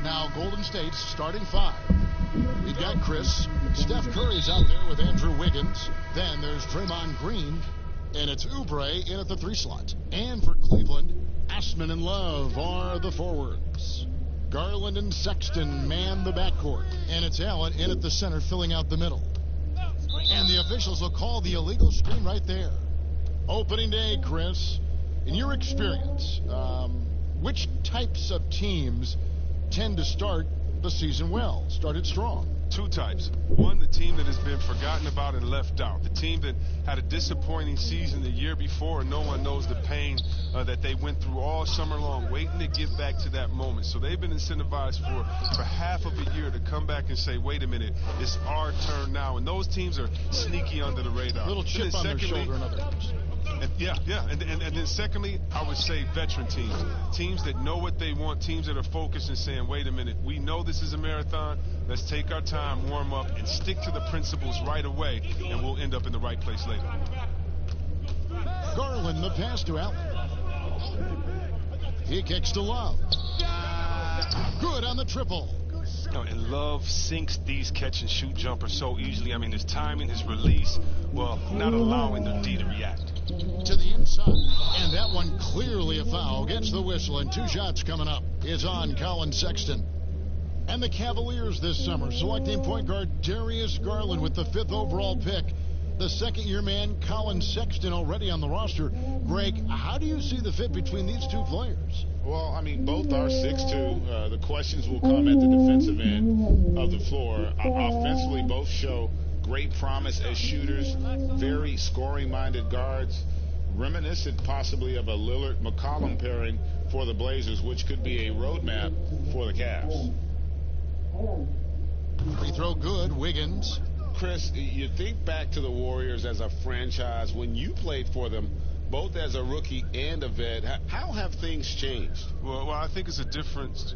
Now Golden State's starting five. We've got Chris. Steph Curry's out there with Andrew Wiggins. Then there's Draymond Green. And it's Oubre in at the 3 slot. And for Cleveland, Osman and Love are the forwards. Garland and Sexton man the backcourt. And it's Allen in at the center filling out the middle. And the officials will call the illegal screen right there. Opening day, Chris. In your experience, which types of teams tend to start the season well, started strong? Two types. One, the team that has been forgotten about and left out. The team that had a disappointing season the year before, and no one knows the pain that they went through all summer long, waiting to get back to that moment. So they've been incentivized for half of a year to come back and say, wait a minute, it's our turn now. And those teams are sneaky under the radar. A little chip on their shoulder, in other words. And then secondly, I would say veteran teams. Teams that know what they want, teams that are focused and saying, wait a minute, we know this is a marathon. Let's take our time, warm up, and stick to the principles right away, and we'll end up in the right place later. Garland, the pass to Allen. He kicks to Love. Good on the triple. And Love sinks these catch-and-shoot jumpers so easily. I mean, his timing, his release, well, not allowing the D to react. To the inside, and that one clearly a foul. Gets the whistle, and 2 shots coming up. Is on Colin Sexton. And the Cavaliers this summer selecting point guard Darius Garland with the 5th overall pick. The second-year man, Colin Sexton, already on the roster. Greg, how do you see the fit between these two players? Well, I mean, both are 6'2". The questions will come at the defensive end of the floor. Offensively, both show great promise as shooters, very scoring-minded guards, reminiscent possibly of a Lillard-McCollum pairing for the Blazers, which could be a roadmap for the Cavs. Free throw good, Wiggins. Chris, you think back to the Warriors as a franchise when you played for them, both as a rookie and a vet. How have things changed? Well, I think it's a difference,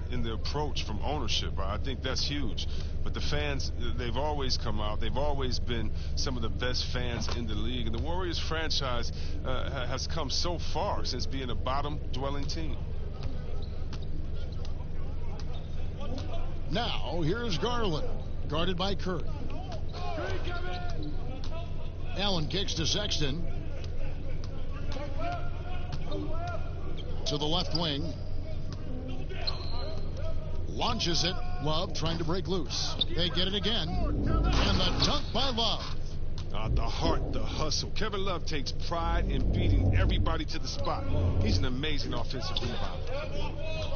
in the approach from ownership. I think that's huge. But the fans, they've always come out. They've always been some of the best fans in the league. And the Warriors franchise has come so far since being a bottom-dwelling team. Now, here's Garland, guarded by Curry. Allen kicks to Sexton. To the left wing. Launches it. Love trying to break loose. They get it again. And the dunk by Love. The heart, the hustle. Kevin Love takes pride in beating everybody to the spot. He's an amazing offensive rebounder.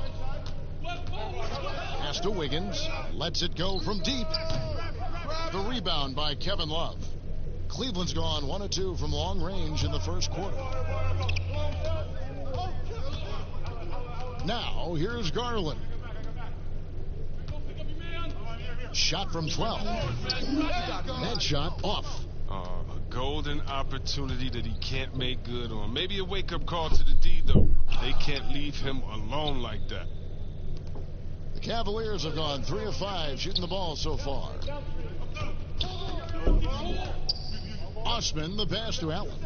Pass to Wiggins. Lets it go from deep. The rebound by Kevin Love. Cleveland's gone 1 of 2 from long range in the first quarter. Now, here's Garland. Shot from 12. That shot off. A golden opportunity that he can't make good on. Maybe a wake-up call to the D, though. They can't leave him alone like that. The Cavaliers have gone 3 of 5 shooting the ball so far. Osman, the pass to Allen.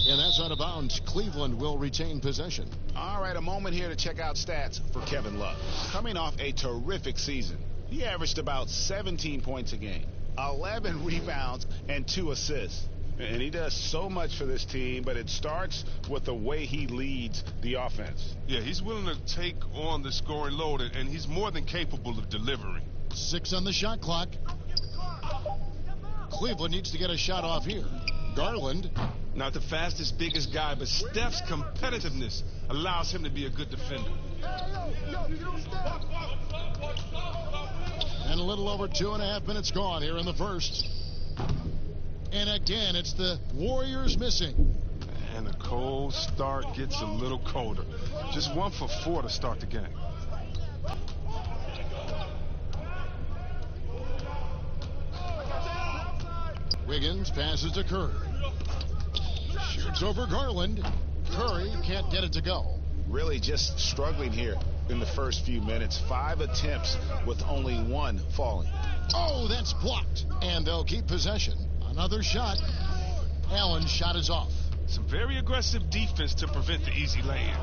And that's out of bounds. Cleveland will retain possession. All right, a moment here to check out stats for Kevin Love. Coming off a terrific season, he averaged about 17 points a game, 11 rebounds, and 2 assists. And he does so much for this team, but it starts with the way he leads the offense. Yeah, he's willing to take on the scoring load, and he's more than capable of delivering. 6 on the shot clock. Cleveland needs to get a shot off here. Garland. Not the fastest, biggest guy, but Steph's competitiveness allows him to be a good defender. And a little over 2.5 minutes gone here in the first. And again, it's the Warriors missing. And a cold start gets a little colder. Just 1 for 4 to start the game. Wiggins passes to Curry. Shoots over Garland. Curry can't get it to go. Really just struggling here in the first few minutes. 5 attempts with only 1 falling. Oh, that's blocked. And they'll keep possession. Another shot. Allen's shot is off. Some very aggressive defense to prevent the easy lay-in.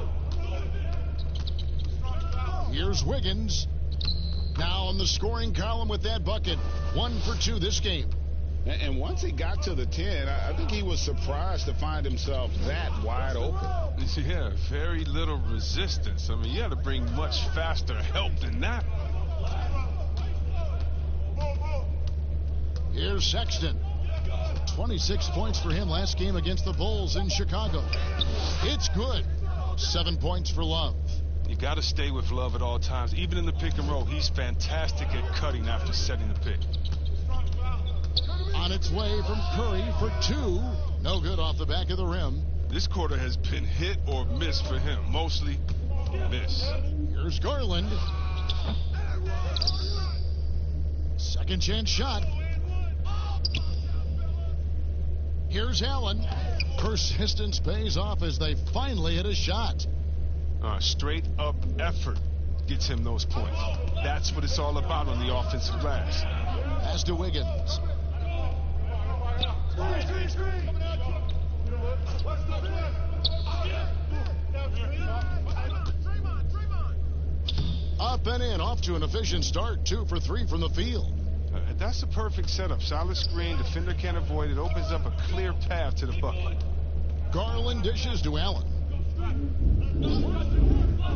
Here's Wiggins. Now on the scoring column with that bucket. 1 for 2 this game. And once he got to the 10, I think he was surprised to find himself that wide open. Yeah, very little resistance. I mean, you had to bring much faster help than that. Here's Sexton. 26 points for him last game against the Bulls in Chicago. It's good. 7 points for Love. You got to stay with Love at all times. Even in the pick and roll, he's fantastic at cutting after setting the pick. On its way from Curry for 2. No good off the back of the rim. This quarter has been hit or miss for him. Mostly miss. Here's Garland. Second chance shot. Here's Allen. Persistence pays off as they finally hit a shot. Straight up effort gets him those points. That's what it's all about on the offensive glass. Pass to Wiggins. Up and in, off to an efficient start. 2 for 3 from the field. That's a perfect setup. Solid screen, defender can't avoid it. Opens up a clear path to the bucket. Garland dishes to Allen.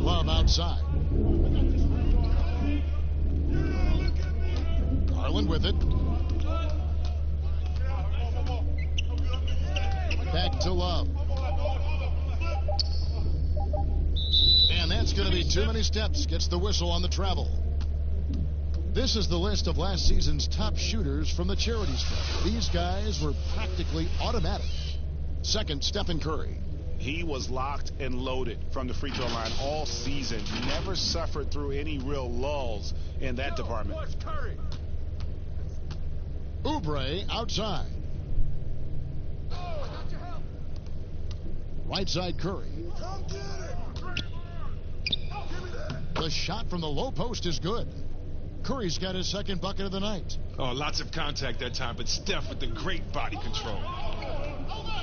Love outside. Garland with it. Back to Love. And that's going to be too many steps. Gets the whistle on the travel. This is the list of last season's top shooters from the charity strip. These guys were practically automatic. Second, Stephen Curry. He was locked and loaded from the free throw line all season. Never suffered through any real lulls in that department. Oubre outside. Right side Curry. The shot from the low post is good. Curry's got his second bucket of the night. Oh, lots of contact that time, but Steph with the great body control.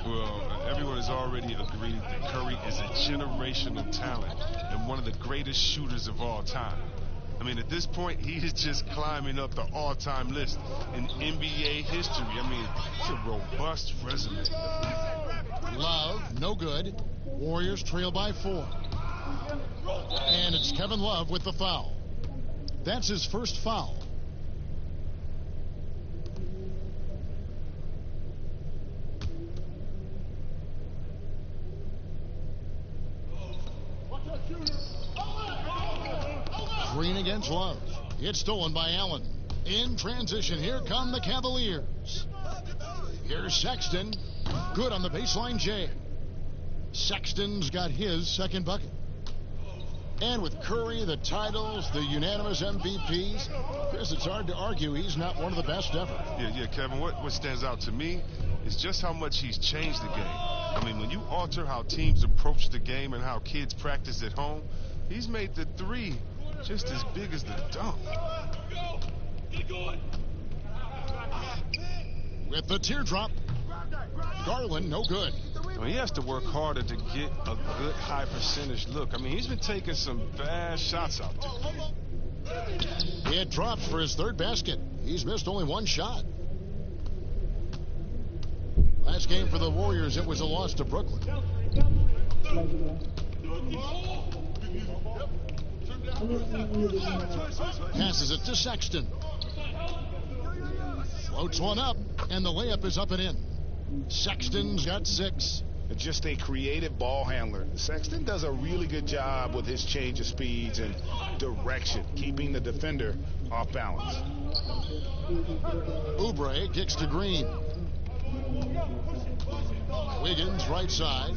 Well, everyone has already agreed that Curry is a generational talent and one of the greatest shooters of all time. I mean, at this point, he is just climbing up the all-time list in NBA history. I mean, it's a robust resume. Love, no good. Warriors trail by 4. And it's Kevin Love with the foul. That's his first foul. Green against Love. It's stolen by Allen. In transition, here come the Cavaliers. Here's Sexton. Good on the baseline J. Sexton's got his second bucket. And with Curry, the titles, the unanimous MVPs, Chris, it's hard to argue he's not one of the best ever. Yeah, Kevin, what stands out to me is just how much he's changed the game. I mean, when you alter how teams approach the game and how kids practice at home, he's made the three just as big as the dunk. With the teardrop, Garland, no good. Well, he has to work harder to get a good high percentage look. I mean, he's been taking some bad shots out there. It drops for his third basket. He's missed only one shot. Last game for the Warriors, it was a loss to Brooklyn. Passes it to Sexton. Floats one up, and the layup is up and in. Sexton's got 6. Just a creative ball handler. Sexton does a really good job with his change of speeds and direction, keeping the defender off balance. Oubre kicks to Green. Wiggins right side.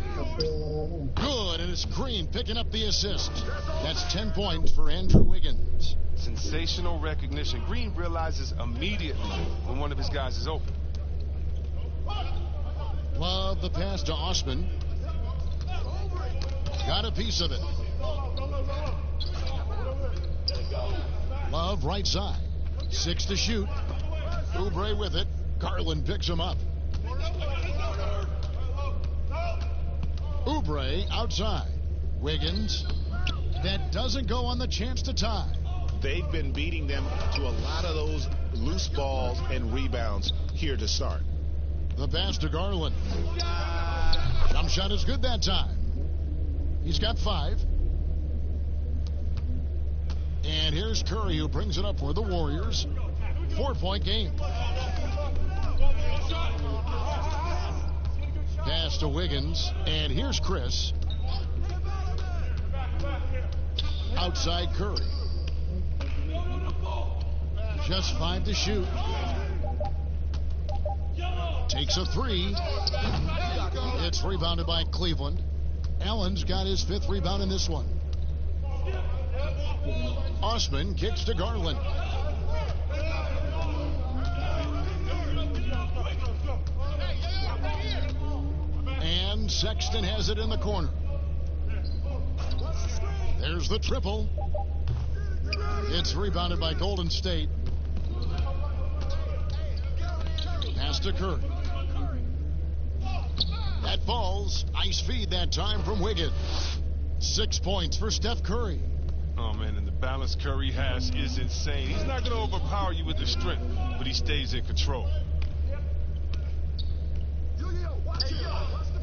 Good, and it's Green picking up the assist. That's 10 points for Andrew Wiggins. Sensational recognition. Green realizes immediately when one of his guys is open. Love the pass to Osman. Got a piece of it. Love right side. 6 to shoot. Oubre with it. Garland picks him up. Oubre outside. Wiggins. That doesn't go on the chance to tie. They've been beating them to a lot of those loose balls and rebounds here to start. The pass to Garland. Jump shot is good that time. He's got 5. And here's Curry, who brings it up for the Warriors. 4-point game. Pass to Wiggins. And here's Chris. Outside Curry. Just 5 to shoot. Takes a 3. It's rebounded by Cleveland. Allen's got his 5th rebound in this one. Osman kicks to Garland. And Sexton has it in the corner. There's the triple. It's rebounded by Golden State. Pass to Curry. That falls. Nice feed that time from Wiggins. 6 points for Steph Curry. Oh, man, and the balance Curry has is insane. He's not going to overpower you with his strength, but he stays in control.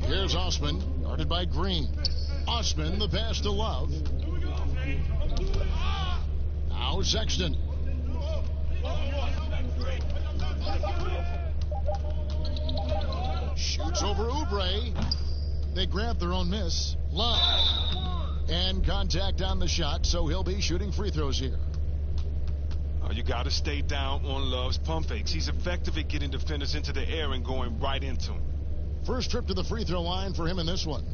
Here's Osman, guarded by Green. Osman, the pass to Love. Now Sexton. Shoots over Oubre. They grab their own miss. Love. And contact on the shot, so he'll be shooting free throws here. Oh, you got to stay down on Love's pump fakes. He's effective at getting defenders into the air and going right into them. First trip to the free throw line for him in this one.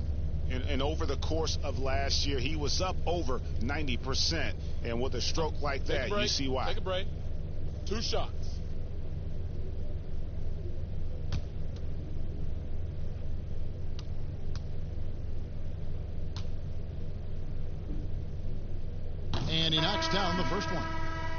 And over the course of last year, he was up over 90%. And with a stroke like that, you see why. Take a break. 2 shots. And he knocks down the first one.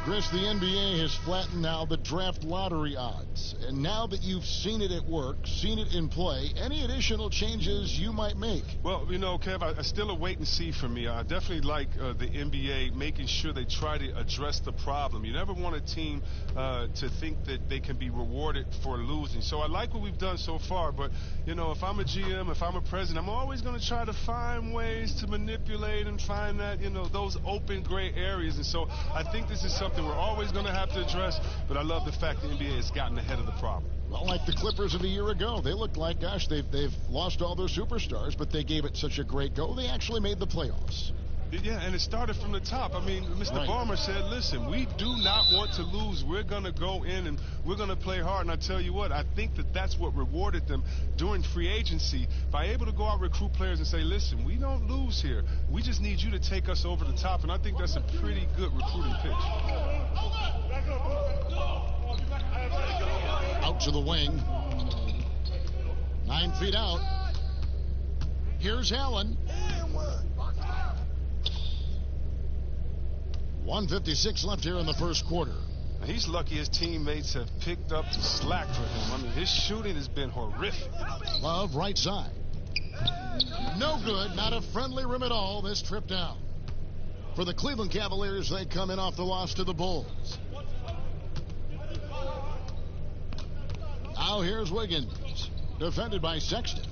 Chris, the NBA has flattened now the draft lottery odds. And now that you've seen it at work, seen it in play, any additional changes you might make? Well, you know, Kev, I still a wait and see for me. I definitely like the NBA making sure they try to address the problem. You never want a team to think that they can be rewarded for losing. So I like what we've done so far. But, you know, if I'm a GM, if I'm a president, I'm always going to try to find ways to manipulate and find that, you know, those open gray areas. And so I think this is something we're always going to have to address, but I love the fact the NBA has gotten ahead of the problem. Well, like the Clippers of a year ago, they looked like, gosh, they've lost all their superstars, but they gave it such a great go. They actually made the playoffs. Yeah, and it started from the top. I mean, Mr. Barmer said, listen, we do not want to lose. We're going to go in and we're going to play hard. And I tell you what, I think that that's what rewarded them during free agency by able to go out and recruit players and say, listen, we don't lose here. We just need you to take us over the top. And I think that's a pretty good recruiting pitch. Out to the wing. 9 feet out. Here's Allen. 1:56 left here in the first quarter. He's lucky his teammates have picked up the slack for him. I mean, his shooting has been horrific. Love right side. No good. Not a friendly rim at all this trip down. For the Cleveland Cavaliers, they come in off the loss to the Bulls. Now here's Wiggins. Defended by Sexton.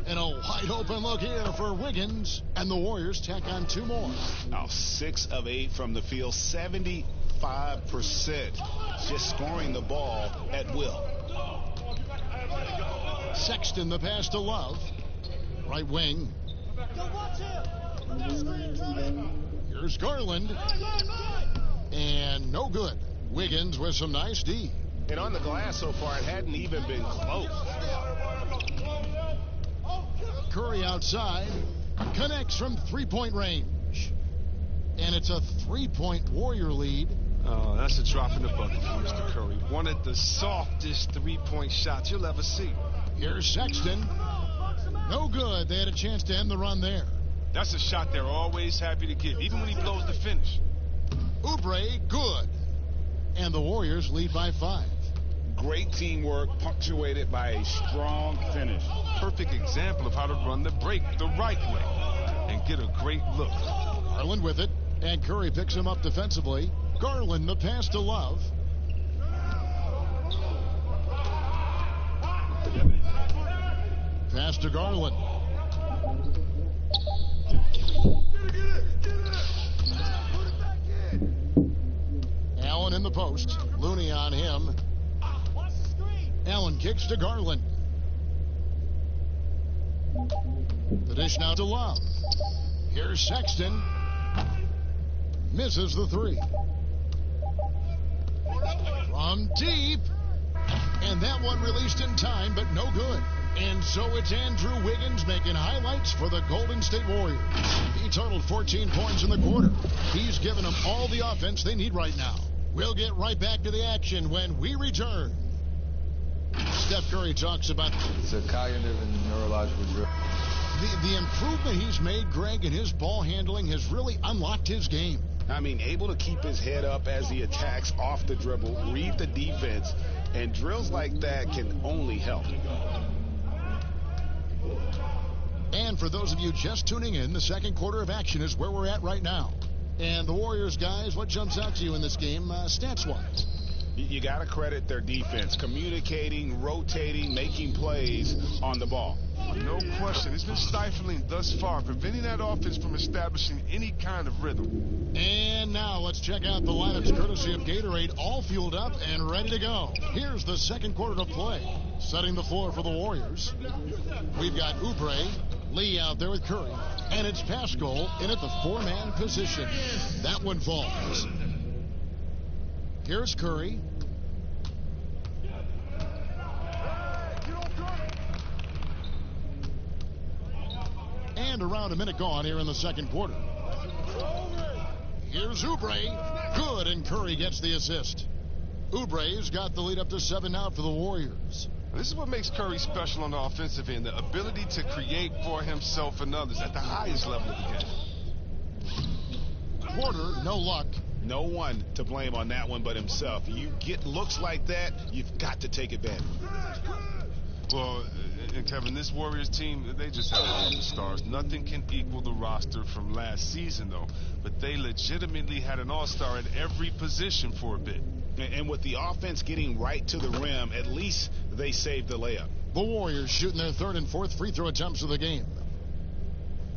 And a wide open look here for Wiggins. And the Warriors tack on 2 more. Now 6 of 8 from the field, 75%. Just scoring the ball at will. Sexton, the pass to Love. Right wing. Here's Garland. And no good. Wiggins with some nice D. And on the glass so far, it hadn't even been close. Curry outside. Connects from 3-point range. And it's a 3-point Warrior lead. Oh, that's a drop in the bucket for Mr. Curry. One of the softest 3-point shots you'll ever see. Here's Sexton. No good. They had a chance to end the run there. That's a shot they're always happy to give, even when he blows the finish. Oubre, good. And the Warriors lead by 5. Great teamwork punctuated by a strong finish. Perfect example of how to run the break the right way and get a great look. Garland with it, and Curry picks him up defensively. Garland, the pass to Love. Pass to Garland. Allen in the post. Looney on him. Allen kicks to Garland. The dish now to Love. Here's Sexton. Misses the three. From deep. And that one released in time, but no good. And so it's Andrew Wiggins making highlights for the Golden State Warriors. He totaled 14 points in the quarter. He's given them all the offense they need right now. We'll get right back to the action when we return. Steph Curry talks about it's a cognitive and neurological drill. The improvement he's made, Greg, in his ball handling has really unlocked his game. I mean, able to keep his head up as he attacks off the dribble, read the defense, and drills like that can only help. And for those of you just tuning in, the second quarter of action is where we're at right now. And the Warriors, guys, what jumps out to you in this game, stats-wise? You got to credit their defense, communicating, rotating, making plays on the ball. No question. It's been stifling thus far, preventing that offense from establishing any kind of rhythm. And now let's check out the lineups courtesy of Gatorade, all fueled up and ready to go. Here's the second quarter to play. Setting the floor for the Warriors. We've got Oubre, Lee out there with Curry, and it's Pascal in at the four-man position. That one falls. Here's Curry. And around a minute gone here in the second quarter. Here's Oubre. Good, and Curry gets the assist. Oubre's got the lead up to 7 now for the Warriors. This is what makes Curry special on the offensive end, the ability to create for himself and others at the highest level of the game. Porter, no luck. No one to blame on that one but himself. You get looks like that, you've got to take advantage. Well, and Kevin, this Warriors team, they just have all the stars. Nothing can equal the roster from last season, though. But they legitimately had an all-star at every position for a bit. And with the offense getting right to the rim, at least they saved the layup. The Warriors shooting their third and fourth free throw attempts of the game.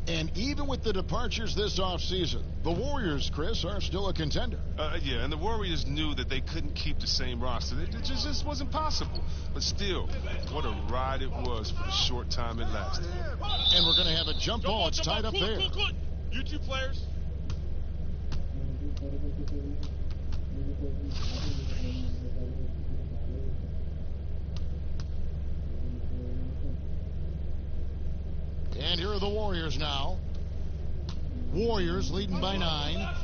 And even with the departures this offseason, the Warriors, Chris, are still a contender. Yeah, and the Warriors knew that they couldn't keep the same roster. It just wasn't possible. But still, what a ride it was for the short time it lasted. And we're going to have a jump ball. It's tied up there. You two players. And here are the Warriors now. Warriors leading by 9.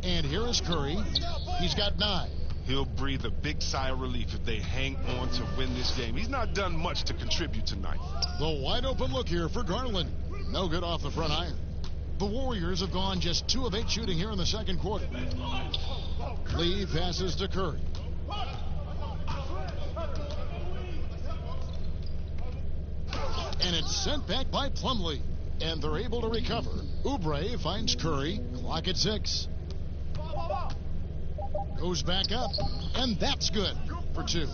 And here is Curry. He's got 9. He'll breathe a big sigh of relief if they hang on to win this game. He's not done much to contribute tonight. The wide open look here for Garland. No good off the front iron. The Warriors have gone just 2 of 8 shooting here in the second quarter. Lee passes to Curry. And it's sent back by Plumlee. And they're able to recover. Oubre finds Curry. Clock at 6. Goes back up. And that's good for 2.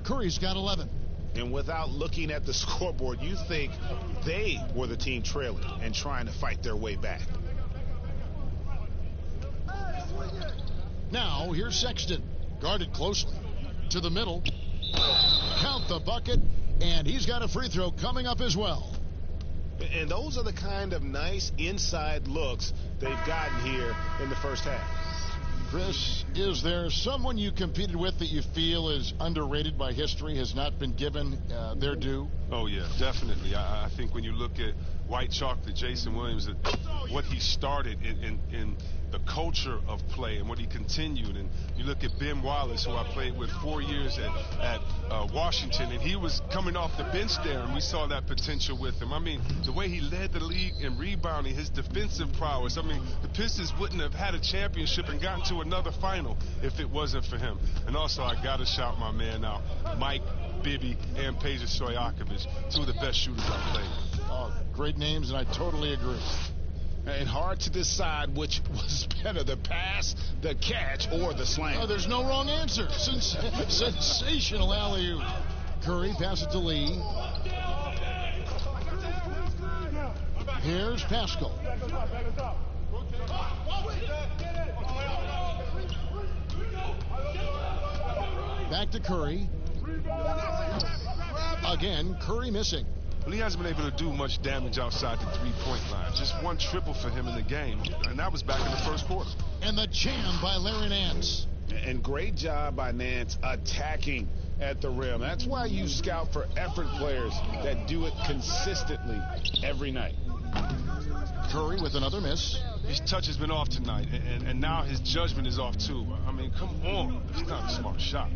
Curry's got 11. And without looking at the scoreboard, you think they were the team trailing and trying to fight their way back. Now, here's Sexton. Guarded closely. To the middle. Count the bucket. And he's got a free throw coming up as well. And those are the kind of nice inside looks they've gotten here in the first half. Chris, is there someone you competed with that you feel is underrated by history, has not been given their due? Oh, yeah, definitely. I think when you look at White Chocolate, Jason Williams, what he started in the culture of play and what he continued. And you look at Ben Wallace, who I played with 4 years at Washington, and he was coming off the bench there, and we saw that potential with him. I mean, the way he led the league in rebounding, his defensive prowess. I mean, the Pistons wouldn't have had a championship and gotten to another final if it wasn't for him. And also, I got to shout my man out, Mike Bibby and Peja Stojakovic, two of the best shooters I've played with. Oh, great names, and I totally agree. And hard to decide which was better, the pass, the catch, or the slam. Oh, there's no wrong answer. Sensational alley-oop. Curry passes to Lee. Here's Pascal. Back to Curry. Again, Curry missing. Well, he hasn't been able to do much damage outside the three-point line. Just one triple for him in the game, and that was back in the first quarter. And the jam by Larry Nance. And great job by Nance attacking at the rim. That's why you scout for effort players that do it consistently every night. Curry with another miss. His touch has been off tonight, and now his judgment is off too. I mean, come on. It's not a smart shot.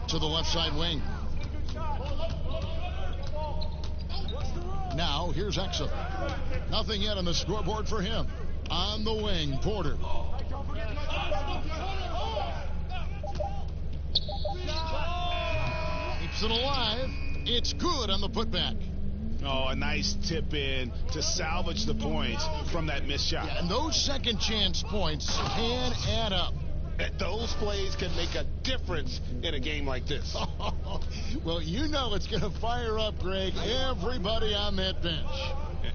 To the left side wing. Now, here's Exum. Nothing yet on the scoreboard for him. On the wing, Porter. Keeps it alive. It's good on the putback. Oh, a nice tip in to salvage the points from that missed shot. Yeah, and those second chance points can add up. Those plays can make a difference in a game like this. Well, you know it's going to fire up, Greg, everybody on that bench.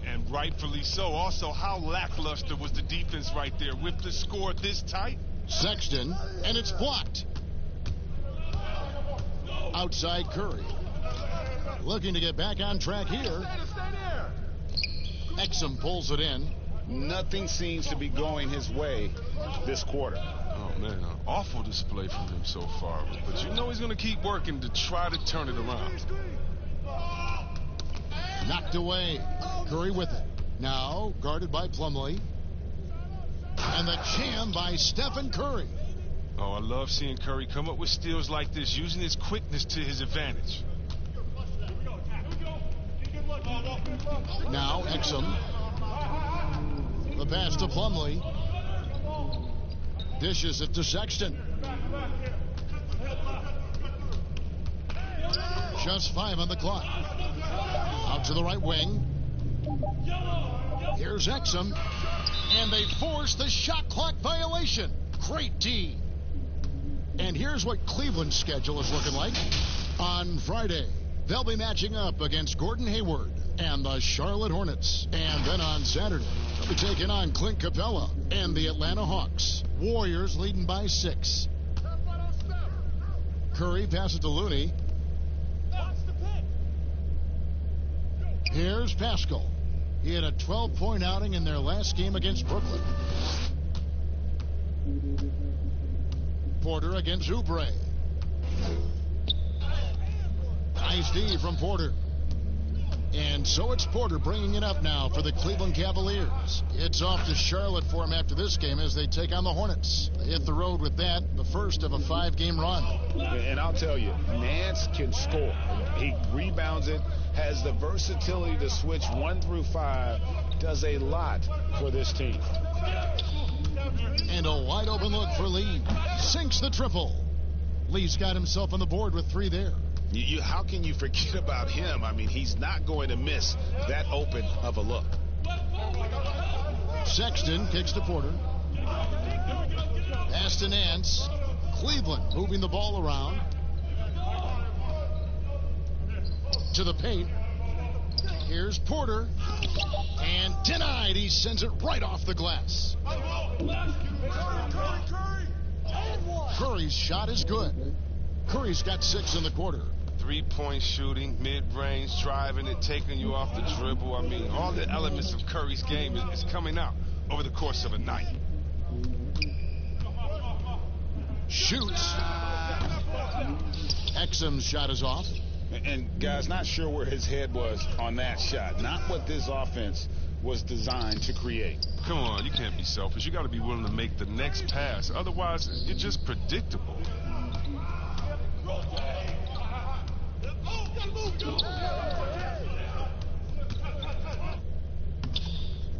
And rightfully so. Also, how lackluster was the defense right there with the score this tight? Sexton, and it's blocked. Outside Curry. Looking to get back on track here. Exum pulls it in. Nothing seems to be going his way this quarter. Oh, man, an awful display from him so far. But you know he's going to keep working to try to turn it around. Knocked away. Curry with it. Now guarded by Plumlee. And the jam by Stephen Curry. Oh, I love seeing Curry come up with steals like this, using his quickness to his advantage. Now Exum. The pass to Plumlee. Dishes it to Sexton. Just 5 on the clock. Out to the right wing. Here's Exum. And they force the shot clock violation. Great D. And here's what Cleveland's schedule is looking like. On Friday, they'll be matching up against Gordon Hayward and the Charlotte Hornets. And then on Saturday, they'll be taking on Clint Capella and the Atlanta Hawks. Warriors leading by 6. Curry passes to Looney. Here's Pascal. He had a 12-point outing in their last game against Brooklyn. Porter against Oubre. Nice D from Porter. And so it's Porter bringing it up now for the Cleveland Cavaliers. It's off to Charlotte for him after this game as they take on the Hornets. They hit the road with that, the first of a 5-game run. And I'll tell you, Nance can score. He rebounds it, has the versatility to switch 1 through 5, does a lot for this team. And a wide open look for Lee. Sinks the triple. Lee's got himself on the board with 3 there. How can you forget about him? I mean, he's not going to miss that open of a look. Sexton kicks to Porter. Pass to Nance. Cleveland moving the ball around. To the paint. Here's Porter. And denied. He sends it right off the glass. Curry's shot is good. Curry's got 6 in the quarter. 3-point shooting, mid-range, driving it, taking you off the dribble. I mean, all the elements of Curry's game is coming out over the course of a night. Shoots. Exum's shot is off. And guys, not sure where his head was on that shot. Not what this offense was designed to create. Come on, you can't be selfish. You got to be willing to make the next pass. Otherwise, you're just predictable.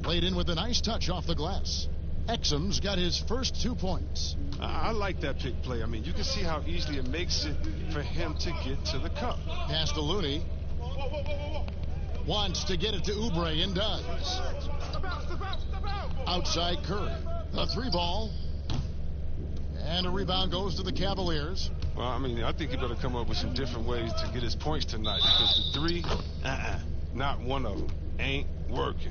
Laid in with a nice touch off the glass. Exum's got his first 2 points. I like that pick play. I mean, you can see how easily it makes it for him to get to the cup. Pass to Looney. Wants to get it to Oubre and does. Outside Curry. A 3-ball. And a rebound goes to the Cavaliers. Well, I mean, I think he better come up with some different ways to get his points tonight, because the 3, not one of them, ain't working.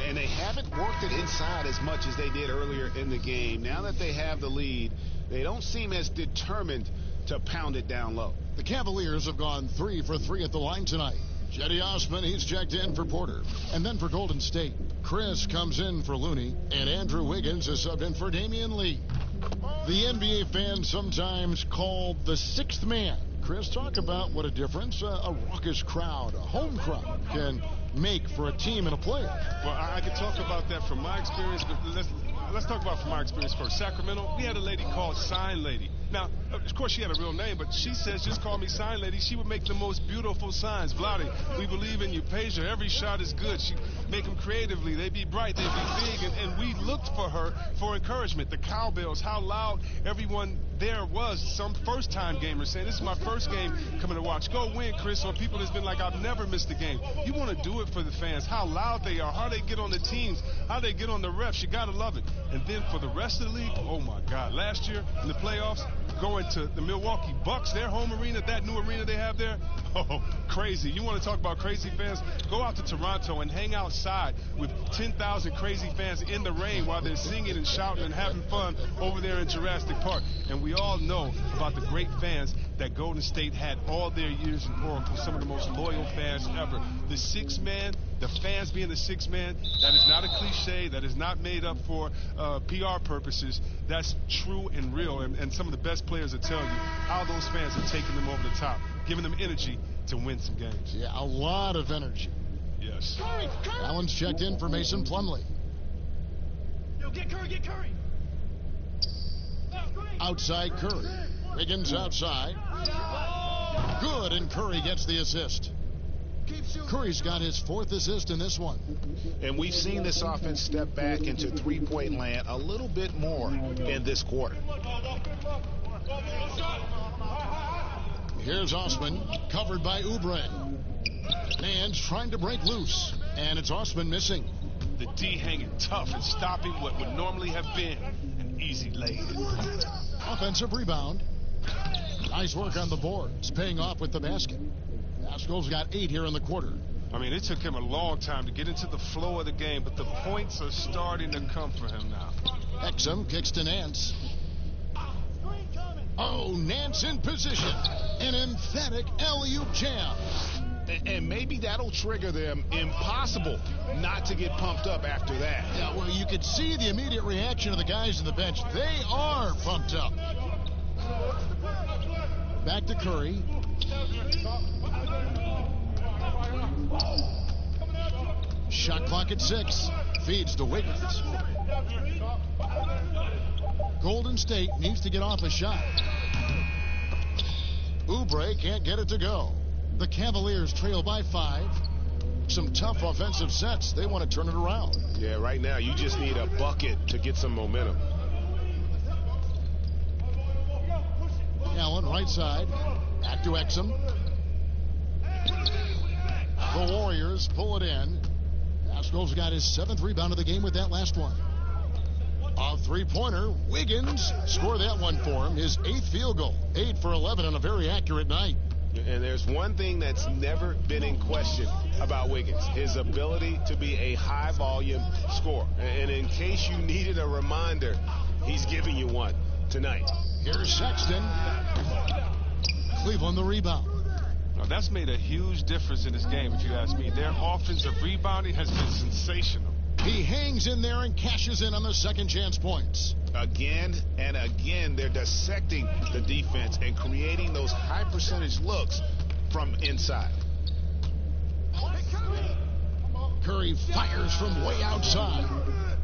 And they haven't worked it inside as much as they did earlier in the game. Now that they have the lead, they don't seem as determined to pound it down low. The Cavaliers have gone 3 for 3 at the line tonight. Jetty Osman, he's checked in for Porter. And then for Golden State, Chris comes in for Looney, and Andrew Wiggins is subbed in for Damian Lee. The NBA fans sometimes called the sixth man. Chris, talk about what a difference a raucous crowd, a home crowd, can make for a team and a player. Well, I can talk about that from my experience, but let's talk about from my experience first. Sacramento, we had a lady called Sign Lady. Now, of course, she had a real name, but she says, just call me Sign Lady. She would make the most beautiful signs. Vlade, we believe in you. Peja, every shot is good. She make them creatively. They be bright. They be big. And we looked for her for encouragement. The cowbells, how loud everyone there was. Some first-time gamers saying, this is my first game coming to watch. Go win, Chris. Or people that's been like, I've never missed a game. You want to do it for the fans, how loud they are, how they get on the teams, how they get on the refs. You got to love it. And then for the rest of the league, oh, my God. Last year in the playoffs, going to the Milwaukee Bucks, their home arena, that new arena they have there, oh, crazy. You want to talk about crazy fans? Go out to Toronto and hang outside with 10,000 crazy fans in the rain while they're singing and shouting and having fun over there in Jurassic Park. And we all know about the great fans that Golden State had all their years in Oracle, some of the most loyal fans ever. The sixth man, the fans being the sixth man, that is not a cliche. That is not made up for PR purposes. That's true and real. And some of the best players will tell you how those fans are taking them over the top, giving them energy to win some games. Yeah, a lot of energy. Yes. Allen's checked in for Mason Plumlee. Yo, get Curry, get Curry. Outside Curry. Wiggins outside. Good, and Curry gets the assist. Curry's got his fourth assist in this one. And we've seen this offense step back into three-point land a little bit more in this quarter. Here's Osman, covered by Oubre. Man's trying to break loose, and it's Osman missing. The D hanging tough and stopping what would normally have been an easy lay. Offensive rebound. Nice work on the boards, paying off with the basket. Pascal's got 8 here in the quarter. I mean, it took him a long time to get into the flow of the game, but the points are starting to come for him now. Exum kicks to Nance. Oh, Nance in position. An emphatic alley-oop jam. And maybe that'll trigger them. Impossible not to get pumped up after that. Yeah, well, you could see the immediate reaction of the guys on the bench. They are pumped up. Back to Curry. Shot clock at 6. Feeds to Wiggins. Golden State needs to get off a shot. Oubre can't get it to go. The Cavaliers trail by 5. Some tough offensive sets. They want to turn it around. Yeah, right now you just need a bucket to get some momentum. Allen, right side. Back to Exum. The Warriors pull it in. Pascal's got his 7th rebound of the game with that last one. A three-pointer. Wiggins scored that one for him. His 8th field goal. 8 for 11 on a very accurate night. And there's one thing that's never been in question about Wiggins, his ability to be a high-volume scorer. And in case you needed a reminder, he's giving you one tonight. Here's Sexton. Cleveland the rebound. Now, that's made a huge difference in this game, if you ask me. Their offensive rebounding has been sensational. He hangs in there and cashes in on the second chance points. Again and again, they're dissecting the defense and creating those high percentage looks from inside. Curry fires from way outside.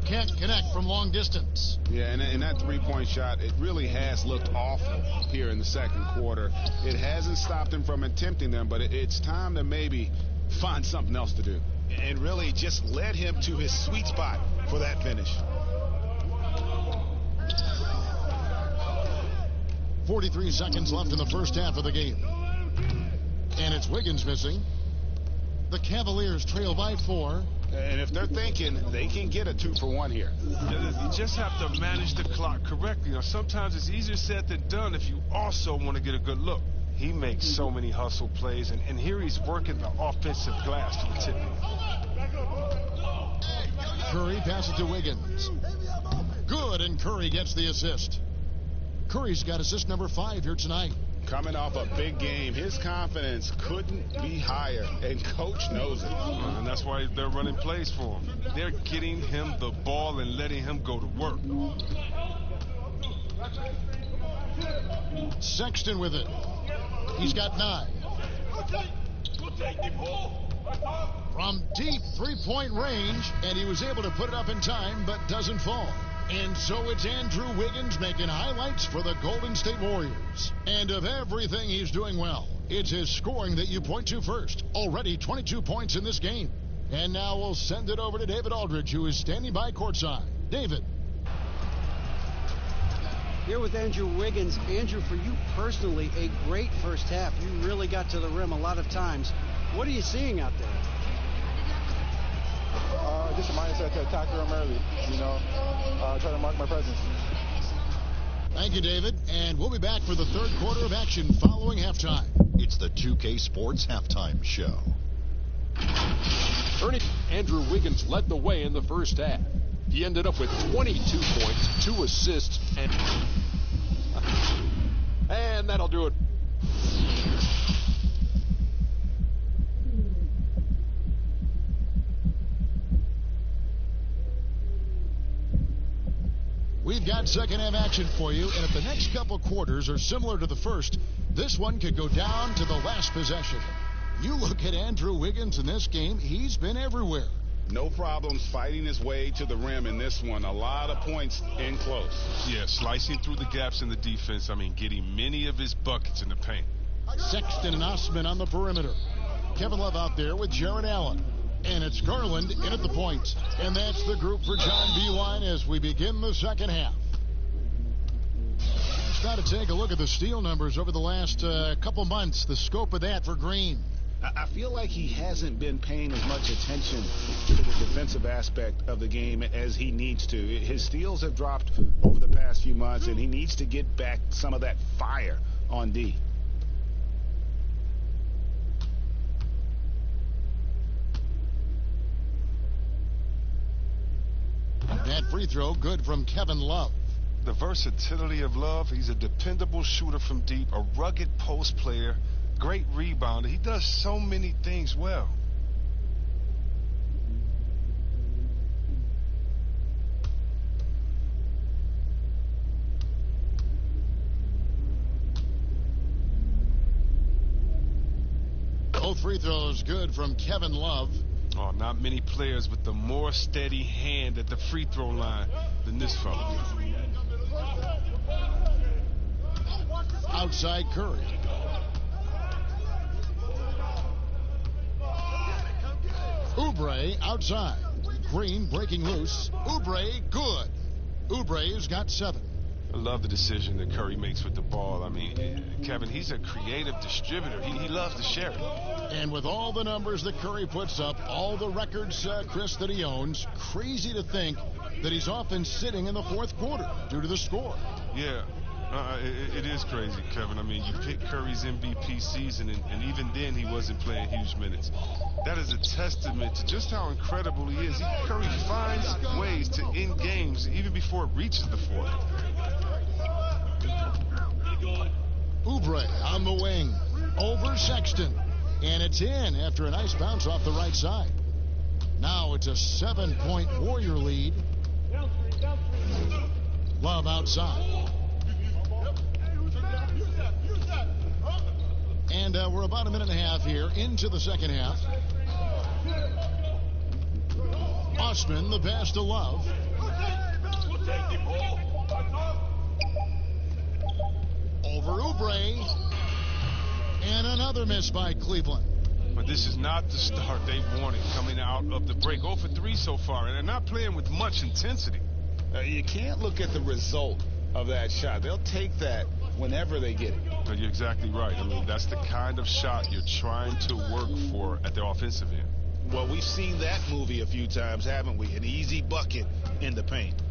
Can't connect from long distance. Yeah, and that three-point shot, it really has looked awful here in the second quarter. It hasn't stopped him from attempting them, but it's time to maybe find something else to do. And really just led him to his sweet spot for that finish. 43 seconds left in the first half of the game. And it's Wiggins missing. The Cavaliers trail by 4. And if they're thinking they can get a 2-for-1 here. You just have to manage the clock correctly. Sometimes it's easier said than done if you also want to get a good look. He makes so many hustle plays, and here he's working the offensive glass to the tip. Curry passes to Wiggins. Good, and Curry gets the assist. Curry's got assist number 5 here tonight. Coming off a big game, his confidence couldn't be higher, and coach knows it. And that's why they're running plays for him. They're getting him the ball and letting him go to work. Sexton with it. He's got 9. From deep three-point range, and he was able to put it up in time, but doesn't fall. And so it's Andrew Wiggins making highlights for the Golden State Warriors. And of everything he's doing well, it's his scoring that you point to first. Already 22 points in this game. And now we'll send it over to David Aldridge, who is standing by courtside. David. Here with Andrew Wiggins. Andrew, for you personally, a great first half. You really got to the rim a lot of times. What are you seeing out there? Just a mindset to attack the rim early, try to mark my presence. Thank you, David. And we'll be back for the third quarter of action following halftime. It's the 2K Sports Halftime Show. Andrew Wiggins led the way in the first half. He ended up with 22 points, 2 assists, and that'll do it. We've got second half action for you, and if the next couple quarters are similar to the first, this one could go down to the last possession. You look at Andrew Wiggins in this game, he's been everywhere. No problems fighting his way to the rim in this one. A lot of points in close. Yeah, slicing through the gaps in the defense. Getting many of his buckets in the paint. Sexton and Osman on the perimeter. Kevin Love out there with Jared Allen. And it's Garland in at the point. And that's the group for John Beilein as we begin the second half. Let's got to take a look at the steal numbers over the last couple months. The scope of that for Green. I feel like he hasn't been paying as much attention to the defensive aspect of the game as he needs to. His steals have dropped over the past few months, and he needs to get back some of that fire on D. That free throw good from Kevin Love. The versatility of Love, he's a dependable shooter from deep, a rugged post player, great rebounder. He does so many things well. Both free throws good from Kevin Love. Oh, not many players with the more steady hand at the free throw line than this fella. Outside Curry. Oubre outside. Green breaking loose. Oubre good. Oubre's got 7. I love the decision that Curry makes with the ball. Kevin, he's a creative distributor. He loves to share it. And with all the numbers that Curry puts up, all the records, Chris, that he owns, crazy to think that he's often sitting in the fourth quarter due to the score. Yeah, it is crazy, Kevin. You pick Curry's MVP season, and even then he wasn't playing huge minutes. That is a testament to just how incredible he is. Curry finds ways to end games even before it reaches the fourth. Oubre on the wing. Over Sexton. And it's in after a nice bounce off the right side. Now it's a 7-point Warrior lead. Love outside. And And we're about a minute and a half here into the second half. Osman, the pass to Love. Over Oubre. And another miss by Cleveland. But this is not the start they wanted coming out of the break. 0 for 3 so far, and they're not playing with much intensity. You can't look at the result of that shot. They'll take that whenever they get it. No, you're exactly right. I mean, that's the kind of shot you're trying to work for at the offensive end. Well, we've seen that movie a few times, haven't we? An easy bucket in the paint.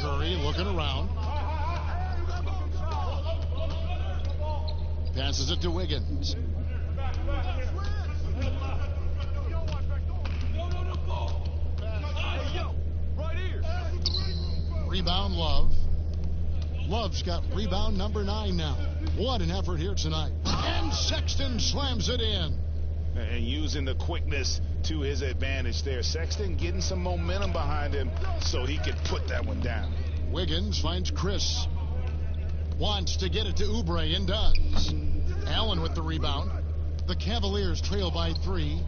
Curry looking around. Passes it to Wiggins. Rebound, Love. Love's got rebound number 9 now. What an effort here tonight. And Sexton slams it in. And using the quickness to his advantage there. Sexton getting some momentum behind him so he could put that one down. Wiggins finds Chris. Wants to get it to Oubre and does. Allen with the rebound. The Cavaliers trail by 3.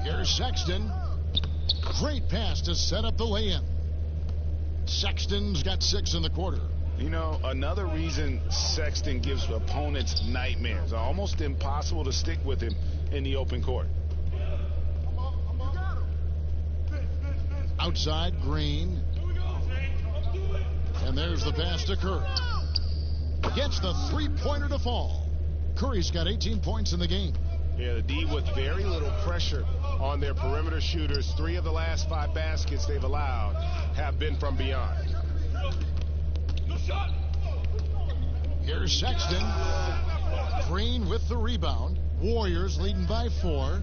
Here's Sexton. Great pass to set up the lay-in. Sexton's got 6 in the quarter. You know, another reason Sexton gives opponents nightmares. Almost impossible to stick with him in the open court. Outside, Green. And there's the pass to Curry. Gets the three-pointer to fall. Curry's got 18 points in the game. Yeah, the D with very little pressure on their perimeter shooters. 3 of the last 5 baskets they've allowed have been from beyond. Here's Sexton. Green with the rebound. Warriors leading by 4.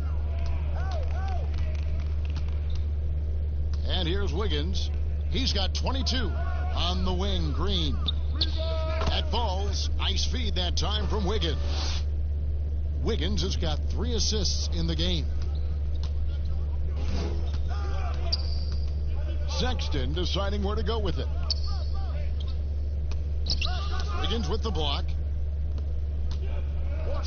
And here's Wiggins. He's got 22 on the wing. Green. That falls. Nice feed that time from Wiggins. Wiggins has got 3 assists in the game. Sexton deciding where to go with it. Wiggins with the block.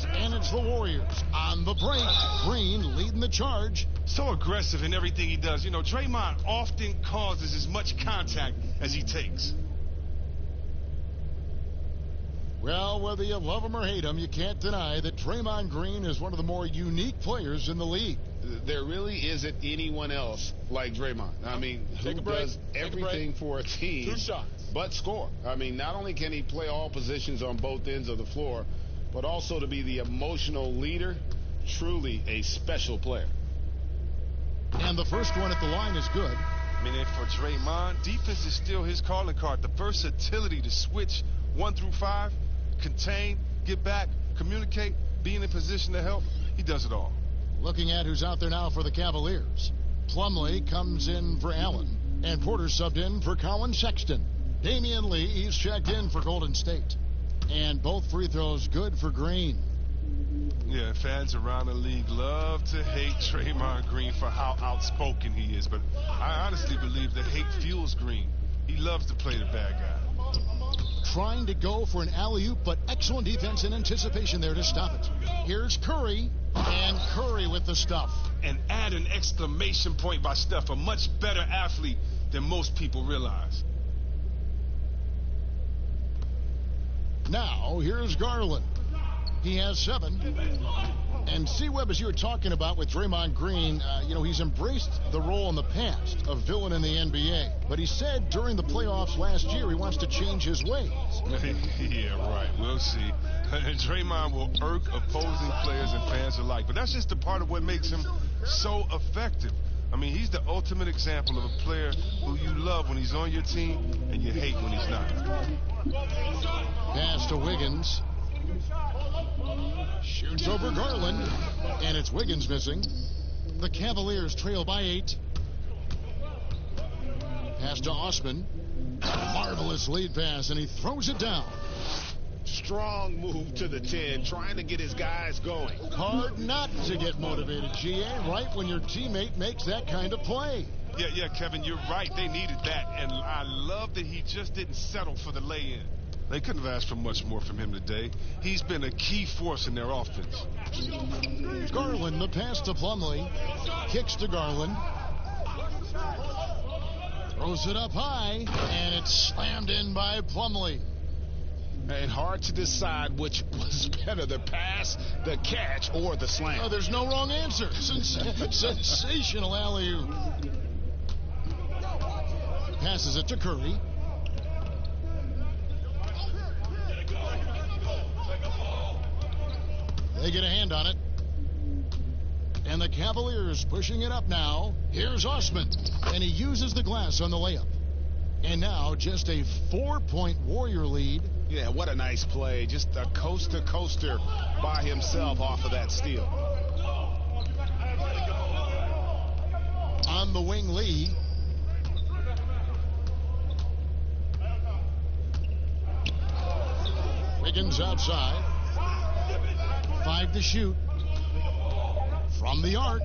And it's the Warriors on the break. Green leading the charge. So aggressive in everything he does. You know, Draymond often causes as much contact as he takes. Well, whether you love him or hate him, you can't deny that Draymond Green is one of the more unique players in the league. There really isn't anyone else like Draymond. I mean, who does everything for a team 2 shots. but score. I mean, not only can he play all positions on both ends of the floor, but also to be the emotional leader. Truly a special player. And the first one at the line is good. I mean, and for Draymond, defense is still his calling card. The versatility to switch 1 through 5, contain, get back, communicate, be in a position to help. He does it all. Looking at who's out there now for the Cavaliers. Plumlee comes in for Allen, and Porter subbed in for Colin Sexton. Damian Lee, he's checked in for Golden State. And both free throws good for Green. Yeah, fans around the league love to hate Draymond Green for how outspoken he is, but I honestly believe that hate fuels Green. He loves to play the bad guy. Trying to go for an alley-oop, but excellent defense and anticipation there to stop it. Here's Curry, and Curry with the stuff. And add an exclamation point by Steph, a much better athlete than most people realize. Now, here's Garland. He has 7. And C-Webb, as you were talking about with Draymond Green, you know, he's embraced the role in the past of villain in the NBA. But he said during the playoffs last year he wants to change his ways. Yeah, right. We'll see. Draymond will irk opposing players and fans alike. But that's just a part of what makes him so effective. I mean, he's the ultimate example of a player who you love when he's on your team and you hate when he's not. Pass to Wiggins. Shoots over Garland. And it's Wiggins missing. The Cavaliers trail by 8. Pass to Osman. Marvelous lead pass, and he throws it down. Strong move to the 10, trying to get his guys going. Hard not to get motivated, GA, right when your teammate makes that kind of play. Yeah, Kevin, you're right. They needed that. And I love that he just didn't settle for the lay-in. They couldn't have asked for much more from him today. He's been a key force in their offense. Garland, the pass to Plumlee. Kicks to Garland. Throws it up high, and it's slammed in by Plumlee. And hard to decide which was better, the pass, the catch, or the slam. Oh, there's no wrong answer. Sensational alley-oop. Passes it to Curry. They get a hand on it. And the Cavaliers pushing it up now. Here's Osman. And he uses the glass on the layup. And now just a 4-point Warrior lead. Yeah, what a nice play. Just a coast-to-coaster by himself off of that steal. On the wing, Lee. Wiggins outside. 5 to shoot. From the arc.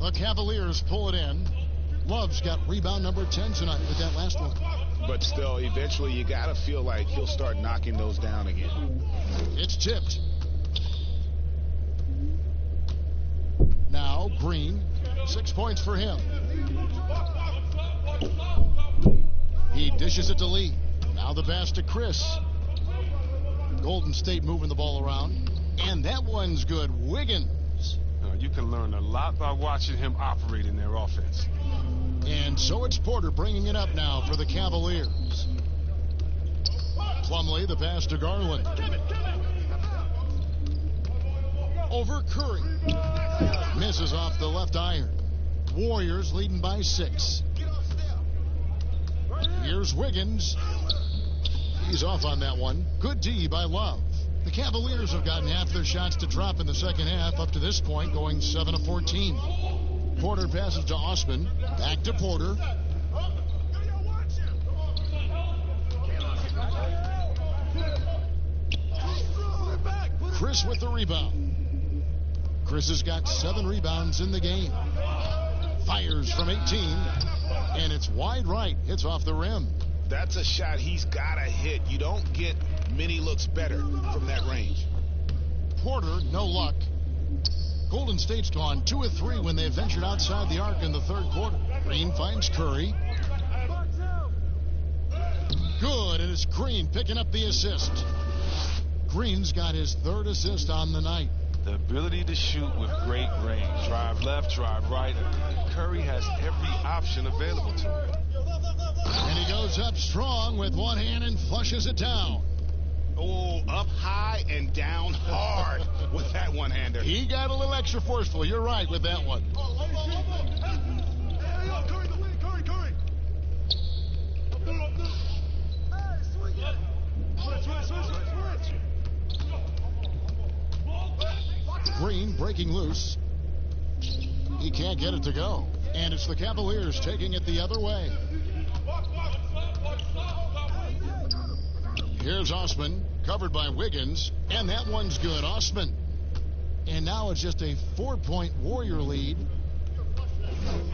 The Cavaliers pull it in. Love's got rebound number 10 tonight with that last one. But still, eventually you got to feel like he'll start knocking those down again. It's tipped. Now Green. 6 points for him. He dishes it to Lee. Now the pass to Chris. Golden State moving the ball around. And that one's good. Wiggins. You can learn a lot by watching him operate in their offense. And so it's Porter bringing it up now for the Cavaliers. Plumlee, the pass to Garland. Over Curry. Misses off the left iron. Warriors leading by 6. Here's Wiggins. He's off on that one. Good D by Love. The Cavaliers have gotten half their shots to drop in the second half up to this point, going 7 of 14. Porter passes to Osman. Back to Porter. Chris with the rebound. Chris has got 7 rebounds in the game. Fires from 18. And it's wide right. Hits off the rim. That's a shot he's got to hit. You don't get many looks better from that range. Porter, no luck. Golden State's gone 2 of 3 when they ventured outside the arc in the third quarter. Green finds Curry. Good, and it's Green picking up the assist. Green's got his 3rd assist on the night. The ability to shoot with great range. Drive left, drive right. Curry has every option available to him. And he goes up strong with one hand and flushes it down. Oh, up high and down hard with that one-hander. He got a little extra forceful. You're right with that one. Green breaking loose. He can't get it to go. And it's the Cavaliers taking it the other way. Here's Osman, covered by Wiggins, and that one's good. Osman. And now it's just a 4-point Warrior lead.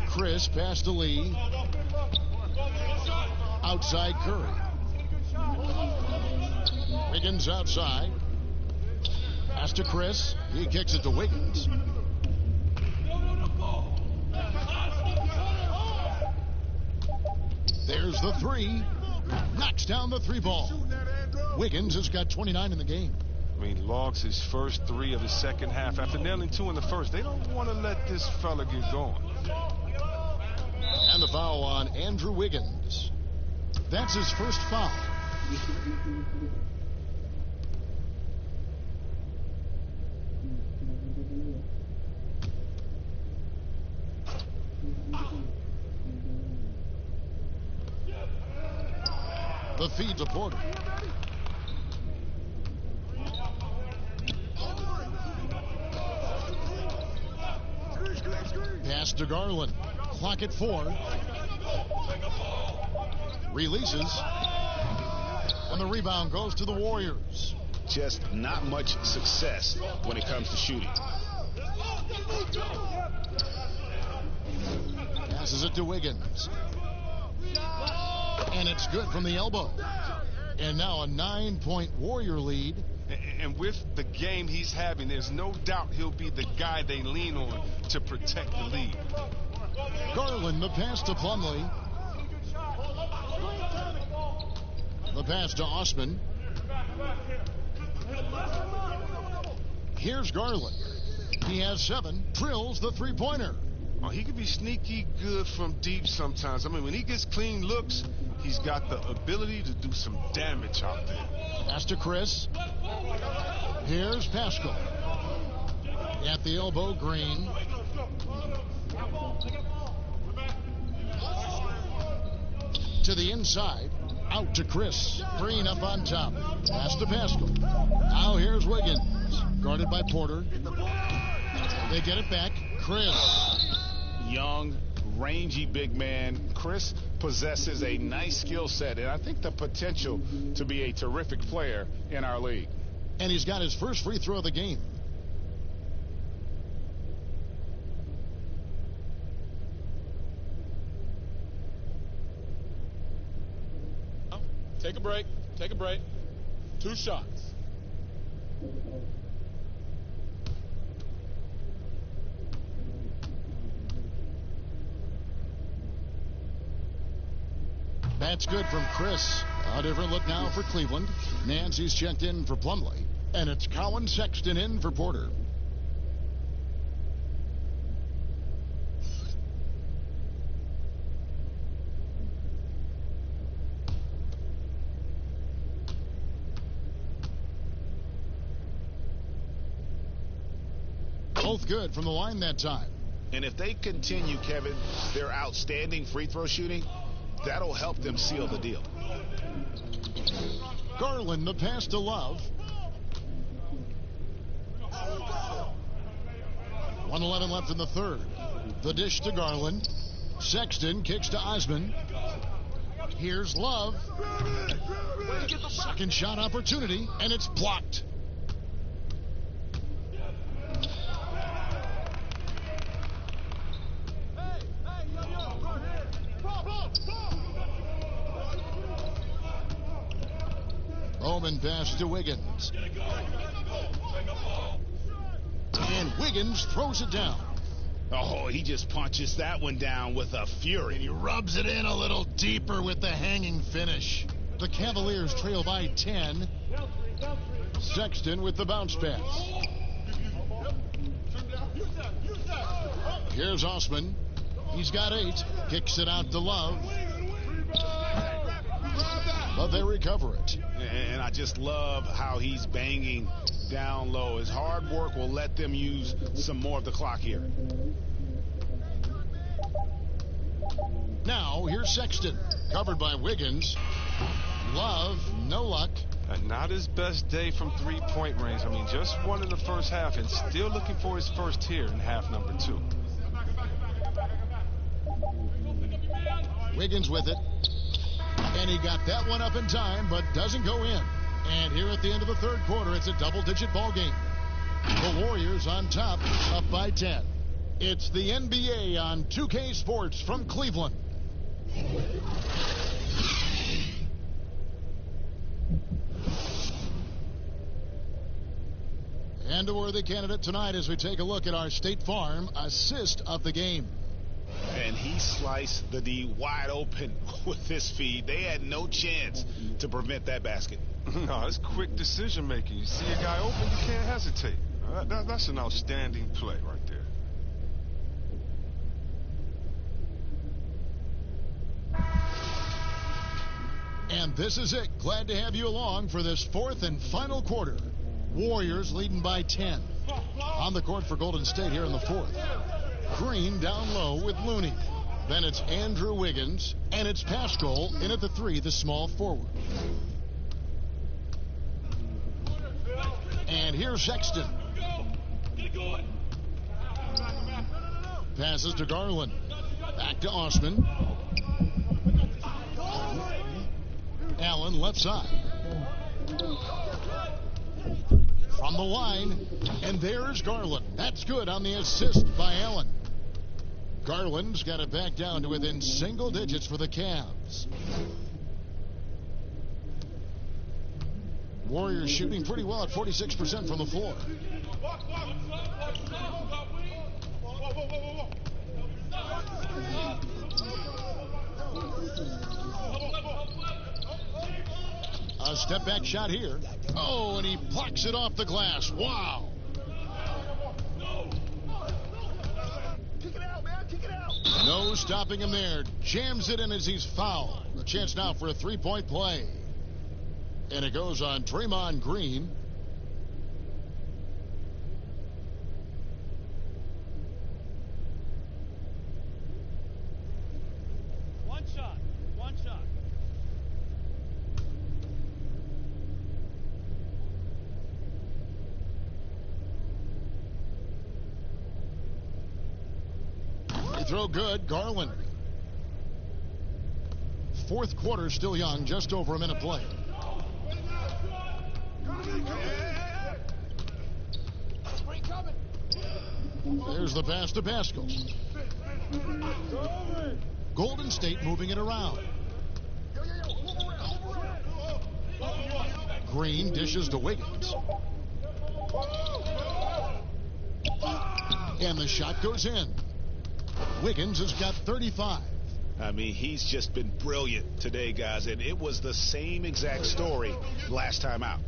Chris pass to Lee. Outside Curry. Wiggins outside. Pass to Chris. He kicks it to Wiggins. There's the 3. Knocks down the 3 ball. Wiggins has got 29 in the game. I mean, logs his first 3 of the second half. After nailing 2 in the first, they don't want to let this fella get going. And the foul on Andrew Wiggins. That's his first foul. The feed to Porter. Pass to Garland. Clock at 4. Releases. And the rebound goes to the Warriors. Just not much success when it comes to shooting. Passes it to Wiggins. And it's good from the elbow. And now a 9-point Warrior lead. And with the game he's having, there's no doubt he'll be the guy they lean on to protect the lead. Garland, the pass to Plumlee. The pass to Osman. Here's Garland. He has 7, drills the three-pointer. Oh, he can be sneaky good from deep sometimes. I mean, when he gets clean looks, he's got the ability to do some damage out there. Pass to Chris. Here's Pascal. At the elbow, Green. To the inside. Out to Chris. Green up on top. Pass to Pascal. Now here's Wiggins. Guarded by Porter. They get it back. Chris. Young, rangy big man. Chris possesses a nice skill set, and I think the potential to be a terrific player in our league. And he's got his first free throw of the game. Take a break. Take a break. 2 shots. That's good from Chris. A different look now for Cleveland. Nancy's checked in for Plumlee. And it's Colin Sexton in for Porter. Both good from the line that time. And if they continue, Kevin, their outstanding free throw shooting, that'll help them seal the deal. Garland, the pass to Love. 1:11 left in the third. The dish to Garland. Sexton kicks to Osman. Here's Love. Second shot opportunity, and it's blocked. Bowman pass to Wiggins. And Wiggins throws it down. Oh, he just punches that one down with a fury. And he rubs it in a little deeper with the hanging finish. The Cavaliers trail by 10. Sexton with the bounce pass. Here's Osman. He's got 8. Kicks it out to Love. But they recover it. And I just love how he's banging down low. His hard work will let them use some more of the clock here. Now, here's Sexton. Covered by Wiggins. Love, no luck. And not his best day from three-point range. I mean, just one in the first half and still looking for his first here in half number 2. Wiggins with it. And he got that one up in time, but doesn't go in. And here at the end of the third quarter, it's a double-digit ball game. The Warriors on top, up by 10. It's the NBA on 2K Sports from Cleveland. And a worthy candidate tonight as we take a look at our State Farm assist of the game. And he sliced the D wide open with this feed. They had no chance to prevent that basket. No, it's quick decision making. You see a guy open, you can't hesitate. That's an outstanding play right there. And this is it. Glad to have you along for this fourth and final quarter. Warriors leading by 10. On the court for Golden State here in the fourth. Green down low with Looney. Then it's Andrew Wiggins, and it's Pascal in at the 3, the small forward. And here's Sexton. Passes to Garland. Back to Osman. Allen left side. From the line, and there's Garland. That's good on the assist by Allen. Garland's got it back down to within single digits for the Cavs. Warriors shooting pretty well at 46% from the floor. A step back shot here. Oh, and he plucks it off the glass. Wow. No stopping him there. Jams it in as he's fouled. A chance now for a three-point play. And it goes on Draymond Green. One shot. They throw good. Garland. Fourth quarter still young. Just over a minute play. There's the pass to Pascal. Golden State moving it around. Green dishes to Wiggins. And the shot goes in. Wiggins has got 35. I mean, he's just been brilliant today, guys, and it was the same exact story last time out.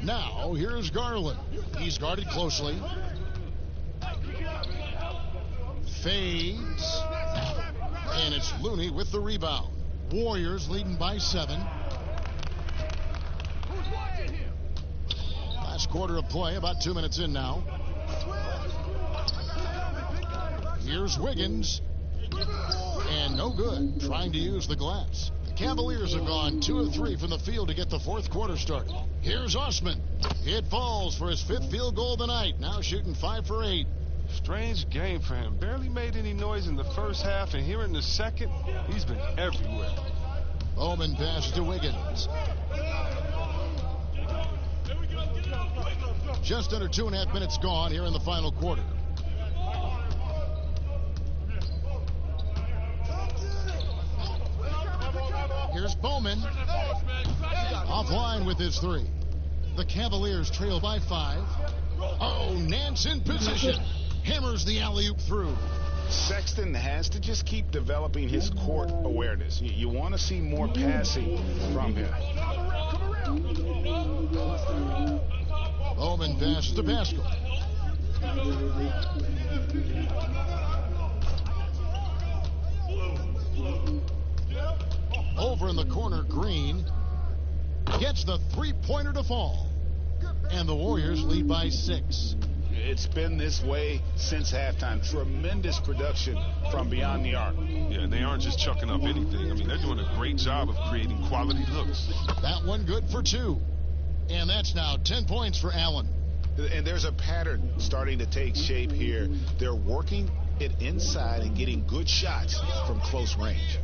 Now, here's Garland. He's guarded closely. Fades. And it's Looney with the rebound. Warriors leading by 7. Last quarter of play, about 2 minutes in now. Here's Wiggins. And no good, trying to use the glass. The Cavaliers have gone 2 of 3 from the field to get the fourth quarter started. Here's Osman. It falls for his 5th field goal of the night. Now shooting 5 for 8. Strange game for him. Barely made any noise in the first half, and here in the second, he's been everywhere. Bowman passes to Wiggins. Just under 2.5 minutes gone here in the final quarter. Here's Bowman. Offline with his 3. The Cavaliers trail by 5. Oh, Nance in position. Hammers the alley-oop through. Sexton has to just keep developing his court awareness. You want to see more passing from him. Bowman passes to Pascal. Over in the corner, Green gets the three-pointer to fall. And the Warriors lead by 6. It's been this way since halftime. Tremendous production from beyond the arc. Yeah, and they aren't just chucking up anything. I mean, they're doing a great job of creating quality looks. That one good for 2. And that's now 10 points for Allen. And there's a pattern starting to take shape here. They're working it inside and getting good shots from close range.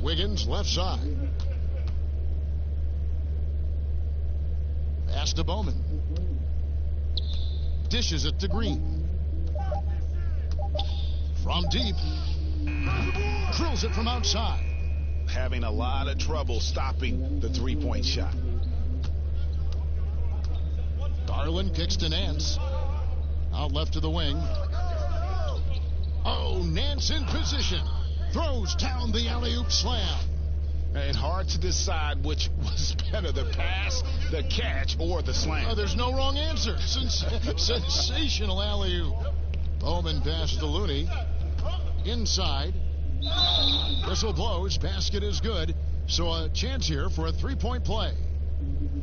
Wiggins left side. Pass to Bowman. Dishes it to Green. From deep. Drills it from outside. Having a lot of trouble stopping the three-point shot. Garland kicks to Nance. Out left to the wing. Oh, Nance in position. Throws down the alley-oop slam. And hard to decide which was better, the pass, the catch, or the slam. Oh, there's no wrong answer. Sensational alley-oop. Bowman passes to Looney. Inside. Whistle blows. Basket is good. So a chance here for a three-point play.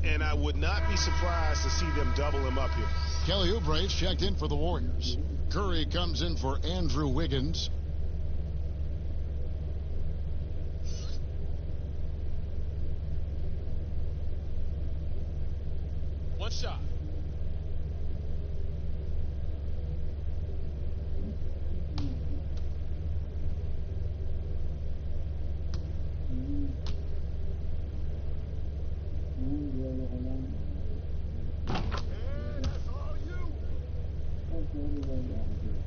And I would not be surprised to see them double him up here. Kelly Oubre's checked in for the Warriors. Curry comes in for Andrew Wiggins. One shot.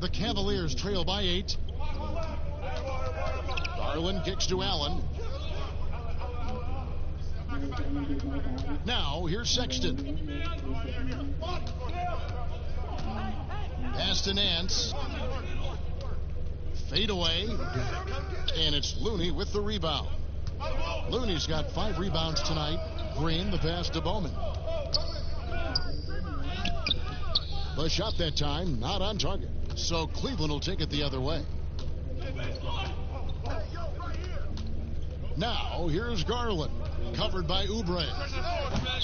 The Cavaliers trail by 8. Garland kicks to Allen. Now, here's Sexton. Pass to Nance. Fade away. And it's Looney with the rebound. Looney's got 5 rebounds tonight. Green, the pass to Bowman. The shot that time, not on target. So Cleveland will take it the other way. Now, here's Garland, covered by Oubre.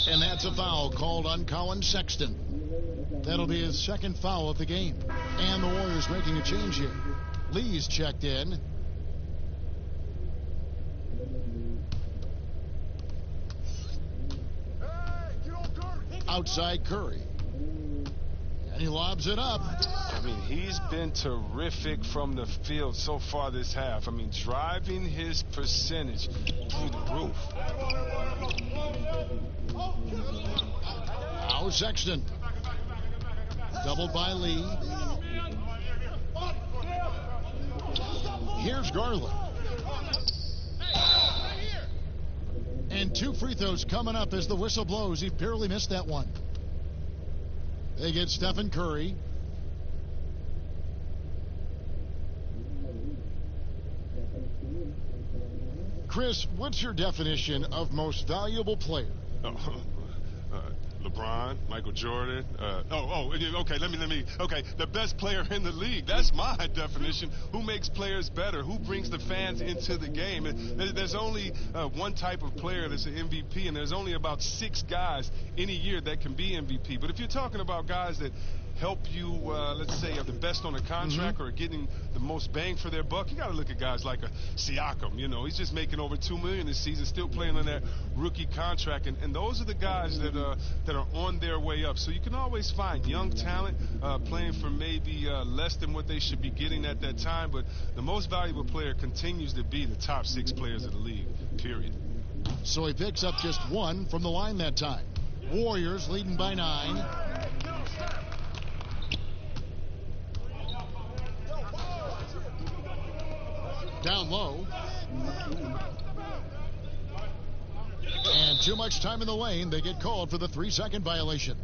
And that's a foul called on Colin Sexton. That'll be his second foul of the game. And the Warriors making a change here. Lee's checked in. Outside Curry. And he lobs it up. I mean, he's been terrific from the field so far this half. I mean, driving his percentage through the roof. Now Sexton. Doubled by Lee. Here's Garland. And 2 free throws coming up as the whistle blows. He barely missed that one. They get Stephen Curry. Chris, what's your definition of most valuable player? LeBron, Michael Jordan. Okay, okay, the best player in the league. That's my definition. Who makes players better? Who brings the fans into the game? And there's only one type of player that's an MVP, and there's only about 6 guys in a year that can be MVP. But if you're talking about guys that help you, let's say, are the best on a contract or getting the most bang for their buck, you got to look at guys like a Siakam. You know, he's just making over $2 million this season, still playing on that rookie contract, and those are the guys that are on their way up. So you can always find young talent playing for maybe less than what they should be getting at that time, but the most valuable player continues to be the top 6 players of the league, period. So he picks up just 1 from the line that time. Warriors leading by 9. Down low. And too much time in the lane. They get called for the 3-second violation.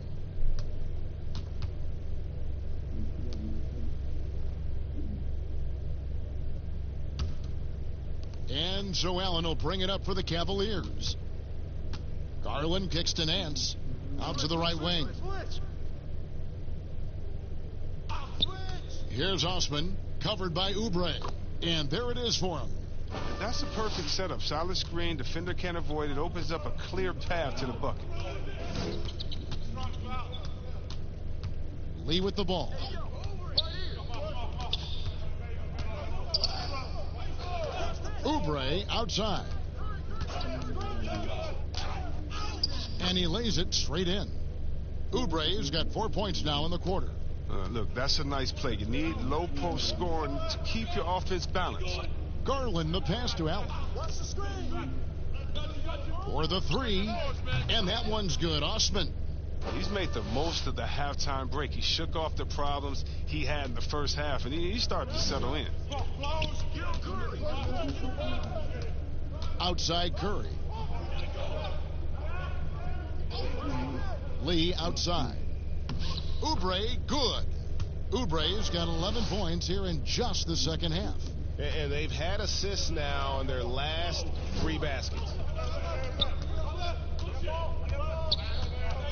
And so Allen will bring it up for the Cavaliers. Garland kicks to Nance. Out to the right wing. Here's Osman, covered by Oubre. And there it is for him. That's a perfect setup. Solid screen. Defender can't avoid it. Opens up a clear path to the bucket. Lee with the ball. Oubre outside. And he lays it straight in. Oubre's got 4 points now in the quarter. Look, that's a nice play. You need low post scoring to keep your offense balanced. Garland, the pass to Allen. For the 3, and that one's good. Osman. He's made the most of the halftime break. He shook off the problems he had in the first half, and he started to settle in. Outside Curry. Lee outside. Oubre, good. Oubre's got 11 points here in just the second half. And they've had assists now in their last 3 baskets.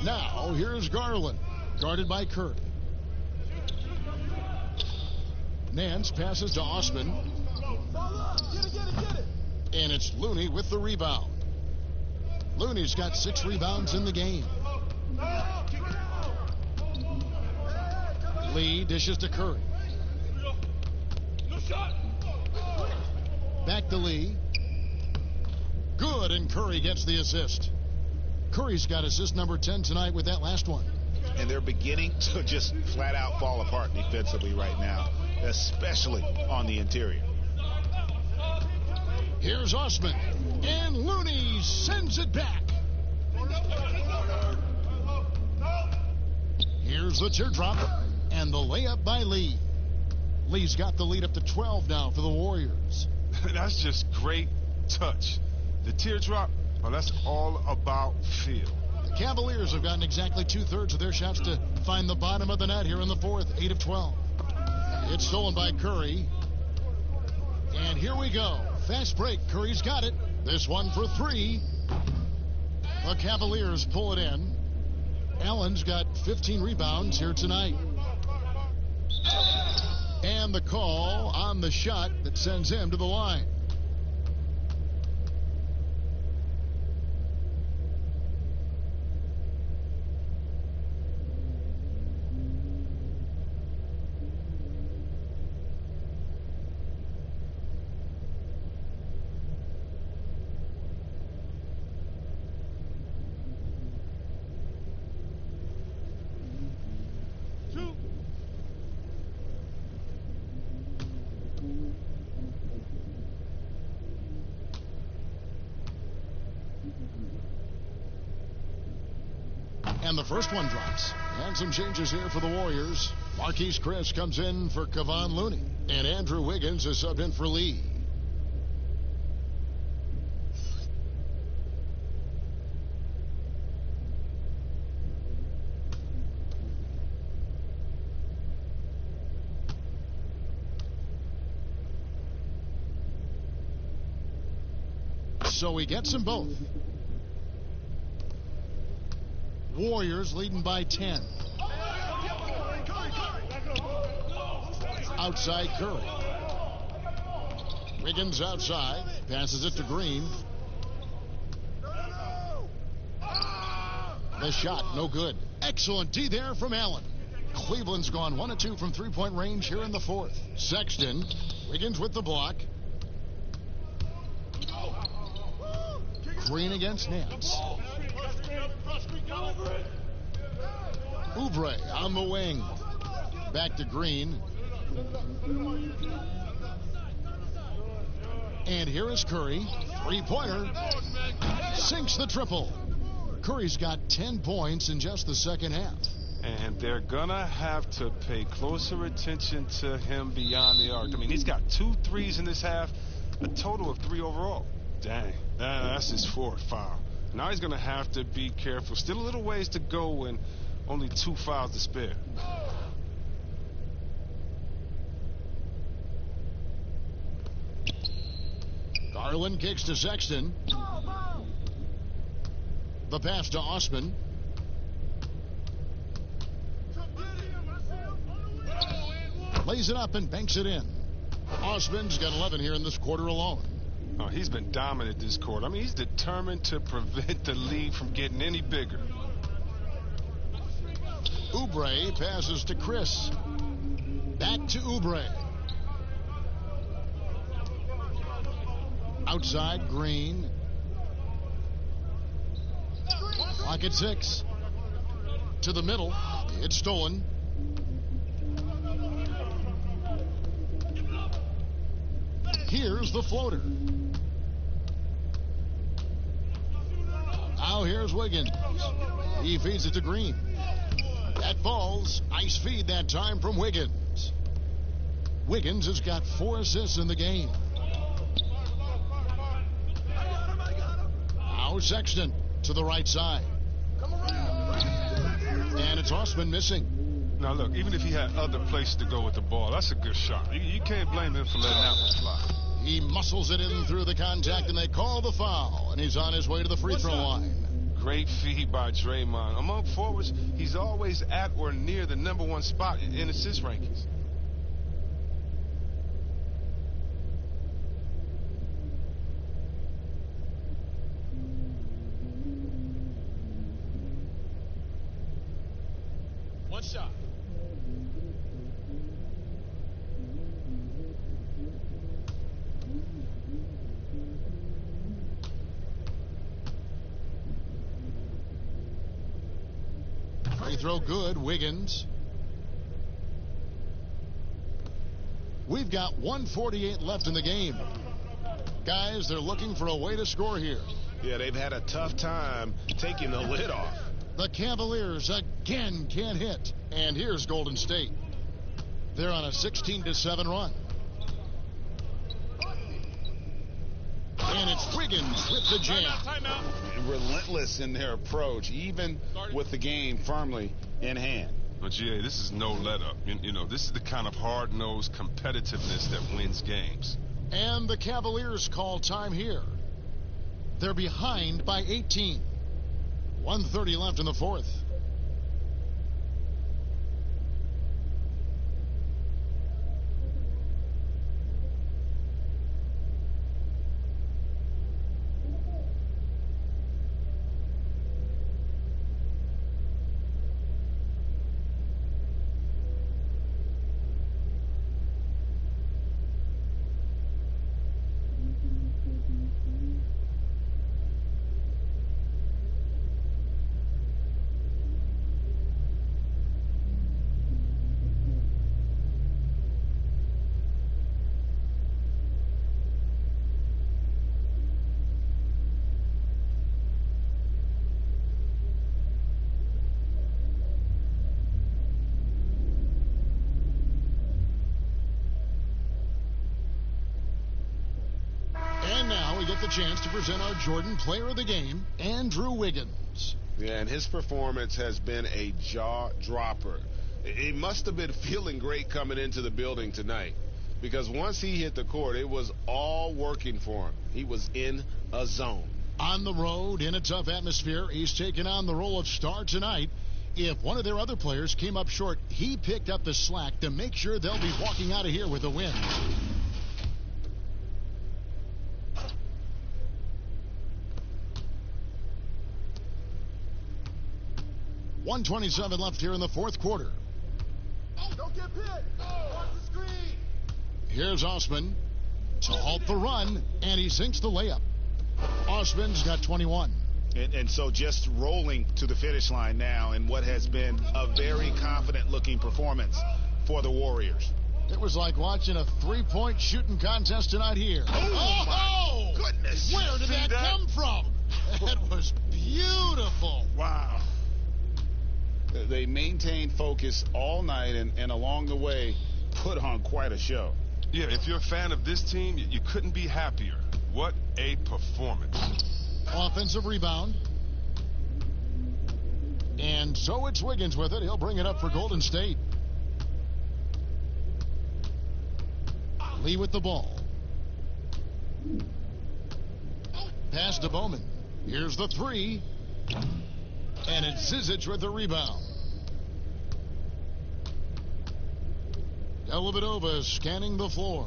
Now, here's Garland, guarded by Curry. Nance passes to Osman. And it's Looney with the rebound. Looney's got 6 rebounds in the game. Lee dishes to Curry. Back to Lee. Good, and Curry gets the assist. Curry's got assist number 10 tonight with that last one. And they're beginning to just flat out fall apart defensively right now, especially on the interior. Here's Osman, and Looney sends it back. Here's the teardrop, and the layup by Lee. Lee's got the lead up to 12 now for the Warriors. That's just great touch. The teardrop, well, that's all about feel. The Cavaliers have gotten exactly 2/3 of their shots to find the bottom of the net here in the fourth, 8 of 12. It's stolen by Curry. And here we go. Fast break. Curry's got it. This one for three. The Cavaliers pull it in. Allen's got 15 rebounds here tonight. And the call on the shot that sends him to the line. And the first one drops. And some changes here for the Warriors. Marquise Chris comes in for Kevon Looney. And Andrew Wiggins is subbed in for Lee. So he gets them both. Warriors leading by 10. Outside Curry. Wiggins outside. Passes it to Green. The shot, no good. Excellent D there from Allen. Cleveland's gone 1 of 2 from three-point range here in the fourth. Sexton. Wiggins with the block. Green against Nance. Oubre on the wing. Back to Green. And here is Curry. Three-pointer. Sinks the triple. Curry's got 10 points in just the second half. And they're going to have to pay closer attention to him beyond the arc. I mean, he's got 2 threes in this half, a total of 3 overall. Dang, that's his 4th foul. Now he's going to have to be careful. Still a little ways to go and only 2 fouls to spare. Garland kicks to Sexton. The pass to Osman. Lays it up and banks it in. Osman's got 11 here in this quarter alone. Oh, he's been dominant this quarter. I mean, he's determined to prevent the lead from getting any bigger. Oubre passes to Chris. Back to Oubre. Outside Green. Clock at 6. To the middle. It's stolen. Here's the floater. Now here's Wiggins. He feeds it to Green. That falls. Nice feed that time from Wiggins. Wiggins has got 4 assists in the game. Now Sexton to the right side. And it's Osman missing. Now, look, even if he had other places to go with the ball, that's a good shot. You can't blame him for letting that one fly. He muscles it in through the contact, and they call the foul. And he's on his way to the free throw line. Great feed by Draymond. Among forwards, he's always at or near the #1 spot in assist rankings. One shot. Free throw good. Wiggins. We've got 1:48 left in the game. Guys, they're looking for a way to score here. Yeah, they've had a tough time taking the lid off. The Cavaliers again can't hit. And here's Golden State. They're on a 16-7 run. And it's Wiggins with the jam. Timeout. Relentless in their approach, even with the game firmly in hand. Well, GA, this is no let-up. You know, this is the kind of hard-nosed competitiveness that wins games. And the Cavaliers call time here. They're behind by 18. 1:30 left in the fourth. The chance to present our Jordan Player of the Game, Andrew Wiggins. Yeah, and his performance has been a jaw-dropper. He must have been feeling great coming into the building tonight, because once he hit the court, it was all working for him. He was in a zone. On the road, in a tough atmosphere, he's taken on the role of star tonight. If one of their other players came up short, he picked up the slack to make sure they'll be walking out of here with a win. 1:27 left here in the fourth quarter. Don't get hit. Watch the screen. Here's Osman to halt the run, and he sinks the layup. Osman's got 21. And so just rolling to the finish line now in what has been a very confident-looking performance for the Warriors. It was like watching a three-point shooting contest tonight here. Oh, my goodness. Where did that come from? That was beautiful. Wow. They maintained focus all night and along the way put on quite a show. Yeah, if you're a fan of this team, you couldn't be happier. What a performance. Offensive rebound. And so it's Wiggins with it. He'll bring it up for Golden State. Lee with the ball. Pass to Bowman. Here's the three. And it's Zizic with the rebound. Dellavedova scanning the floor.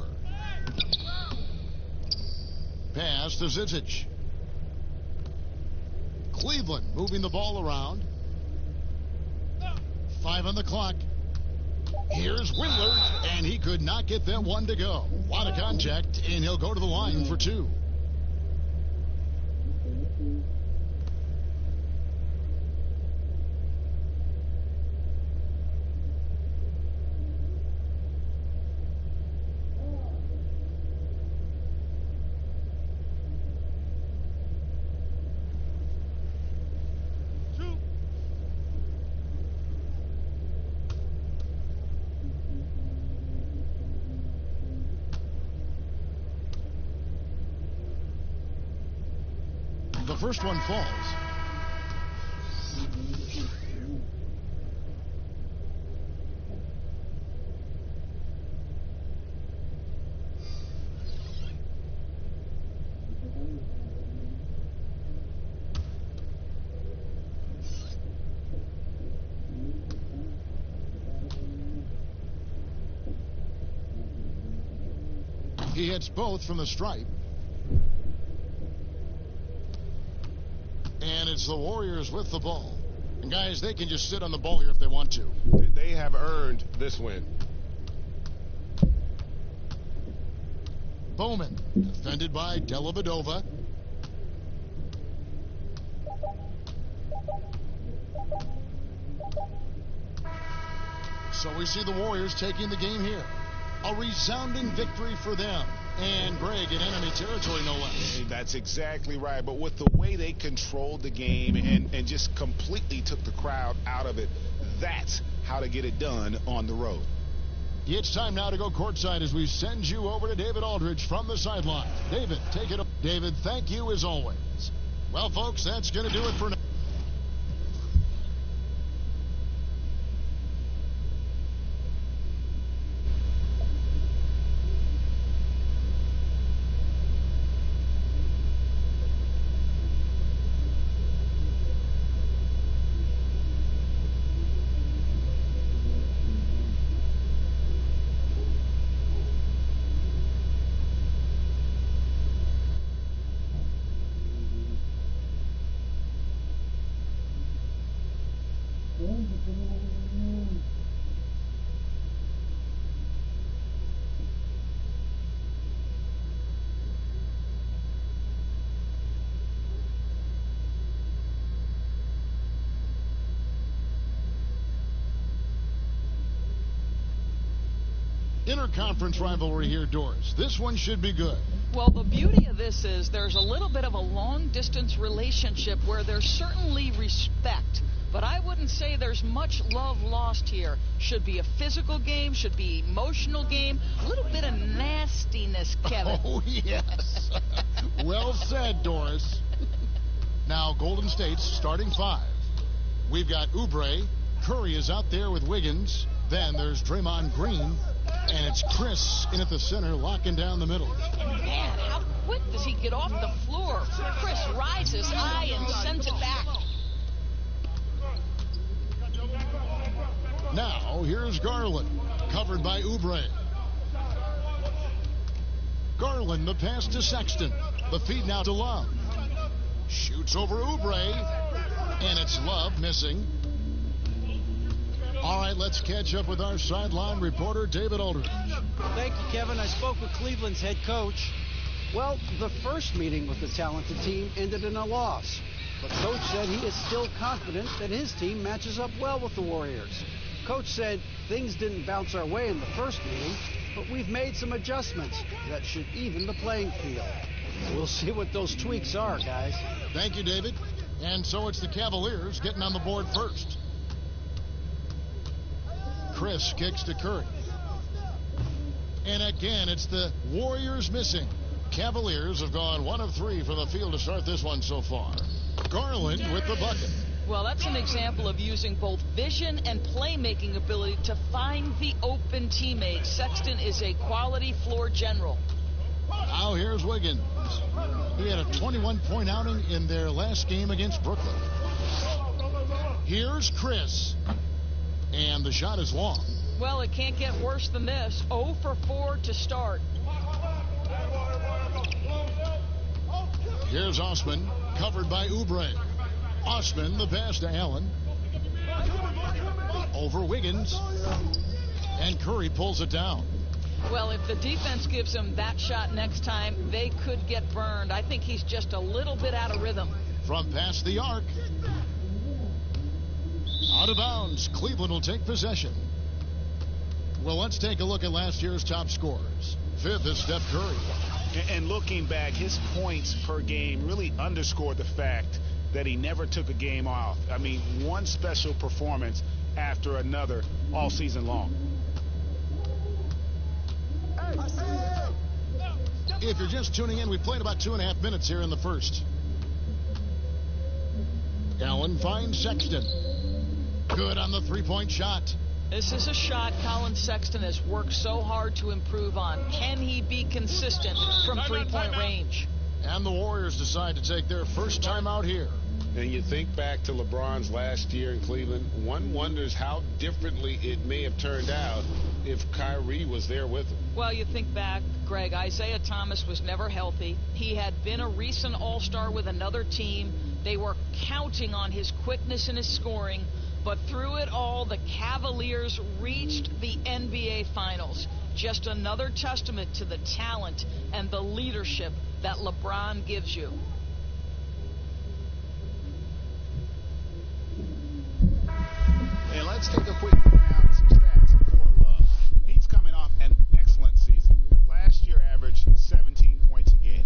Pass to Zizic. Cleveland moving the ball around. 5 on the clock. Here's Windler, and he could not get that one to go. A lot of contact, and he'll go to the line for two. The first one falls. He hits both from the stripe. And it's the Warriors with the ball. And guys, they can just sit on the ball here if they want to. They have earned this win. Bowman, defended by Dellavedova. So we see the Warriors taking the game here. A resounding victory for them. And Greg in enemy territory, no less. That's exactly right. But with the way they controlled the game and just completely took the crowd out of it, that's how to get it done on the road. It's time now to go courtside as we send you over to David Aldridge from the sideline. David, take it up. David, thank you as always. Well, folks, that's going to do it for now. Interconference rivalry here, Doris. This one should be good. Well, the beauty of this is there's a little bit of a long-distance relationship where there's certainly respect, but I wouldn't say there's much love lost here. Should be a physical game, should be emotional game, a little bit of nastiness, Kevin. Oh, yes. Well said, Doris. Now, Golden State's starting five. We've got Oubre. Curry is out there with Wiggins. Then there's Draymond Green. And it's Chris in at the center, locking down the middle. Man, how quick does he get off the floor? Chris rises high and sends it back. Now, here's Garland, covered by Oubre. Garland, the pass to Sexton. The feed now to Love. Shoots over Oubre. And it's Love missing. All right, let's catch up with our sideline reporter, David Aldridge. Thank you, Kevin. I spoke with Cleveland's head coach. Well, the first meeting with the talented team ended in a loss. But Coach said he is still confident that his team matches up well with the Warriors. Coach said things didn't bounce our way in the first meeting, but we've made some adjustments that should even the playing field. We'll see what those tweaks are, guys. Thank you, David. And so it's the Cavaliers getting on the board first. Chris kicks to Curry. And again, it's the Warriors missing. Cavaliers have gone 1 of 3 from the field to start this one so far. Garland with the bucket. Well, that's an example of using both vision and playmaking ability to find the open teammate. Sexton is a quality floor general. Now here's Wiggins. He had a 21-point outing in their last game against Brooklyn. Here's Chris. And the shot is long. Well, it can't get worse than this. 0 for 4 to start. Here's Osman, covered by Oubre. Osman, the pass to Allen. Over Wiggins. And Curry pulls it down. Well, if the defense gives him that shot next time, they could get burned. I think he's just a little bit out of rhythm. From past the arc. Out of bounds. Cleveland will take possession. Well, let's take a look at last year's top scorers. 5th is Steph Curry. And looking back, his points per game really underscored the fact that he never took a game off. I mean, one special performance after another all season long. If you're just tuning in, we played about 2.5 minutes here in the first. Allen finds Sexton. Good on the three-point shot. This is a shot Colin Sexton has worked so hard to improve on. Can he be consistent from three-point range? And the Warriors decide to take their first time out here. And you think back to LeBron's last year in Cleveland, one wonders how differently it may have turned out if Kyrie was there with him. Well, you think back, Greg, Isaiah Thomas was never healthy. He had been a recent All-Star with another team. They were counting on his quickness and his scoring. But through it all, the Cavaliers reached the NBA Finals. Just another testament to the talent and the leadership that LeBron gives you. And let's take a quick look now at some stats for Love. He's coming off an excellent season. Last year averaged 17 points a game,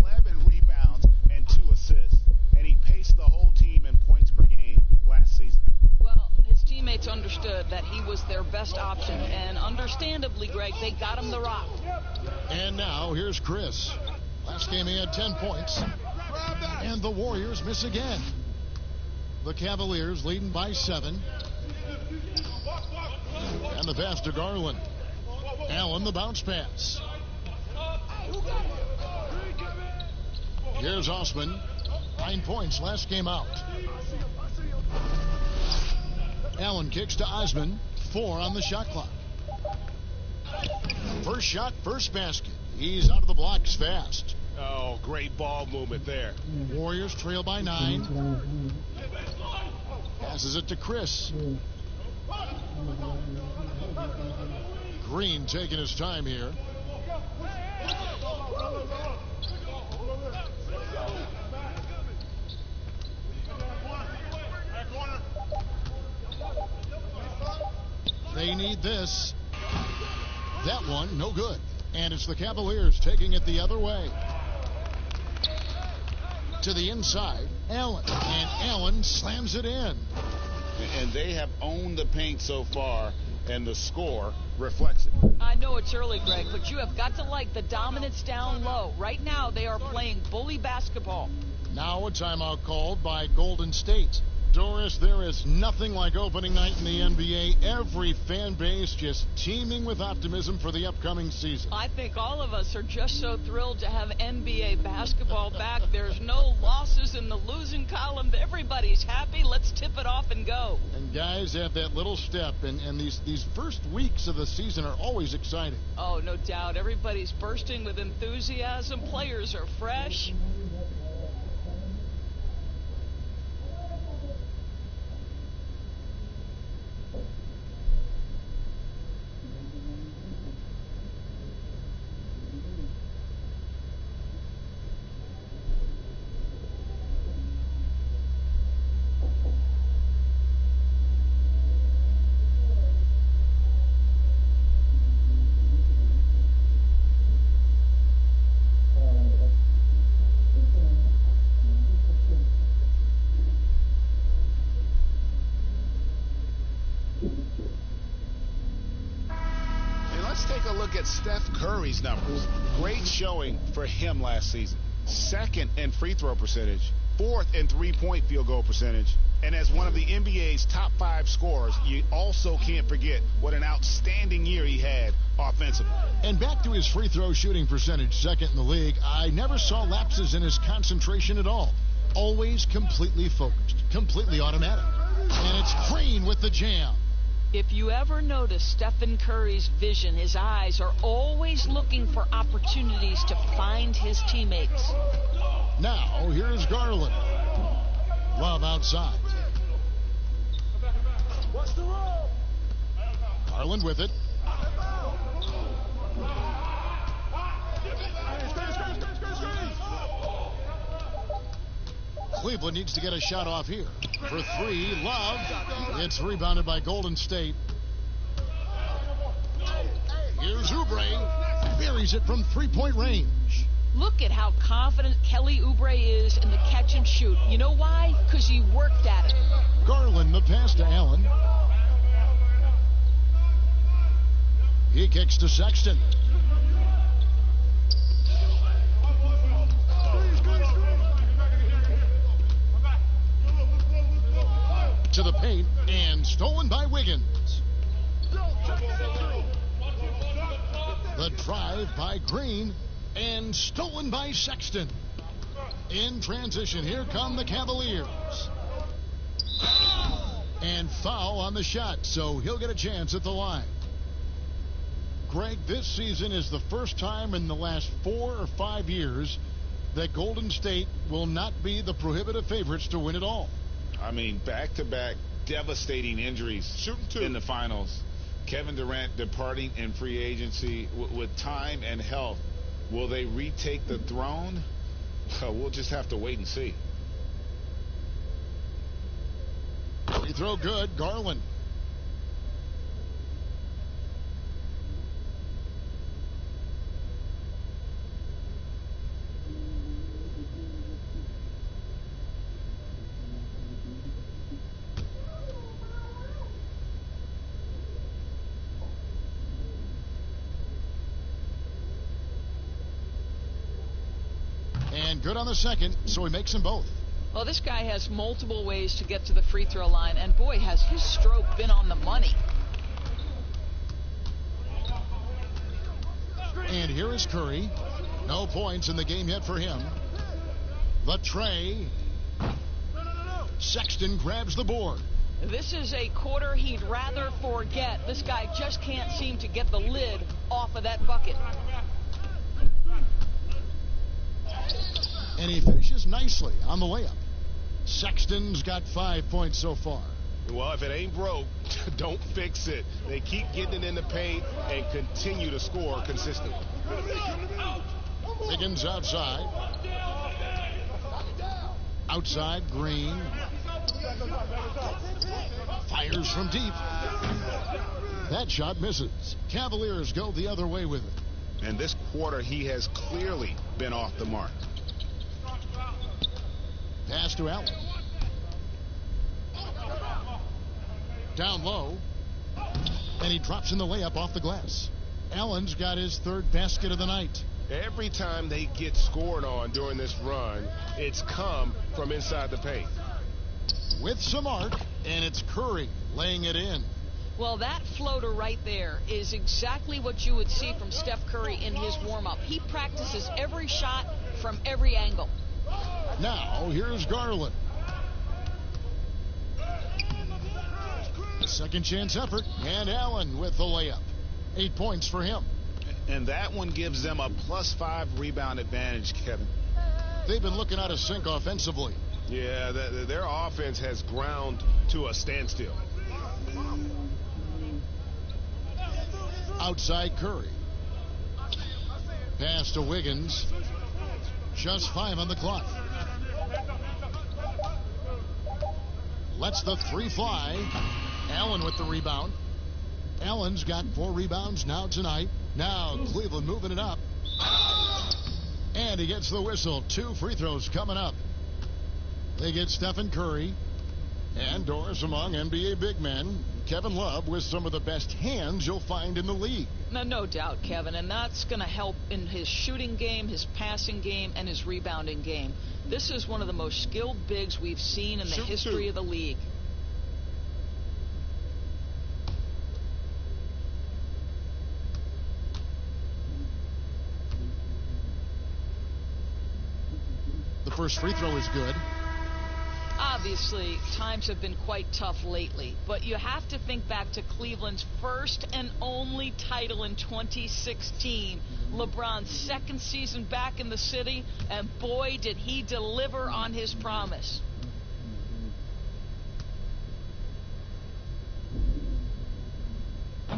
11 rebounds, and 2 assists. And he paced the whole team in points per game last season. Well, his teammates understood that he was their best best option. And understandably, Greg, they got him the rock. And now here's Chris. Last game he had 10 points. And the Warriors miss again. The Cavaliers leading by 7. And the pass to Garland. Allen, the bounce pass. Here's Osman. 9 points last game out. Allen kicks to Osman. 4 on the shot clock. First shot, first basket. He's out of the blocks fast. Oh, great ball movement there. Warriors trail by 9. Passes it to Chris. Green taking his time here. They need this. That one, no good. And it's the Cavaliers taking it the other way. To the inside, Allen. And Allen slams it in. And they have owned the paint so far, and the score reflects it. I know it's early, Greg, but you have got to like the dominance down low. Right now, they are playing bully basketball. Now a timeout called by Golden State. Doris, there is nothing like opening night in the NBA. Every fan base just teeming with optimism for the upcoming season. I think all of us are just so thrilled to have NBA basketball back. There's no losses in the losing column. Everybody's happy. Let's tip it off and go. And guys have that little step, and these first weeks of the season are always exciting. Oh, no doubt. Everybody's bursting with enthusiasm. Players are fresh. Steph Curry's numbers. Great showing for him last season. 2nd in free throw percentage, 4th in three-point field goal percentage, and as one of the NBA's top 5 scorers, you also can't forget what an outstanding year he had offensively. And back to his free throw shooting percentage, 2nd in the league, I never saw lapses in his concentration at all. Always completely focused, completely automatic. And it's Green with the jam. If you ever notice Stephen Curry's vision, his eyes are always looking for opportunities to find his teammates. Now, here's Garland. Love outside. Garland with it. Cleveland needs to get a shot off here. For 3, Love. It's rebounded by Golden State. Here's Oubre. Buries it from 3-point range. Look at how confident Kelly Oubre is in the catch and shoot. You know why? Because he worked at it. Garland, the pass to Allen. He kicks to Sexton. To the paint, and stolen by Wiggins. The drive by Green, and stolen by Sexton. In transition, here come the Cavaliers. And foul on the shot, so he'll get a chance at the line. Greg, this season is the first time in the last 4 or 5 years that Golden State will not be the prohibitive favorites to win it all. I mean, back-to-back devastating injuries in the finals. Kevin Durant departing in free agency with time and health. Will they retake the throne? We'll just have to wait and see. Free throw good. Garland. And good on the second, so he makes them both. Well, this guy has multiple ways to get to the free throw line, and boy, has his stroke been on the money. And here is Curry. No points in the game yet for him. The tray. Sexton grabs the board. This is a quarter he'd rather forget. This guy just can't seem to get the lid off of that bucket. And he finishes nicely on the layup. Sexton's got 5 points so far. Well, if it ain't broke, don't fix it. They keep getting it in the paint and continue to score consistently. Wiggins outside. Outside, Green. Fires from deep. That shot misses. Cavaliers go the other way with it. And this quarter, he has clearly been off the mark. Pass to Allen. Down low. And he drops in the layup off the glass. Allen's got his third basket of the night. Every time they get scored on during this run, it's come from inside the paint. With some arc, and it's Curry laying it in. Well, that floater right there is exactly what you would see from Steph Curry in his warm-up. He practices every shot from every angle. Now, here's Garland. A second chance effort, and Allen with the layup. 8 points for him. And that one gives them a +5 rebound advantage, Kevin. They've been looking out of sync offensively. Yeah, their offense has ground to a standstill. Outside Curry. Pass to Wiggins. Just 5 on the clock. Lets the three fly. Allen with the rebound. Allen's got 4 rebounds now tonight. Now Cleveland moving it up. And he gets the whistle. 2 free throws coming up. They get Stephen Curry. And Doris among NBA big men. Kevin Love with some of the best hands you'll find in the league. No doubt, Kevin, and that's going to help in his shooting game, his passing game, and his rebounding game. This is one of the most skilled bigs we've seen in the history of the league. The first free throw is good. Obviously, times have been quite tough lately, but you have to think back to Cleveland's first and only title in 2016, LeBron's second season back in the city, and boy, did he deliver on his promise.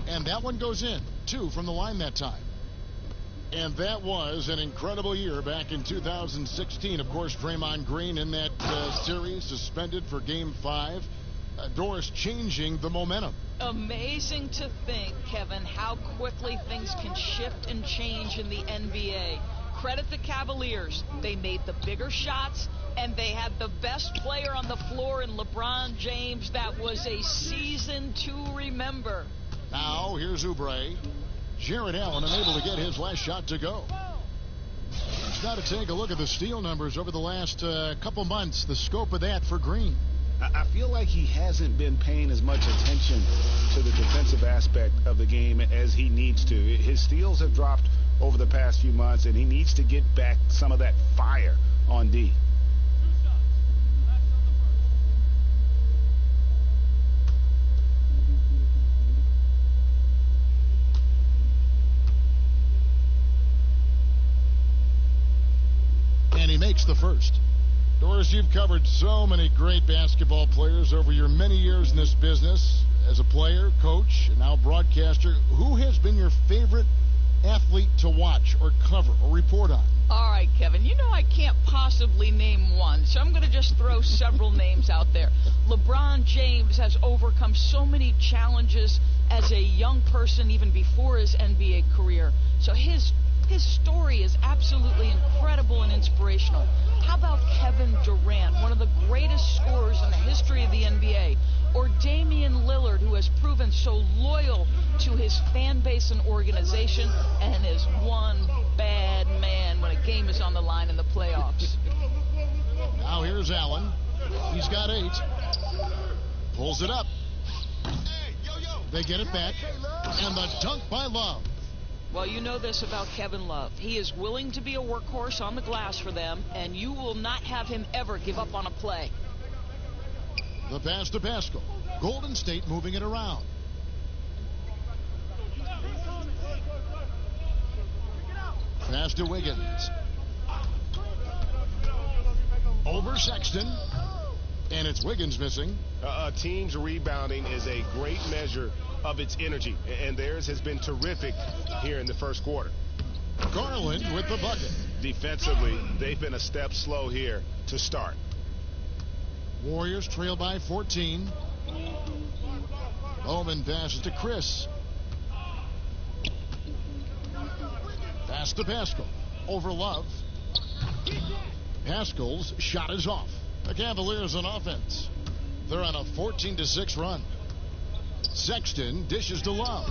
And that one goes in. 2 from the line that time. And that was an incredible year back in 2016. Of course, Draymond Green in that series suspended for Game 5. Doris changing the momentum. Amazing to think, Kevin, how quickly things can shift and change in the NBA. Credit the Cavaliers. They made the bigger shots, and they had the best player on the floor in LeBron James. That was a season to remember. Now, here's Oubre. Jared Allen unable to get his last shot to go. Let's now to take a look at the steal numbers over the last couple months. The scope of that for Green. I feel like he hasn't been paying as much attention to the defensive aspect of the game as he needs to. His steals have dropped over the past few months, and he needs to get back some of that fire on D. And he makes the first. Doris, you've covered so many great basketball players over your many years in this business as a player, coach, and now broadcaster. Who has been your favorite athlete to watch or cover or report on? All right, Kevin, you know I can't possibly name one, so I'm going to just throw several names out there. LeBron James has overcome so many challenges as a young person even before his NBA career. So his story is absolutely incredible and inspirational. How about Kevin Durant, one of the greatest scorers in the history of the NBA? Or Damian Lillard, who has proven so loyal to his fan base and organization and is one bad man when a game is on the line. line in the playoffs. Now here's Allen. He's got 8. Pulls it up. They get it back. And the dunk by Love. Well, you know this about Kevin Love. He is willing to be a workhorse on the glass for them, and you will not have him ever give up on a play. The pass to Pascal. Golden State moving it around. Pass to Wiggins. Over Sexton. And it's Wiggins missing. A team's rebounding is a great measure of its energy, and theirs has been terrific here in the first quarter. Garland with the bucket. Defensively, they've been a step slow here to start. Warriors trail by 14. Bowman passes to Chris. Pass to Pascal. Over Love. Pascal's shot is off. The Cavaliers on offense. They're on a 14-6 run. Sexton dishes to Love.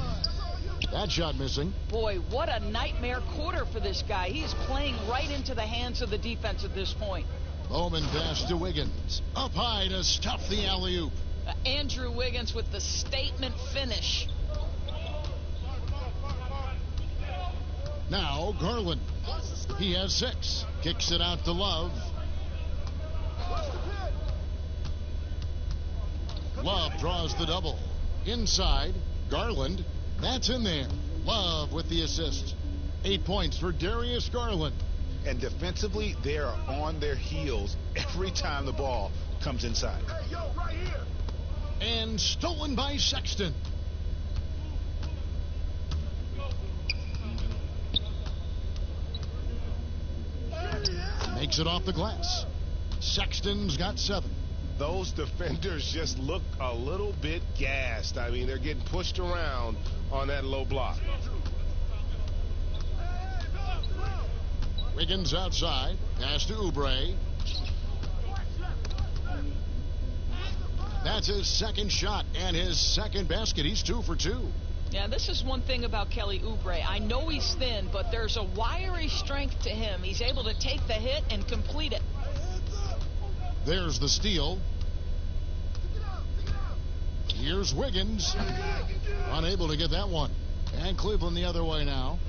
That shot missing. Boy, what a nightmare quarter for this guy. He's playing right into the hands of the defense at this point. Bowman pass to Wiggins. Up high to stuff the alley-oop. Andrew Wiggins with the statement finish. Now Garland. He has 6. Kicks it out to Love. Love draws the double. Inside, Garland. That's in there. Love with the assist. 8 points for Darius Garland. And defensively, they are on their heels every time the ball comes inside. Hey, yo, right here. And stolen by Sexton. Makes it off the glass. Sexton's got 7. Those defenders just look a little bit gassed. I mean, they're getting pushed around on that low block. Wiggins outside. Pass to Oubre. That's his second shot and his second basket. He's 2 for 2. Yeah, this is one thing about Kelly Oubre. I know he's thin, but there's a wiry strength to him. He's able to take the hit and complete it. There's the steal. Here's Wiggins. Unable to get that one. And Cleveland the other way now.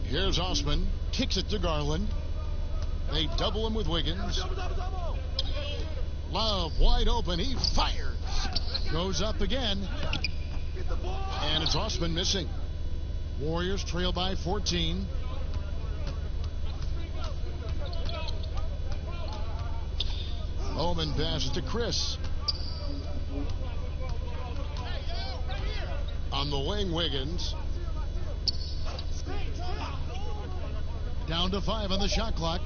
Here's Osman. Kicks it to Garland. They double him with Wiggins. Love wide open. He fires. Goes up again. And it's Osman missing. Warriors trail by 14. Bowman passes to Chris. On the wing, Wiggins. Down to 5 on the shot clock.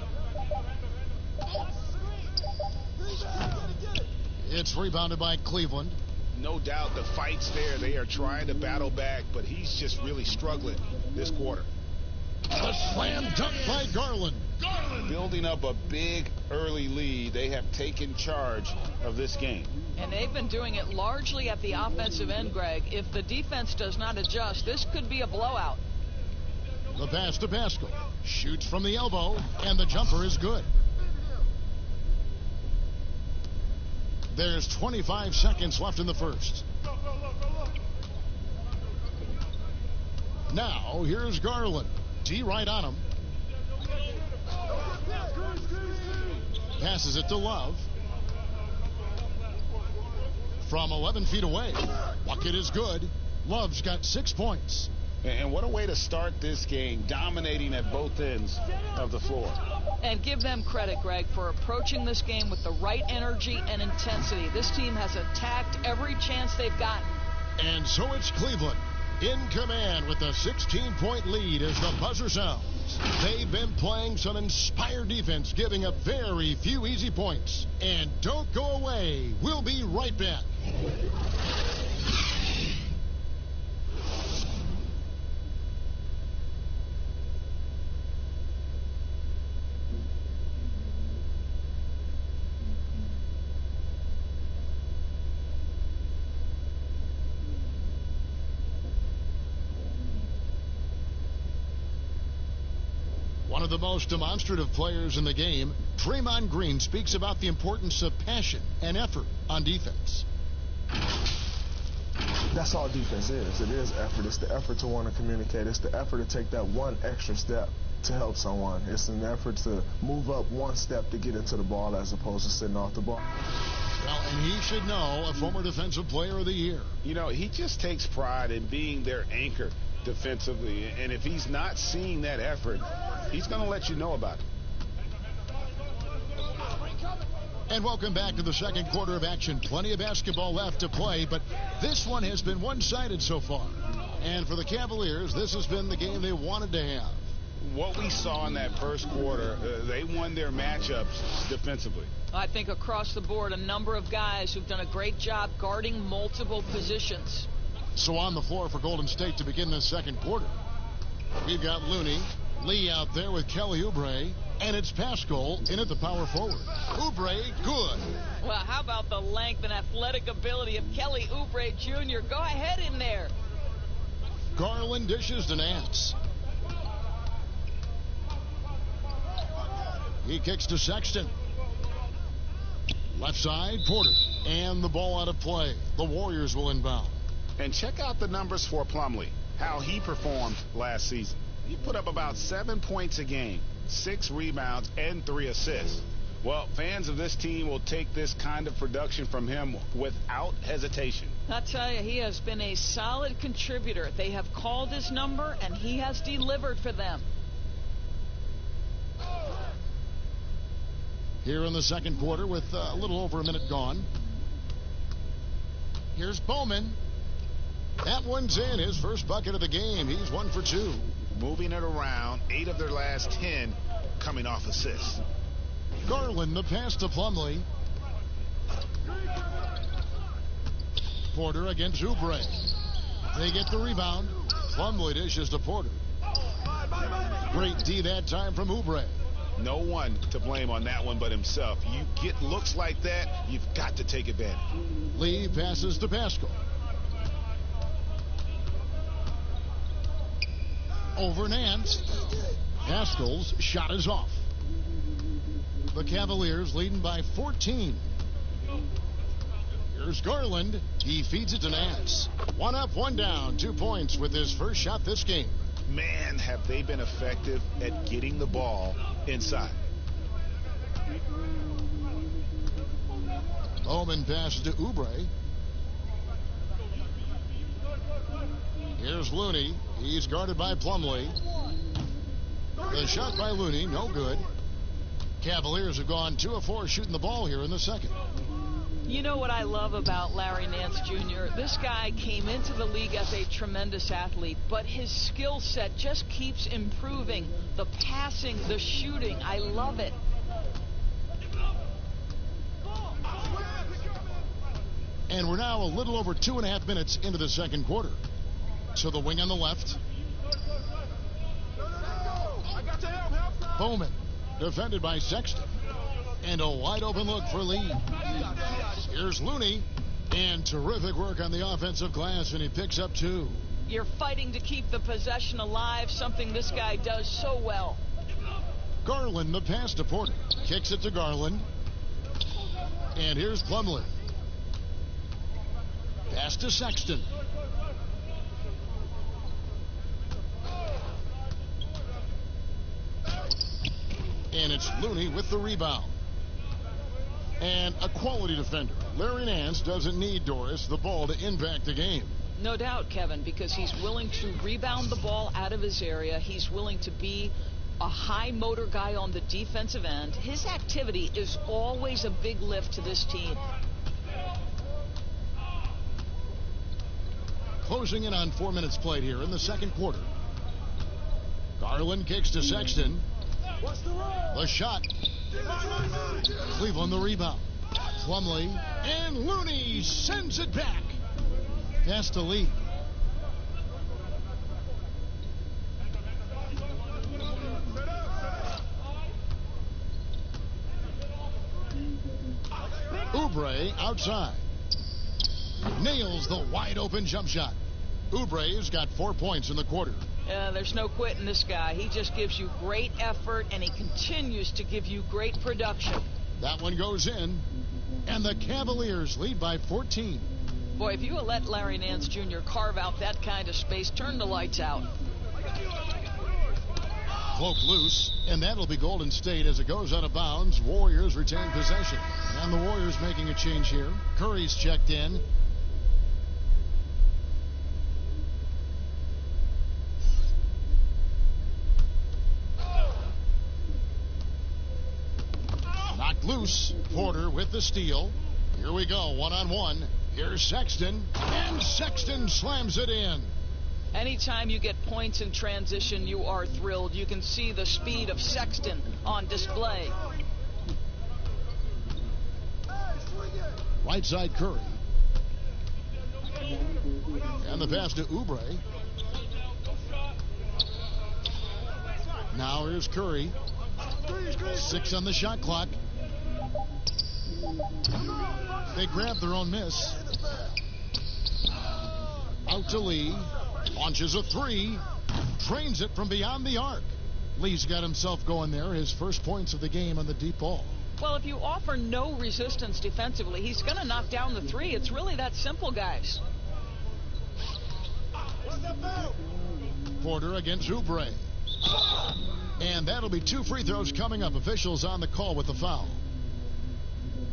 It's rebounded by Cleveland. No doubt the fight's there. They are trying to battle back, but he's just really struggling this quarter. A slam dunk by Garland. Building up a big early lead. They have taken charge of this game. And they've been doing it largely at the offensive end, Greg. If the defense does not adjust, this could be a blowout. The pass to Pascal. Shoots from the elbow, and the jumper is good. There's 25 seconds left in the first. Now, here's Garland. D right on him. Passes it to Love. From 11 feet away. Bucket is good. Love's got 6 points. And what a way to start this game, dominating at both ends of the floor. And give them credit, Greg, for approaching this game with the right energy and intensity. This team has attacked every chance they've gotten. And so it's Cleveland in command with a 16-point lead as the buzzer sounds. They've been playing some inspired defense, giving up very few easy points. And don't go away. We'll be right back. One of the most demonstrative players in the game, Draymond Green speaks about the importance of passion and effort on defense. That's all defense is. It is effort. It's the effort to want to communicate. It's the effort to take that one extra step to help someone. It's an effort to move up one step to get into the ball as opposed to sitting off the ball. Well, and he should know, a former Defensive Player of the Year. You know, he just takes pride in being their anchor defensively, and if he's not seeing that effort, he's going to let you know about it. And welcome back to the second quarter of action. Plenty of basketball left to play, but this one has been one-sided so far. And for the Cavaliers, this has been the game they wanted to have. What we saw in that first quarter, they won their matchups defensively. I think across the board, a number of guys who've done a great job guarding multiple positions. So on the floor for Golden State to begin this second quarter, we've got Looney, Lee out there with Kelly Oubre, and it's Pascal in at the power forward. Oubre, good. Well, how about the length and athletic ability of Kelly Oubre Jr.? Go ahead in there. Garland dishes to Nance. He kicks to Sexton. Left side, Porter. And the ball out of play. The Warriors will inbound. And check out the numbers for Plumlee, how he performed last season. He put up about 7 points a game, 6 rebounds, and 3 assists. Well, fans of this team will take this kind of production from him without hesitation. I'll tell you, he has been a solid contributor. They have called his number, and he has delivered for them. Here in the second quarter with a little over a minute gone. Here's Bowman. That one's in, his first bucket of the game. He's 1 for 2. Moving it around, 8 of their last 10 coming off assists. Garland, the pass to Plumlee. Porter against Oubre. They get the rebound. Plumlee dishes to Porter. Great D that time from Oubre. No one to blame on that one but himself. You get looks like that, you've got to take advantage. Lee passes to Pascal. Over Nance. Pascal's shot is off. The Cavaliers leading by 14. Here's Garland. He feeds it to Nance. 1 up, 1 down. 2 points with his first shot this game. Man, have they been effective at getting the ball inside. Bowman passes to Oubre. Here's Looney. He's guarded by Plumlee. The shot by Looney, no good. Cavaliers have gone 2 of 4 shooting the ball here in the second. You know what I love about Larry Nance Jr.? This guy came into the league as a tremendous athlete, but his skill set just keeps improving. The passing, the shooting, I love it. And we're now a little over 2.5 minutes into the second quarter. So the wing on the left. Bowman, defended by Sexton. And a wide open look for Lee. Here's Looney. And terrific work on the offensive glass, and he picks up 2. You're fighting to keep the possession alive, something this guy does so well. Garland, the pass to Porter. Kicks it to Garland. And here's Plumlee. Pass to Sexton. And it's Looney with the rebound. And a quality defender. Larry Nance doesn't need Doris the ball to impact the game. No doubt, Kevin, because he's willing to rebound the ball out of his area. He's willing to be a high motor guy on the defensive end. His activity is always a big lift to this team. Closing in on 4 minutes played here in the second quarter. Garland kicks to Sexton. The shot. Cleveland the rebound. Plumlee and Looney sends it back. Pass to Lee. Oubre outside. Nails the wide open jump shot. Oubre's got 4 points in the quarter. There's no quitting this guy. He just gives you great effort, and he continues to give you great production. That one goes in, and the Cavaliers lead by 14. Boy, if you had let Larry Nance Jr. carve out that kind of space, turn the lights out. Cloak loose, and that'll be Golden State as it goes out of bounds. Warriors retain possession. And the Warriors making a change here. Curry's checked in. Knocked loose. Porter with the steal. Here we go, one-on-one. Here's Sexton, and Sexton slams it in. Anytime you get points in transition, you are thrilled. You can see the speed of Sexton on display. Right side Curry. And the pass to Oubre. Now here's Curry. 6 on the shot clock. They grab their own miss. Out to Lee. Launches a 3. Trains it from beyond the arc. Lee's got himself going there. His first points of the game on the deep ball. Well, if you offer no resistance defensively, he's going to knock down the 3. It's really that simple, guys. Porter against Oubre. And that'll be 2 free throws coming up. Officials on the call with the foul.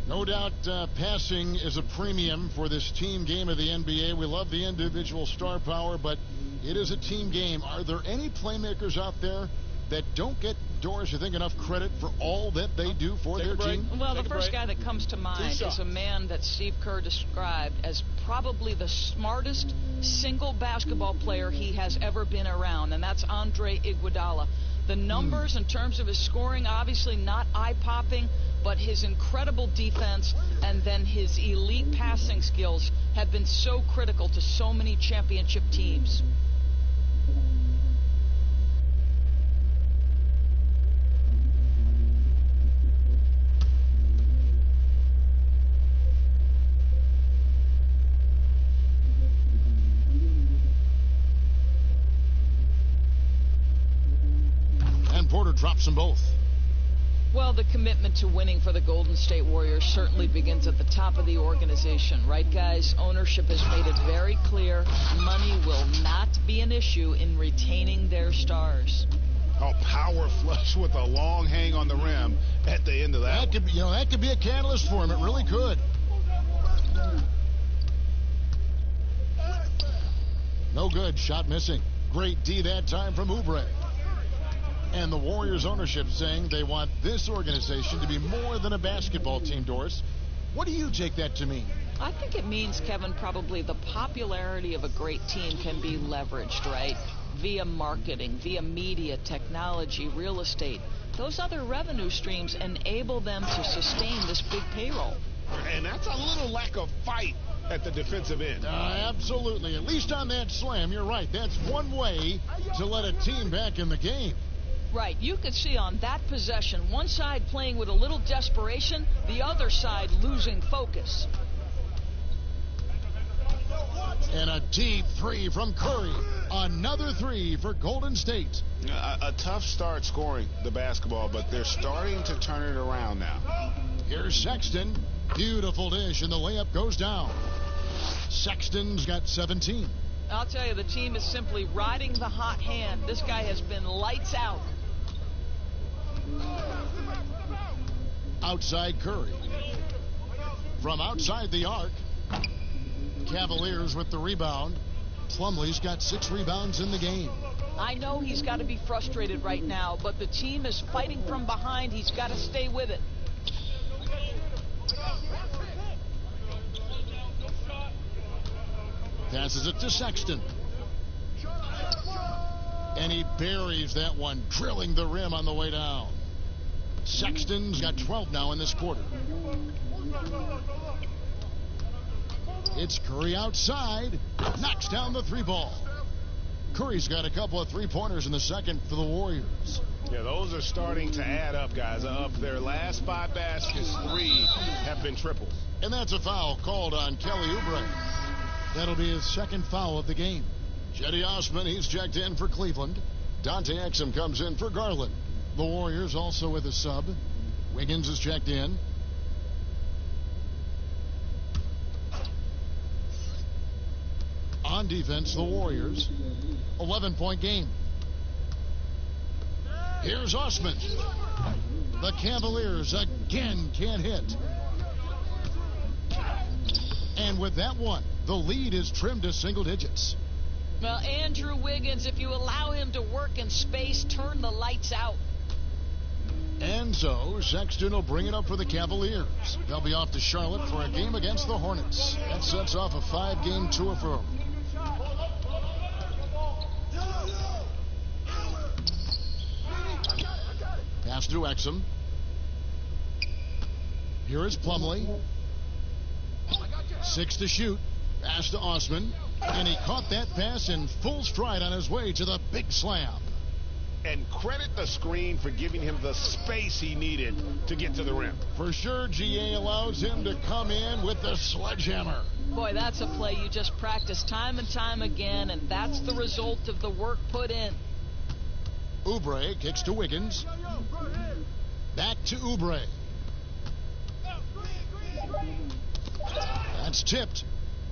No doubt passing is a premium for this team game of the NBA. We love the individual star power, but it is a team game. Are there any playmakers out there that don't get, Doris, you think, enough credit for all that they do for their team? Well, the first guy that comes to mind is a man that Steve Kerr described as probably the smartest single basketball player he has ever been around, and that's Andre Iguodala. The numbers in terms of his scoring, obviously not eye-popping, but his incredible defense and then his elite passing skills have been so critical to so many championship teams. And Porter drops them both. Well, the commitment to winning for the Golden State Warriors certainly begins at the top of the organization, right, guys? Ownership has made it very clear money will not be an issue in retaining their stars. Oh, power flush with a long hang on the rim at the end of that. That could be a catalyst for him. It really could. No good. Shot missing. Great D that time from Oubre. And the Warriors ownership saying they want this organization to be more than a basketball team, Doris. What do you take that to mean? I think it means, Kevin, probably the popularity of a great team can be leveraged, right? Via marketing, via media, technology, real estate. Those other revenue streams enable them to sustain this big payroll. And that's a little lack of fight at the defensive end. Absolutely. At least on that slam, you're right. That's one way to let a team back in the game. Right, you could see on that possession, one side playing with a little desperation, the other side losing focus. And a deep 3 from Curry. Another 3 for Golden State. A tough start scoring the basketball, but they're starting to turn it around now. Here's Sexton. Beautiful dish, and the layup goes down. Sexton's got 17. I'll tell you, the team is simply riding the hot hand. This guy has been lights out. Outside Curry. From outside the arc. Cavaliers with the rebound. Plumlee's got 6 rebounds in the game. I know he's got to be frustrated right now, but the team is fighting from behind. He's got to stay with it. Passes it to Sexton. And he buries that one, drilling the rim on the way down. Sexton's got 12 now in this quarter. It's Curry outside. Knocks down the 3 ball. Curry's got a couple of 3-pointers in the second for the Warriors. Yeah, those are starting to add up, guys. Of their last 5 baskets, 3 have been triples. And that's a foul called on Kelly Oubre. That'll be his second foul of the game. Jetty Osman, he's checked in for Cleveland. Dante Exum comes in for Garland. The Warriors also with a sub. Wiggins is checked in. On defense, the Warriors. 11-point game. Here's Osman. The Cavaliers again can't hit. And with that one, the lead is trimmed to single digits. Well, Andrew Wiggins, if you allow him to work in space, turn the lights out. And so, Sexton will bring it up for the Cavaliers. They'll be off to Charlotte for a game against the Hornets. That sets off a 5-game tour for them. Pass to Exum. Here is Plumlee. 6 to shoot. Pass to Osman. And he caught that pass in full stride on his way to the big slam. And credit the screen for giving him the space he needed to get to the rim. For sure, GA allows him to come in with the sledgehammer. Boy, that's a play you just practice time and time again, and that's the result of the work put in. Oubre kicks to Wiggins. Back to Oubre. That's tipped.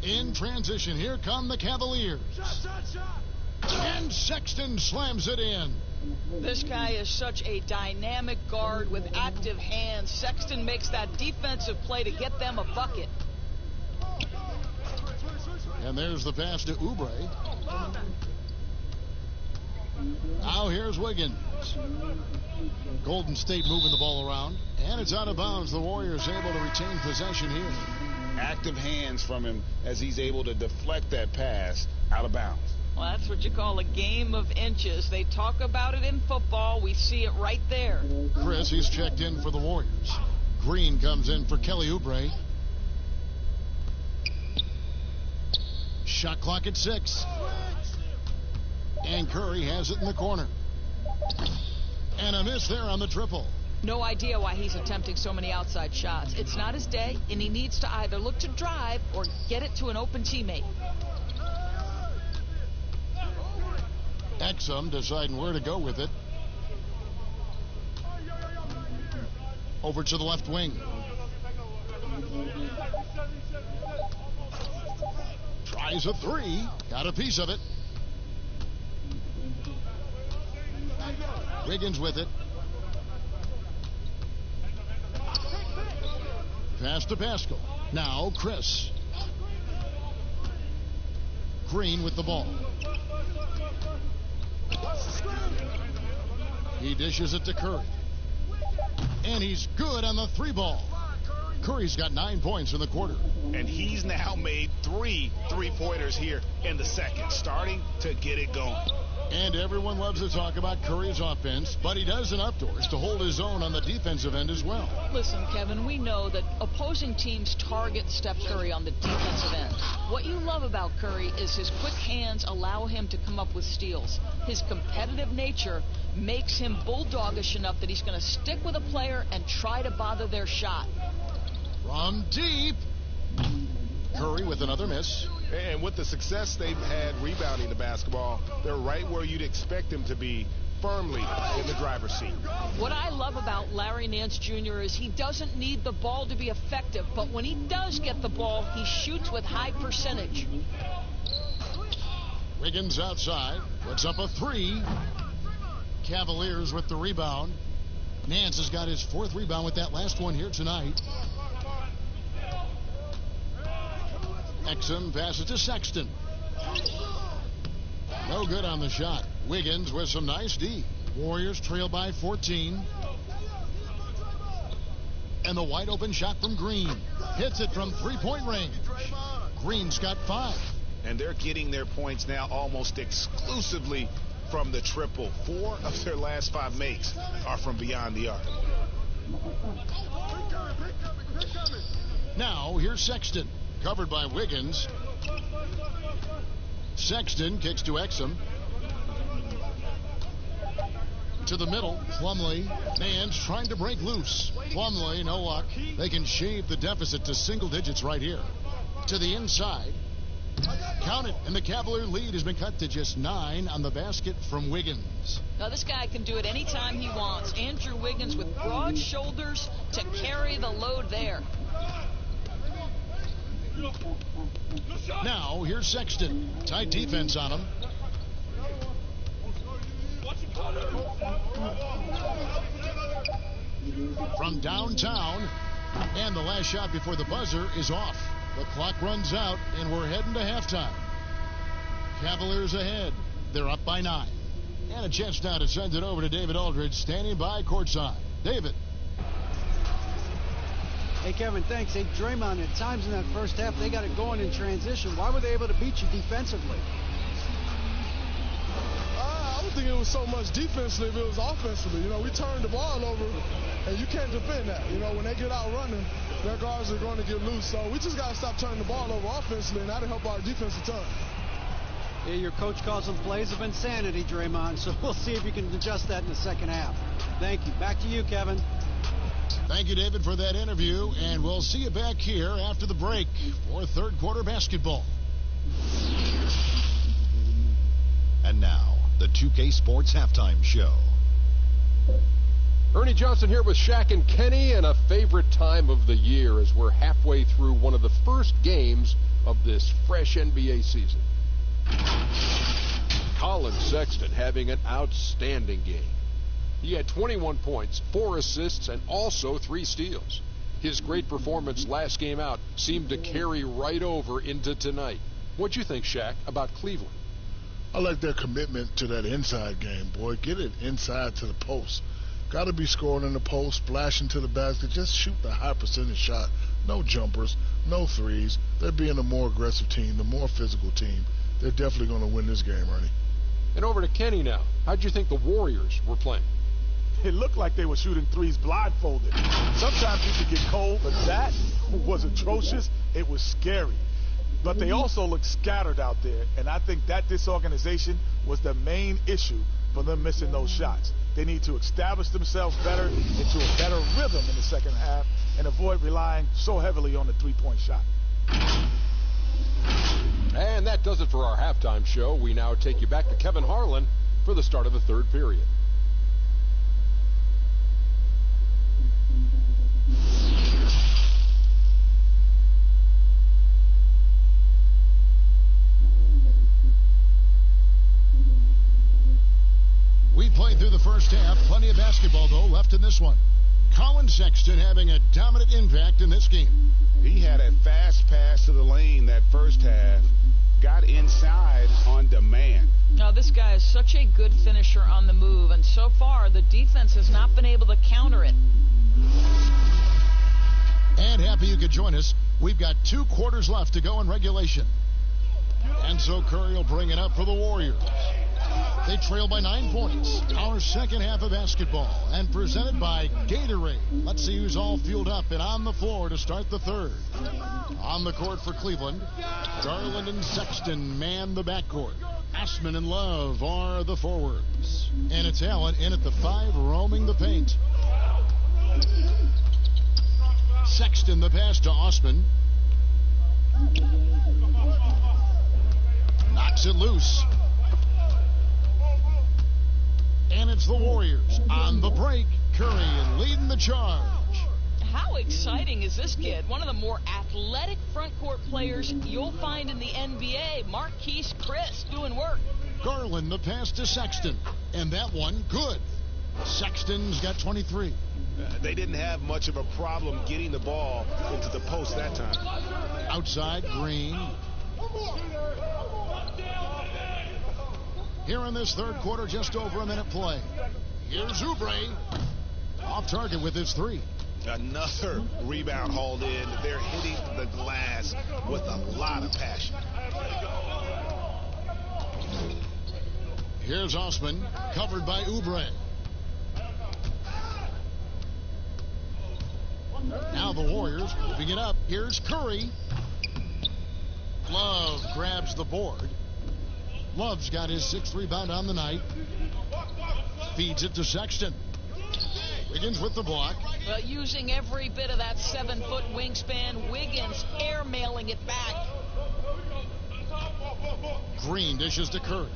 In transition, here come the Cavaliers. And Sexton slams it in. This guy is such a dynamic guard with active hands. Sexton makes that defensive play to get them a bucket. And there's the pass to Oubre. Now here's Wiggins. Golden State moving the ball around. And it's out of bounds. The Warriors able to retain possession here. Active hands from him as he's able to deflect that pass out of bounds. Well, that's what you call a game of inches. They talk about it in football. We see it right there. Chris, he's checked in for the Warriors. Green comes in for Kelly Oubre. Shot clock at 6. And Curry has it in the corner. And a miss there on the triple. No idea why he's attempting so many outside shots. It's not his day, and he needs to either look to drive or get it to an open teammate. Exum deciding where to go with it. Over to the left wing. Tries a 3. Got a piece of it. Wiggins with it. Pass to Pascal. Now Chris. Green with the ball. He dishes it to Curry. And he's good on the 3 ball. Curry's got 9 points in the quarter. And he's now made 3 3-pointers here in the second, starting to get it going. And everyone loves to talk about Curry's offense, but he does enough doors to hold his own on the defensive end as well. Listen, Kevin, we know that opposing teams target Steph Curry on the defensive end. What you love about Curry is his quick hands allow him to come up with steals. His competitive nature makes him bulldogish enough that he's going to stick with a player and try to bother their shot. From deep. Curry with another miss. And with the success they've had rebounding the basketball, they're right where you'd expect them to be, firmly in the driver's seat. What I love about Larry Nance Jr. is he doesn't need the ball to be effective, but when he does get the ball, he shoots with high percentage. Wiggins outside, puts up a 3. Cavaliers with the rebound. Nance has got his 4th rebound with that last one here tonight. Exum passes to Sexton. No good on the shot. Wiggins with some nice D. Warriors trail by 14. And the wide open shot from Green. Hits it from 3-point range. Green's got 5. And they're getting their points now almost exclusively from the triple. 4 of their last 5 makes are from beyond the arc. Now here's Sexton. Covered by Wiggins. Sexton kicks to Exum. To the middle. Plumlee. Nance trying to break loose. Plumlee, no luck. They can shave the deficit to single digits right here. To the inside. Count it, and the Cavalier lead has been cut to just 9 on the basket from Wiggins. Now, this guy can do it anytime he wants. Andrew Wiggins with broad shoulders to carry the load there. Now, here's Sexton. Tight defense on him. From downtown, and the last shot before the buzzer is off. The clock runs out, and we're heading to halftime. Cavaliers ahead. They're up by 9. And a chance now to send it over to David Aldridge, standing by courtside. David. Hey, Kevin, thanks. Hey, Draymond, at times in that first half, they got it going in transition. Why were they able to beat you defensively? I don't think it was so much defensively, it was offensively. You know, we turned the ball over, and you can't defend that. You know, when they get out running, their guards are going to get loose. So we just got to stop turning the ball over offensively, and that'll help our defense a ton. Yeah, your coach calls them plays of insanity, Draymond, so we'll see if you can adjust that in the second half. Thank you. Back to you, Kevin. Thank you, David, for that interview, and we'll see you back here after the break for third quarter basketball. And now, the 2K Sports Halftime Show. Ernie Johnson here with Shaq and Kenny, and a favorite time of the year as we're halfway through one of the first games of this fresh NBA season. Colin Sexton having an outstanding game. He had 21 points, 4 assists, and also 3 steals. His great performance last game out seemed to carry right over into tonight. What'd you think, Shaq, about Cleveland? I like their commitment to that inside game, boy. Get it inside to the post. Got to be scoring in the post, splashing to the basket. Just shoot the high percentage shot. No jumpers, no threes. They're being a more aggressive team, the more physical team. They're definitely going to win this game, Ernie. And over to Kenny now. How'd you think the Warriors were playing? It looked like they were shooting threes blindfolded. Sometimes you could get cold, but that was atrocious. It was scary. But they also looked scattered out there, and I think that disorganization was the main issue for them missing those shots. They need to establish themselves better into a better rhythm in the second half and avoid relying so heavily on the three-point shot. And that does it for our halftime show. We now take you back to Kevin Harlan for the start of the third period. We played through the first half. Plenty of basketball, though, left in this one. Colin Sexton having a dominant impact in this game. He had a fast pass to the lane that first half. Got inside on demand. Now, this guy is such a good finisher on the move, and so far the defense has not been able to counter it. And happy you could join us. We've got 2 quarters left to go in regulation. And so Curry will bring it up for the Warriors. They trail by 9 points. Our second half of basketball, and presented by Gatorade. Let's see who's all fueled up and on the floor to start the third. On the court for Cleveland, Garland and Sexton man the backcourt. Ashman and Love are the forwards. And it's Allen in at the 5, roaming the paint. Sexton the pass to Osman. Knocks it loose. And it's the Warriors on the break. Curry leading the charge. How exciting is this kid? One of the more athletic front court players you'll find in the NBA. Marquise Chris doing work. Garland the pass to Sexton. And that one good. Sexton's got 23. They didn't have much of a problem getting the ball into the post that time. Outside, Green. Here in this third quarter, just over a minute play. Here's Oubre. Off target with his 3. Another rebound hauled in. They're hitting the glass with a lot of passion. Here's Osman, covered by Oubre. Now the Warriors moving it up. Here's Curry. Love grabs the board. Love's got his 6th rebound on the night. Feeds it to Sexton. Wiggins with the block. Well, using every bit of that 7-foot wingspan, Wiggins airmailing it back. Green dishes to Curry.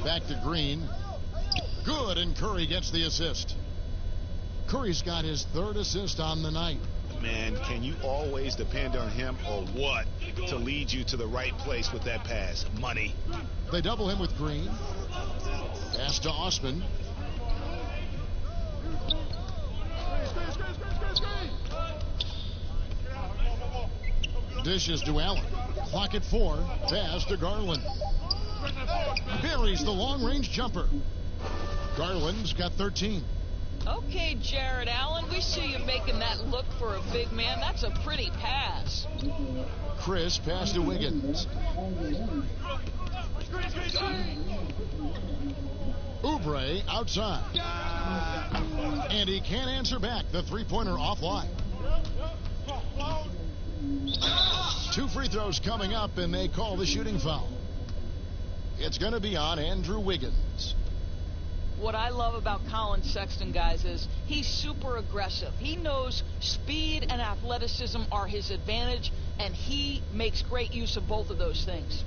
Back to Green. Good, and Curry gets the assist. Curry's got his third assist on the night. Man, can you always depend on him or what to lead you to the right place with that pass? Money. They double him with Green. Pass to Osman. Dishes to Allen. Clock at 4. Pass to Garland. Buries the long-range jumper. Garland's got 13. Okay, Jared Allen, we see you making that look for a big man. That's a pretty pass. Chris pass to Wiggins. Oubre outside. And he can't answer back. The three-pointer offline. 2 free throws coming up, and they call the shooting foul. It's going to be on Andrew Wiggins. What I love about Colin Sexton, guys, is he's super aggressive. He knows speed and athleticism are his advantage, and he makes great use of both of those things.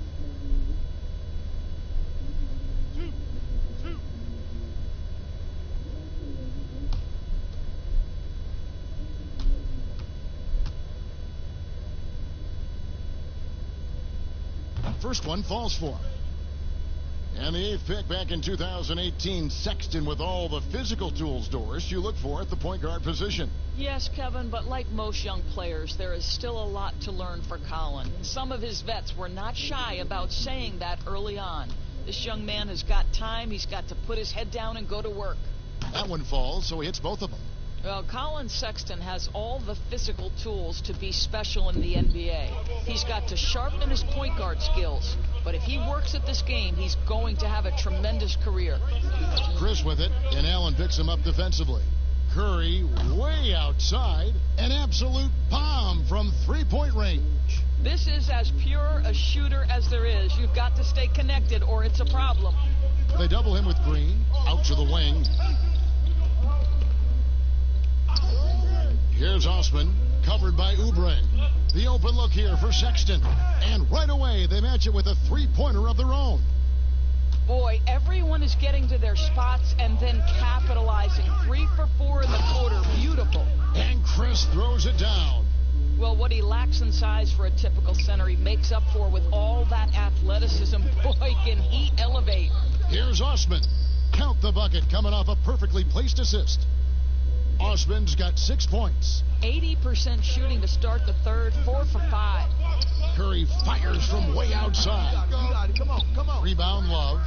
First one falls for him. And the 8th pick back in 2018, Sexton with all the physical tools, Doris, you look for at the point guard position. Yes, Kevin, but like most young players, there is still a lot to learn for Colin. Some of his vets were not shy about saying that early on. This young man has got time. He's got to put his head down and go to work. That one falls, so he hits both of them. Well, Colin Sexton has all the physical tools to be special in the NBA. He's got to sharpen his point guard skills. But if he works at this game, he's going to have a tremendous career. Chris with it, and Allen picks him up defensively. Curry way outside. An absolute bomb from three-point range. This is as pure a shooter as there is. You've got to stay connected or it's a problem. They double him with Green. Out to the wing. Here's Osman, covered by Oubre. The open look here for Sexton. And right away, they match it with a three-pointer of their own. Boy, everyone is getting to their spots and then capitalizing. 3 for 4 in the quarter. Beautiful. And Chris throws it down. Well, what he lacks in size for a typical center, he makes up for with all that athleticism. Boy, can he elevate. Here's Osman. Count the bucket coming off a perfectly placed assist. Osman's got 6 points. 80% shooting to start the third, 4 for 5. Curry fires from way outside. You got it. Come on. Rebound, Love.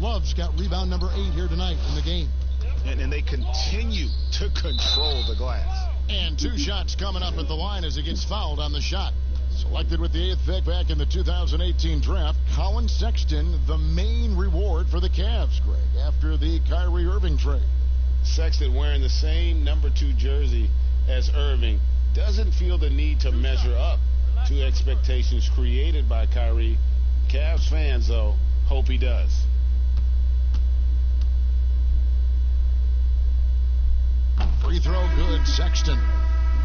Love's got rebound number 8 here tonight in the game. And they continue to control the glass. And 2 shots coming up at the line as he gets fouled on the shot. Selected with the 8th pick back in the 2018 draft, Colin Sexton, the main reward for the Cavs, Greg, after the Kyrie Irving trade. Sexton, wearing the same number 2 jersey as Irving, doesn't feel the need to measure up to expectations created by Kyrie. Cavs fans, though, hope he does. Free throw good, Sexton.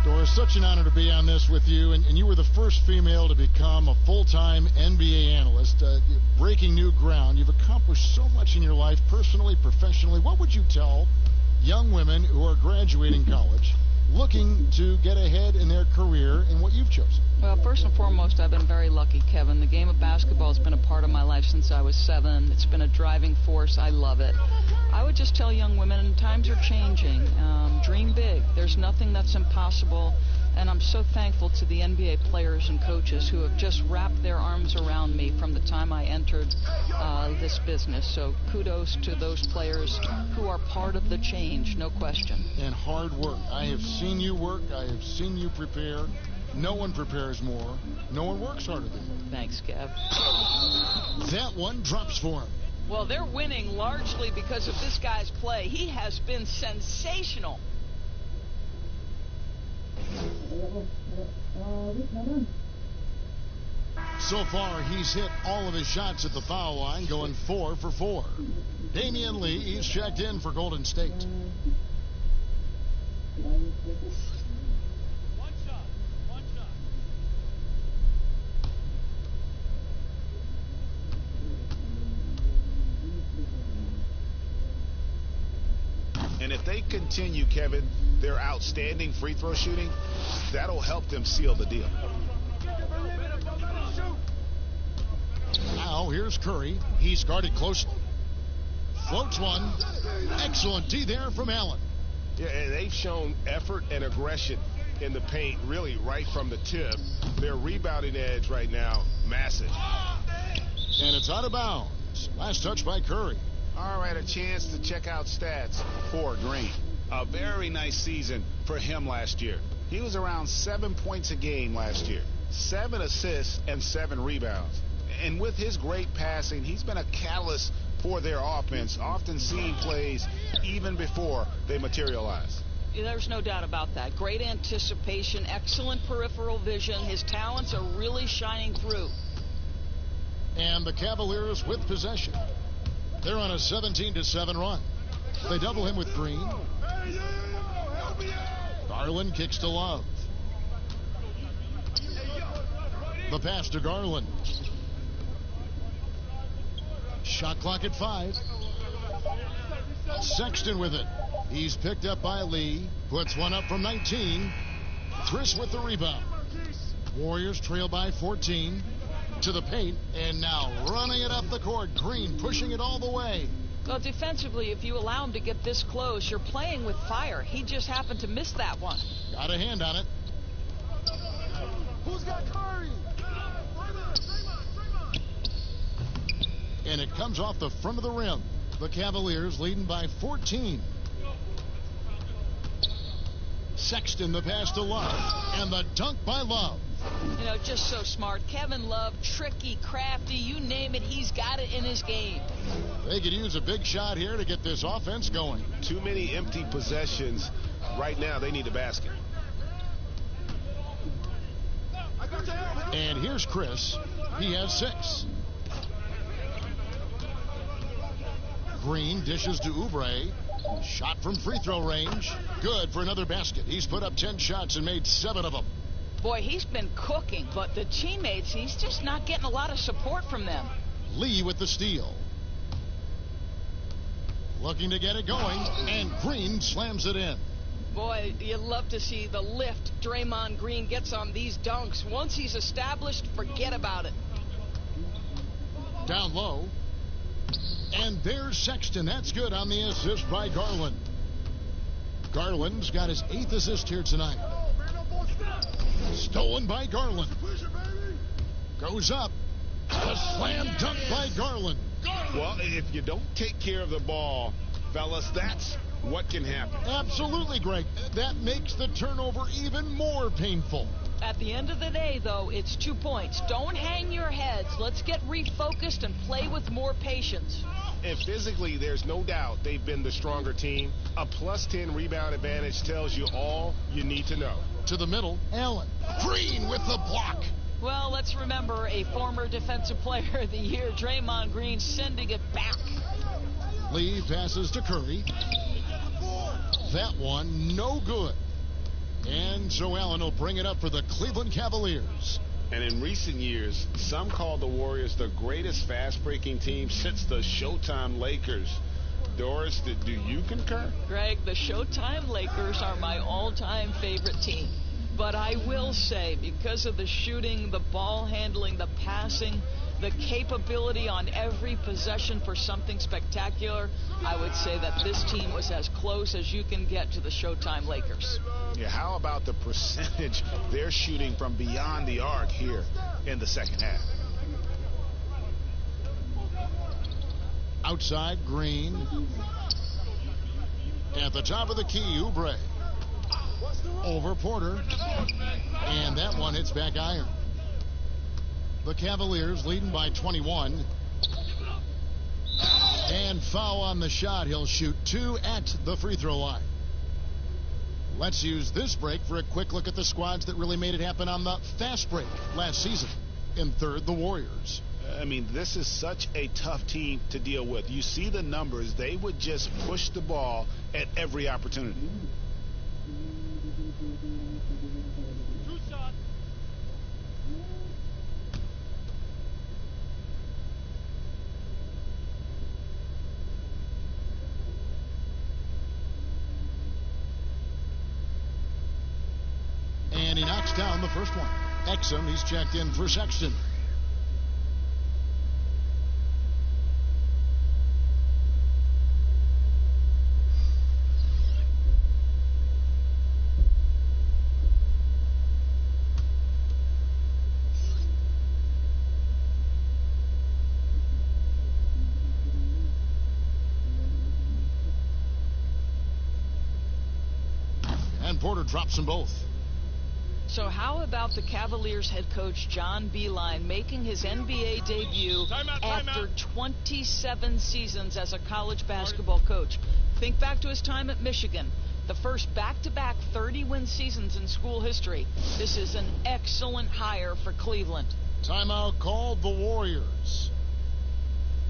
Doris, such an honor to be on this with you, and you were the first female to become a full-time NBA analyst, breaking new ground. You've accomplished so much in your life, personally, professionally. What would you tell young women who are graduating college, looking to get ahead in their career in what you've chosen? Well, first and foremost, I've been very lucky, Kevin. The game of basketball has been a part of my life since I was 7. It's been a driving force. I love it. I would just tell young women, times are changing. Dream big. There's nothing that's impossible. And I'm so thankful to the NBA players and coaches who have just wrapped their arms around me from the time I entered this business. So kudos to those players who are part of the change, no question. And hard work. I have seen you work. I have seen you prepare. No one prepares more. No one works harder than you. Thanks, Kev. That one drops for him. Well, they're winning largely because of this guy's play. He has been sensational. So far, he's hit all of his shots at the foul line, going 4 for 4. Damian Lee, he's checked in for Golden State. And if they continue, Kevin, their outstanding free throw shooting, that'll help them seal the deal. Now here's Curry. He's guarded closely. Floats one. Excellent D there from Allen. Yeah, and they've shown effort and aggression in the paint, really right from the tip. Their rebounding edge right now, massive. And it's out of bounds. Last touch by Curry. All right, a chance to check out stats for Green. A very nice season for him last year. He was around 7 points a game last year, 7 assists and 7 rebounds. And with his great passing, he's been a catalyst for their offense, often seeing plays even before they materialize. There's no doubt about that. Great anticipation, excellent peripheral vision. His talents are really shining through. And the Cavaliers with possession. They're on a 17-7 run. They double him with Green. Garland kicks to Love. The pass to Garland. Shot clock at 5. Sexton with it. He's picked up by Lee. Puts one up from 19. Chris with the rebound. Warriors trail by 14. To the paint, and now running it up the court. Green pushing it all the way. Well, defensively, if you allow him to get this close, you're playing with fire. He just happened to miss that one. Got a hand on it. Who's got Curry? And it comes off the front of the rim. The Cavaliers leading by 14. Sexton the pass to Love, and the dunk by Love. You know, just so smart. Kevin Love, tricky, crafty, you name it, he's got it in his game. They could use a big shot here to get this offense going. Too many empty possessions. Right now, they need a basket. And here's Chris. He has 6. Green dishes to Oubre. Shot from free throw range. Good for another basket. He's put up 10 shots and made 7 of them. Boy, he's been cooking, but the teammates, he's just not getting a lot of support from them. Lee with the steal. Looking to get it going, and Green slams it in. Boy, you love to see the lift Draymond Green gets on these dunks. Once he's established, forget about it. Down low. And there's Sexton. That's good on the assist by Garland. Garland's got his 8th assist here tonight. Stolen by Garland. Goes up. A slam dunk by Garland. Well, if you don't take care of the ball, fellas, that's what can happen. Absolutely, Greg. That makes the turnover even more painful. At the end of the day, though, it's 2 points. Don't hang your heads. Let's get refocused and play with more patience. And physically, there's no doubt they've been the stronger team. A +10 rebound advantage tells you all you need to know. To the middle, Allen. Green with the block. Well, let's remember a former defensive player of the year, Draymond Green, sending it back. Lee passes to Curry. That one, no good. And so Allen will bring it up for the Cleveland Cavaliers. And in recent years, some call the Warriors the greatest fast-breaking team since the Showtime Lakers. Doris, do you concur? Greg, the Showtime Lakers are my all-time favorite team. But I will say, because of the shooting, the ball handling, the passing, the capability on every possession for something spectacular, I would say that this team was as close as you can get to the Showtime Lakers. Yeah, how about the percentage they're shooting from beyond the arc here in the second half? Outside, Green. At the top of the key, Oubre. Over Porter. And that one hits back iron. The Cavaliers leading by 21. And foul on the shot. He'll shoot 2 at the free throw line. Let's use this break for a quick look at the squads that really made it happen on the fast break last season. In third, the Warriors. I mean, this is such a tough team to deal with. You see the numbers. They would just push the ball at every opportunity. And he knocks down the first one. Exum, he's checked in for Sexton. And Porter drops them both. So how about the Cavaliers head coach John Beilein making his NBA debut after 27 seasons as a college basketball coach? Think back to his time at Michigan, the first back-to-back 30-win seasons in school history. This is an excellent hire for Cleveland. Timeout called the Warriors.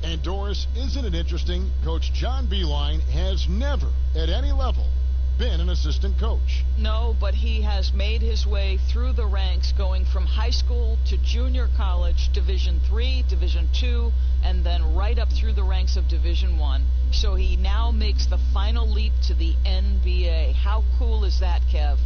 And Doris, isn't it interesting? Coach John Beilein has never, at any level, been an assistant coach. No, but he has made his way through the ranks, going from high school to junior college, Division III, Division II, and then right up through the ranks of Division I. So he now makes the final leap to the NBA. How cool is that, Kev?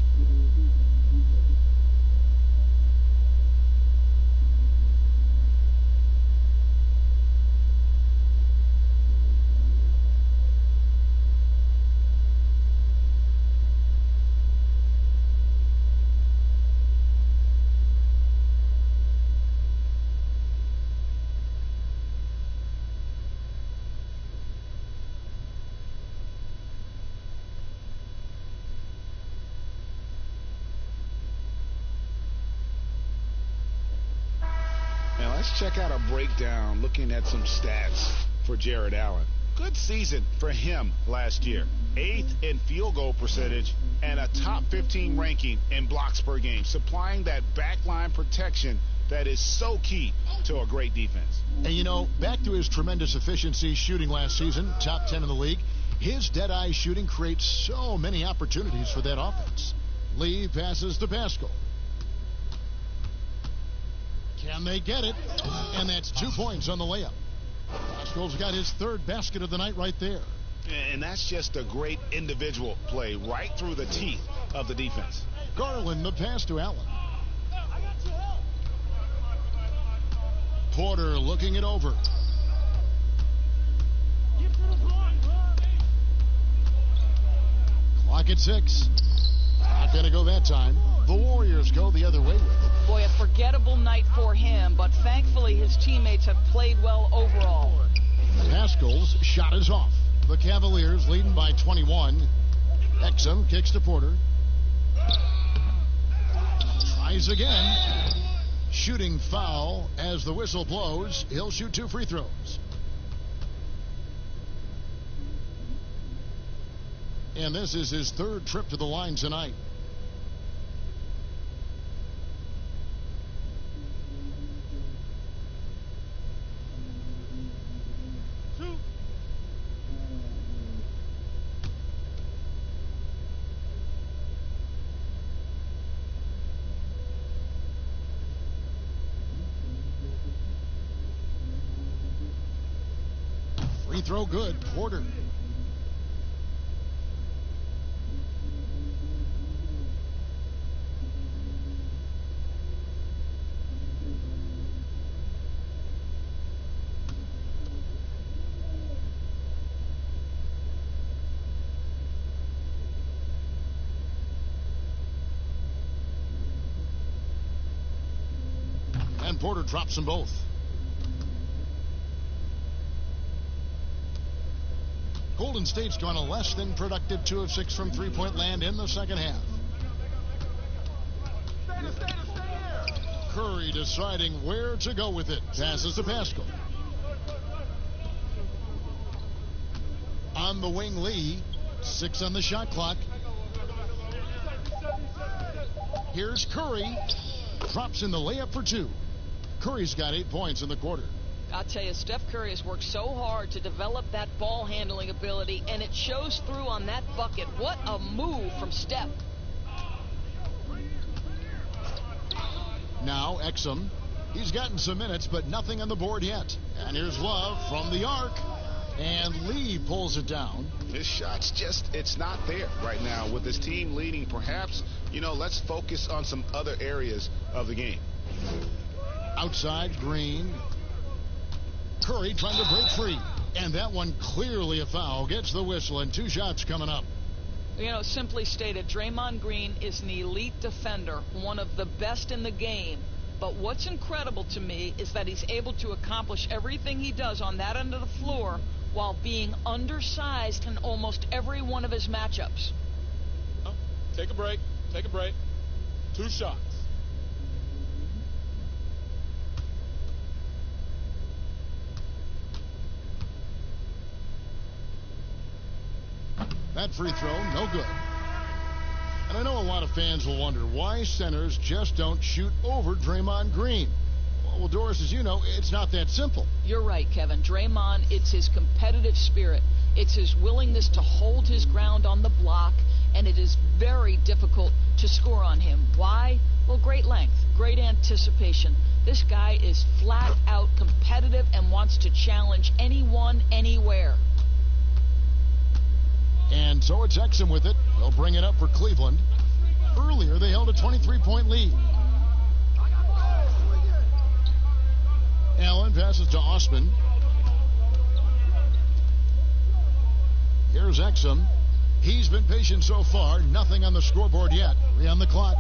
Let's check out a breakdown looking at some stats for Jared Allen. Good season for him last year. 8th in field goal percentage and a top 15 ranking in blocks per game, supplying that backline protection that is so key to a great defense. And you know, back to his tremendous efficiency shooting last season, top 10 in the league, his dead-eye shooting creates so many opportunities for that offense. Lee passes to Pascal. Can they get it? And that's 2 points on the layup. Pascal's got his third basket of the night right there. And that's just a great individual play right through the teeth of the defense. Garland, the pass to Allen. Porter looking it over. Clock at 6. Not going to go that time. The Warriors go the other way with it. Boy, a forgettable night for him, but thankfully his teammates have played well overall. Pascal's shot is off. The Cavaliers leading by 21. Exum kicks to Porter. Tries again. Shooting foul as the whistle blows. He'll shoot 2 free throws. And this is his third trip to the line tonight. Free throw good. Porter. And Porter drops them both. Golden State's gone a less than productive 2 of 6 from three-point land in the second half. Curry deciding where to go with it. Passes to Pascal. On the wing, Lee. 6 on the shot clock. Here's Curry. Drops in the layup for 2. Curry's got 8 points in the quarter. I'll tell you, Steph Curry has worked so hard to develop that ball handling ability, and it shows through on that bucket. What a move from Steph. Now Exum. He's gotten some minutes, but nothing on the board yet. And here's Love from the arc. And Lee pulls it down. His shot's just, it's not there right now with his team leading perhaps let's focus on some other areas of the game. Outside, Green. Curry trying to break free. And that one clearly a foul. Gets the whistle, and 2 shots coming up. Simply stated, Draymond Green is an elite defender, one of the best in the game. But what's incredible to me is that he's able to accomplish everything he does on that end of the floor while being undersized in almost every one of his matchups. Take a break. Take a break. 2 shots. That free throw, no good. And I know a lot of fans will wonder why centers just don't shoot over Draymond Green. Well, Doris, as you know, it's not that simple. You're right, Kevin. Draymond, it's his competitive spirit. It's his willingness to hold his ground on the block, and it is very difficult to score on him. Why? Well, great length, great anticipation. This guy is flat out competitive and wants to challenge anyone, anywhere. And so it's Exum with it. They'll bring it up for Cleveland. Earlier, they held a 23-point lead. Allen passes to Osman. Here's Exum. He's been patient so far. Nothing on the scoreboard yet. 3 on the clock.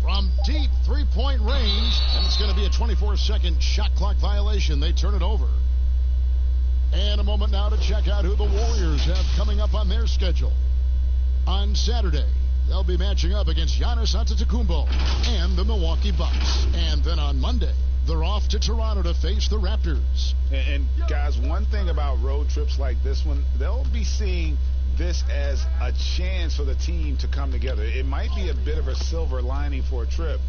From deep 3-point range. And it's going to be a 24-second shot clock violation. They turn it over. And a moment now to check out who the Warriors have coming up on their schedule. On Saturday, they'll be matching up against Giannis Antetokounmpo and the Milwaukee Bucks. And then on Monday, they're off to Toronto to face the Raptors. And guys, one thing about road trips like this one, they'll be seeing this as a chance for the team to come together. It might be a bit of a silver lining for a trip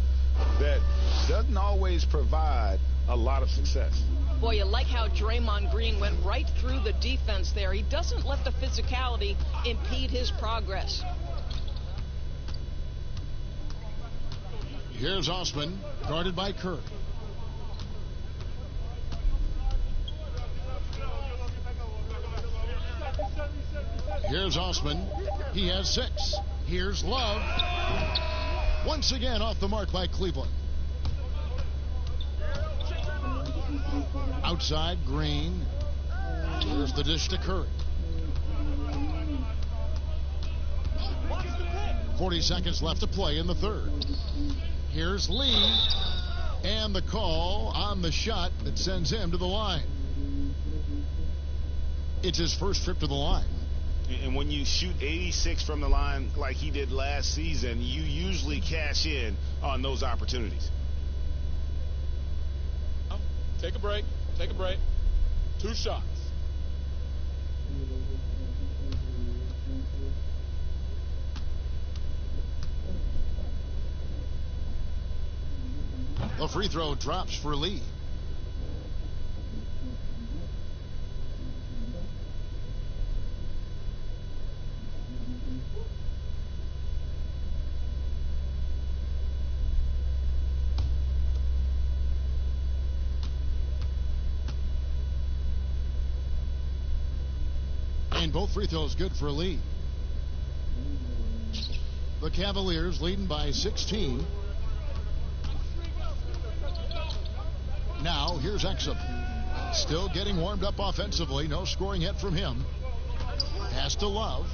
that doesn't always provide a lot of success. Boy, you like how Draymond Green went right through the defense there. He doesn't let the physicality impede his progress. Here's Osman, guarded by Curry. Here's Osman. He has 6. Here's Love. Once again off the mark by Cleveland. Outside, Green. Here's the dish to Curry. 40 seconds left to play in the third. Here's Lee. And the call on the shot that sends him to the line. It's his first trip to the line. And when you shoot 86 from the line like he did last season, you usually cash in on those opportunities. Take a break. Take a break. 2 shots. The free throw drops for Lee. And both free throws good for Lee. The Cavaliers leading by 16. Now, here's Exum. Still getting warmed up offensively. No scoring yet from him. Pass to Love.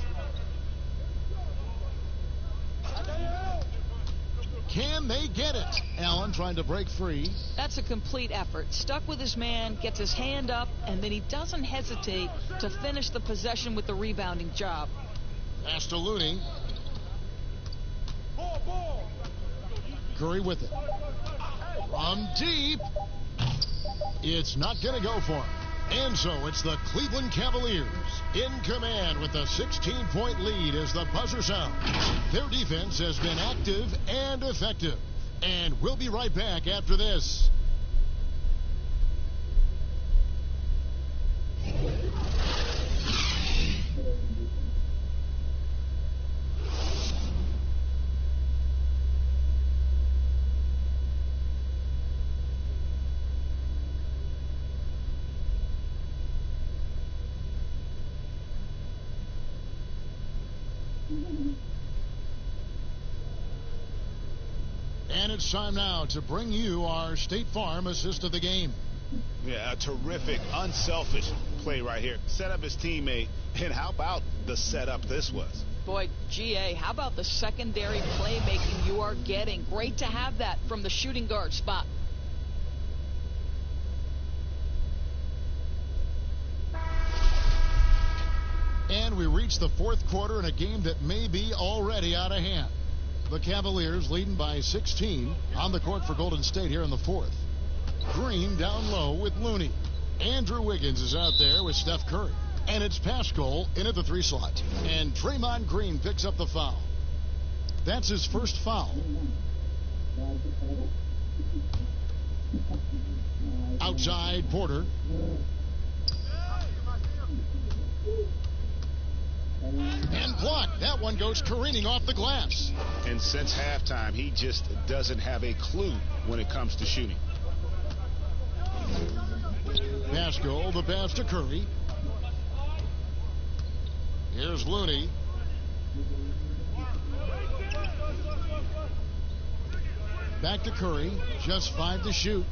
Can they get it? Allen trying to break free. That's a complete effort. Stuck with his man, gets his hand up, and then he doesn't hesitate to finish the possession with the rebounding job. Pass to Looney. Curry with it. From deep. It's not going to go for him. And so it's the Cleveland Cavaliers in command with a 16-point lead as the buzzer sounds. Their defense has been active and effective. And we'll be right back after this. And it's time now to bring you our State Farm assist of the game. Yeah, a terrific, unselfish play right here. Set up his teammate, and how about the setup this was? Boy, GA, how about the secondary playmaking you are getting? Great to have that from the shooting guard spot. And we reach the fourth quarter in a game that may be already out of hand. The Cavaliers leading by 16 on the court for Golden State here in the fourth. Green down low with Looney. Andrew Wiggins is out there with Steph Curry. And it's Pascal in at the 3 slot. And Draymond Green picks up the foul. That's his first foul. Outside Porter. And blocked. That one goes careening off the glass. And since halftime, he just doesn't have a clue when it comes to shooting. Pascal, the pass to Curry. Here's Looney. Back to Curry. Just 5 to shoot.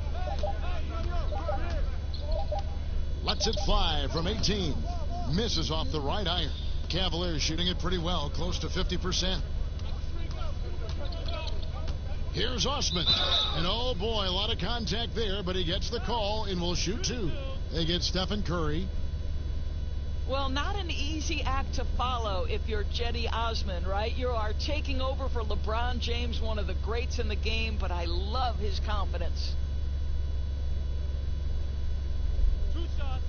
Lets it fly from 18. Misses off the right iron. Cavaliers shooting it pretty well, close to 50%. Here's Osman. And oh boy, a lot of contact there, but he gets the call and will shoot 2. They get Stephen Curry. Well, not an easy act to follow if you're Cedi Osman, right? You are taking over for LeBron James, one of the greats in the game, but I love his confidence. 2 shots.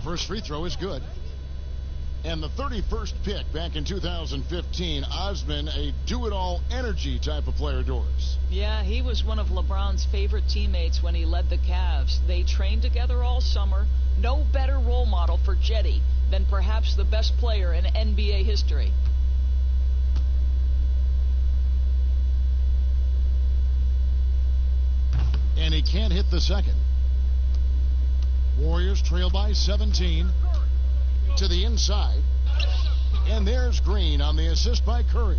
First free throw is good. And the 31st pick back in 2015, Osman, a do-it-all energy type of player, Doris. Yeah, he was one of LeBron's favorite teammates when he led the Cavs. They trained together all summer. No better role model for Cedi than perhaps the best player in NBA history. And he can't hit the second. Warriors trail by 17. To the inside. And there's Green on the assist by Curry.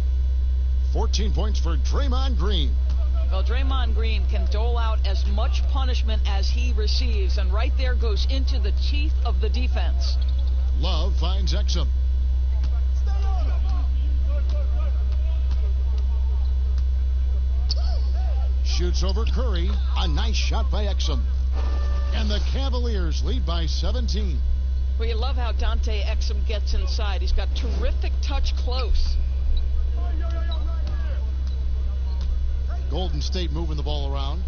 14 points for Draymond Green. Well, Draymond Green can dole out as much punishment as he receives, and right there goes into the teeth of the defense. Love finds Exum. Shoots over Curry. A nice shot by Exum. And the Cavaliers lead by 17. Well, you love how Dante Exum gets inside. He's got terrific touch close. Golden State moving the ball around.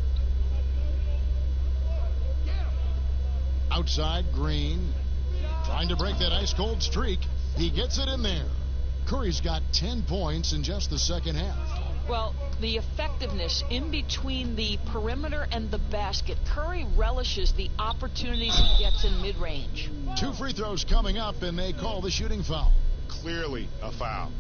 Outside, Green. Trying to break that ice-cold streak. He gets it in there. Curry's got 10 points in just the second half. Well, the effectiveness in between the perimeter and the basket. Curry relishes the opportunities he gets in mid-range. 2 free throws coming up, and they call the shooting foul. Clearly a foul.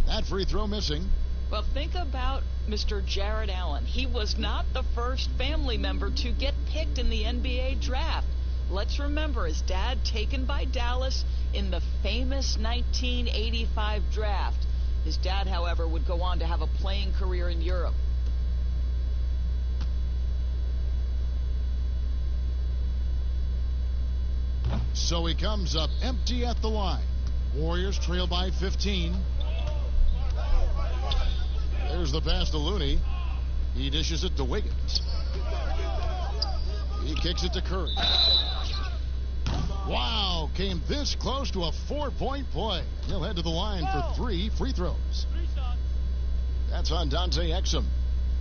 That free throw missing. Well, think about Mr. Jared Allen. He was not the first family member to get picked in the NBA draft. Let's remember his dad taken by Dallas in the famous 1985 draft. His dad, however, would go on to have a playing career in Europe. So he comes up empty at the line. Warriors trail by 15. There's the pass to Looney. He dishes it to Wiggins. He kicks it to Curry. Wow, came this close to a 4-point play. He'll head to the line for 3 free throws. That's on Dante Exum.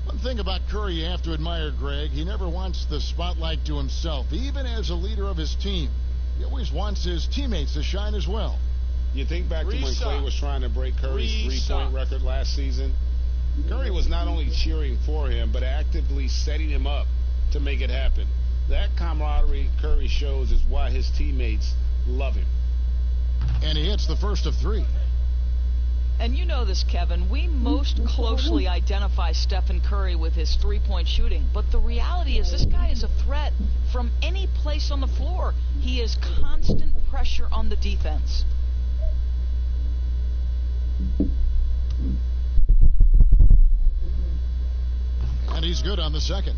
One thing about Curry you have to admire, Greg, he never wants the spotlight to himself, even as a leader of his team. He always wants his teammates to shine as well. You think back to when Clay was trying to break Curry's three-point record last season? Curry was not only cheering for him, but actively setting him up to make it happen. That camaraderie Curry shows is why his teammates love him. And he hits the first of three. And you know this, Kevin. We most closely identify Stephen Curry with his three-point shooting. But the reality is this guy is a threat from any place on the floor. He is constant pressure on the defense. And he's good on the second.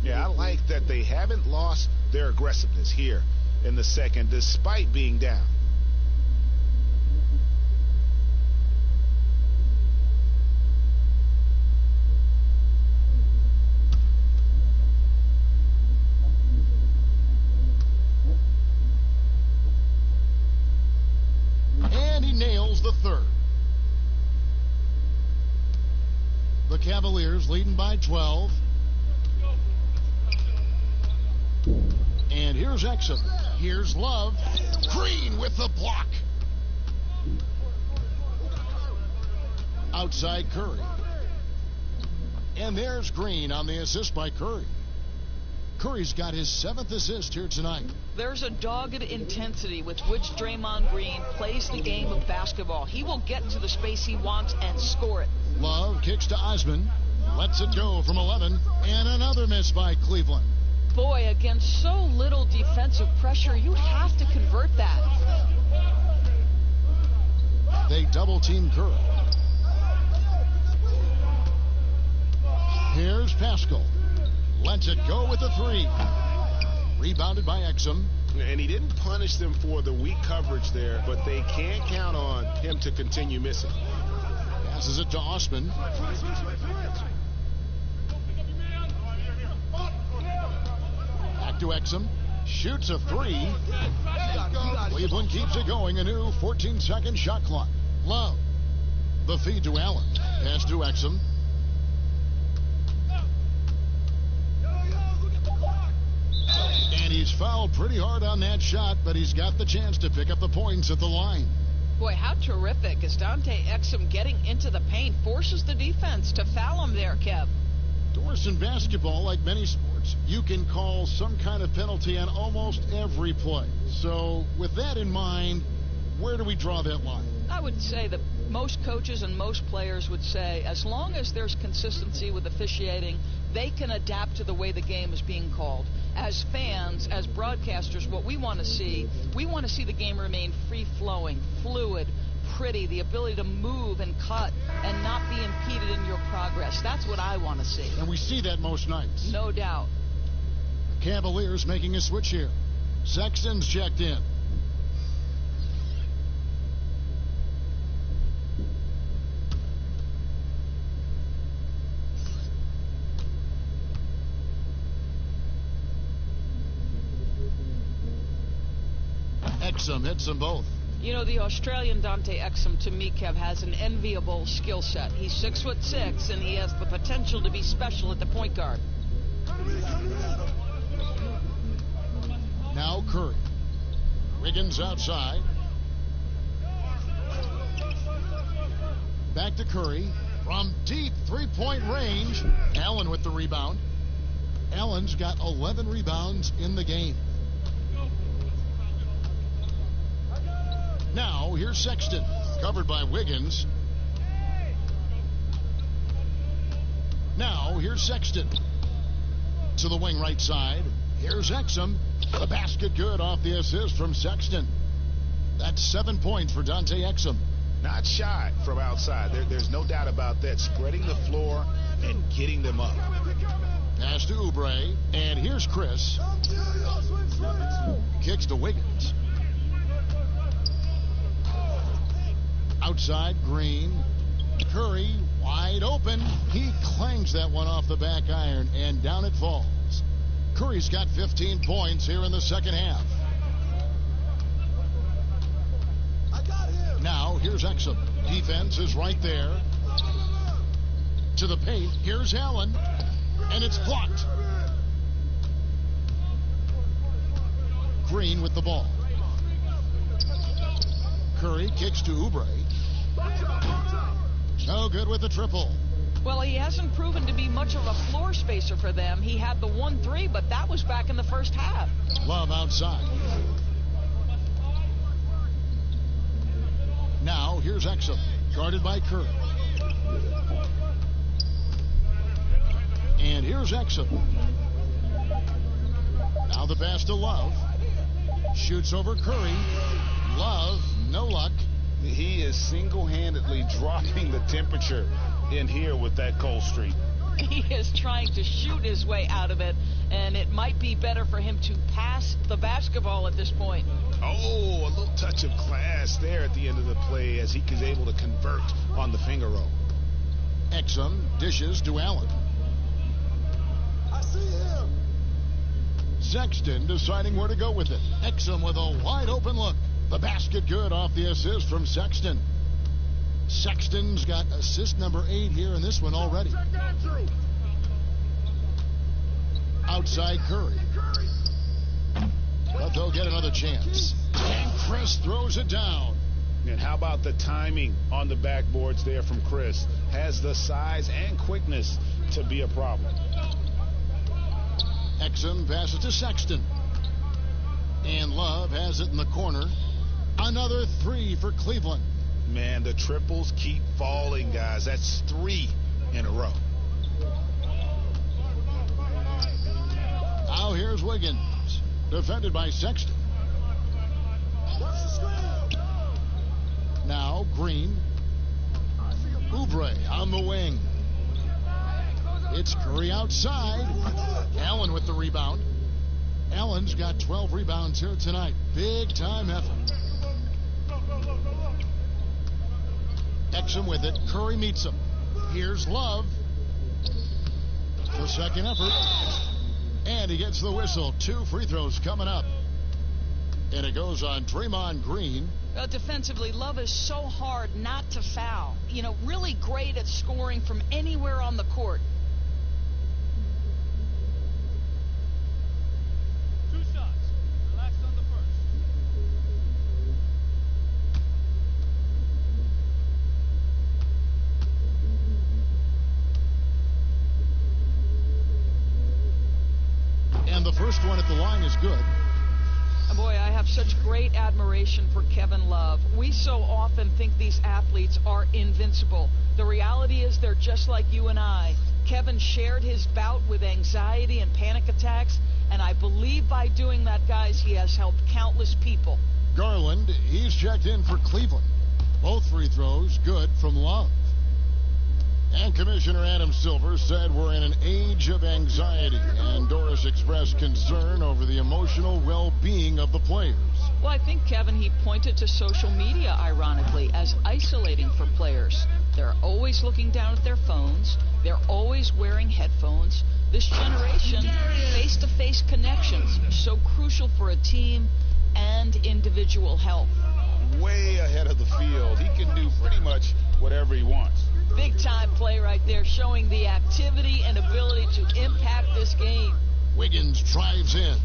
Yeah, I like that they haven't lost their aggressiveness here in the second, despite being down. And he nails the third. The Cavaliers leading by 12. And here's Exum. Here's Love. Green with the block. Outside Curry. And there's Green on the assist by Curry. Curry's got his 7th assist here tonight. There's a dogged intensity with which Draymond Green plays the game of basketball. He will get to the space he wants and score it. Love kicks to Osman. Lets it go from 11. And another miss by Cleveland. Boy, against so little defensive pressure, you have to convert that. They double-team Curry. Here's Pascal. Lets it go with the three. Rebounded by Exum. And he didn't punish them for the weak coverage there, but they can't count on him to continue missing. Passes it to Osman. Back to Exum. Shoots a three. Cleveland keeps it going. A new 14-second shot clock. Love. The feed to Allen. Pass to Exum. And he's fouled pretty hard on that shot, but he's got the chance to pick up the points at the line. Boy, how terrific is Dante Exum getting into the paint, forces the defense to foul him there, Kev. Doris, in basketball, like many sports, you can call some kind of penalty on almost every play. So with that in mind, where do we draw that line? I would say that most coaches and most players would say as long as there's consistency with officiating, they can adapt to the way the game is being called. As fans, as broadcasters, what we want to see the game remain free-flowing, fluid, pretty, the ability to move and cut and not be impeded in your progress. That's what I want to see. And we see that most nights. No doubt. Cavaliers making a switch here. Sexton's checked in. Exum hits them both. You know, the Australian Dante Exum, to me, Kev, has an enviable skill set. He's 6'6", and he has the potential to be special at the point guard. Now Curry. Wiggins outside. Back to Curry. From deep three-point range. Allen with the rebound. Allen's got 11 rebounds in the game. Now, here's Sexton, covered by Wiggins. Now, here's Sexton. To the wing right side. Here's Exum. The basket good off the assist from Sexton. That's 7 points for Dante Exum. Not shy from outside. There's no doubt about that. Spreading the floor and getting them up. Pass to Oubre. And here's Chris. Kicks to Wiggins. Outside, Green. Curry, wide open. He clangs that one off the back iron, and down it falls. Curry's got 15 points here in the second half. Now, here's Exum. Defense is right there. To the paint. Here's Allen. And it's blocked. Green with the ball. Curry kicks to Oubre. No good with the triple. Well, he hasn't proven to be much of a floor spacer for them. He had the 1-3, but that was back in the first half. Love outside. Now, here's Exum, guarded by Curry. And here's Exum. Now the pass to Love. Shoots over Curry. Love, no luck. He is single-handedly dropping the temperature in here with that cold streak. He is trying to shoot his way out of it, and it might be better for him to pass the basketball at this point. Oh, a little touch of class there at the end of the play as he is able to convert on the finger roll. Exum dishes to Allen. I see him. Sexton deciding where to go with it. Exum with a wide open look. The basket good off the assist from Sexton. Sexton's got assist number 8 here in this one already. Outside Curry. But they'll get another chance. And Chris throws it down. And how about the timing on the backboards there from Chris? Has the size and quickness to be a problem. Exum passes to Sexton. And Love has it in the corner. Another 3 for Cleveland. Man, the triples keep falling, guys. That's 3 in a row. Now here's Wiggins. Defended by Sexton. Now Green. Oubre on the wing. It's Curry outside. Allen with the rebound. Allen's got 12 rebounds here tonight. Big time effort. Exum with it. Curry meets him. Here's Love. The second effort. And he gets the whistle. 2 free throws coming up. And it goes on Draymond Green. Defensively, Love is so hard not to foul. You know, really great at scoring from anywhere on the court. 2 shots. Relax on the first. And the first one at the line is good. Boy, I have such great admiration for Kevin Love. We so often think these athletes are invincible. The reality is they're just like you and I. Kevin shared his bout with anxiety and panic attacks, and I believe by doing that, guys, he has helped countless people. Garland, he's checked in for Cleveland. Both free throws good from Love. And Commissioner Adam Silver said we're in an age of anxiety, and Doris expressed concern over the emotional well-being of the players. Well, I think, Kevin, he pointed to social media, ironically, as isolating for players. They're always looking down at their phones. They're always wearing headphones. This generation, face-to-face connections are so crucial for a team and individual health. Way ahead of the field. He can do pretty much whatever he wants. Big-time play right there, showing the activity and ability to impact this game. Wiggins drives in.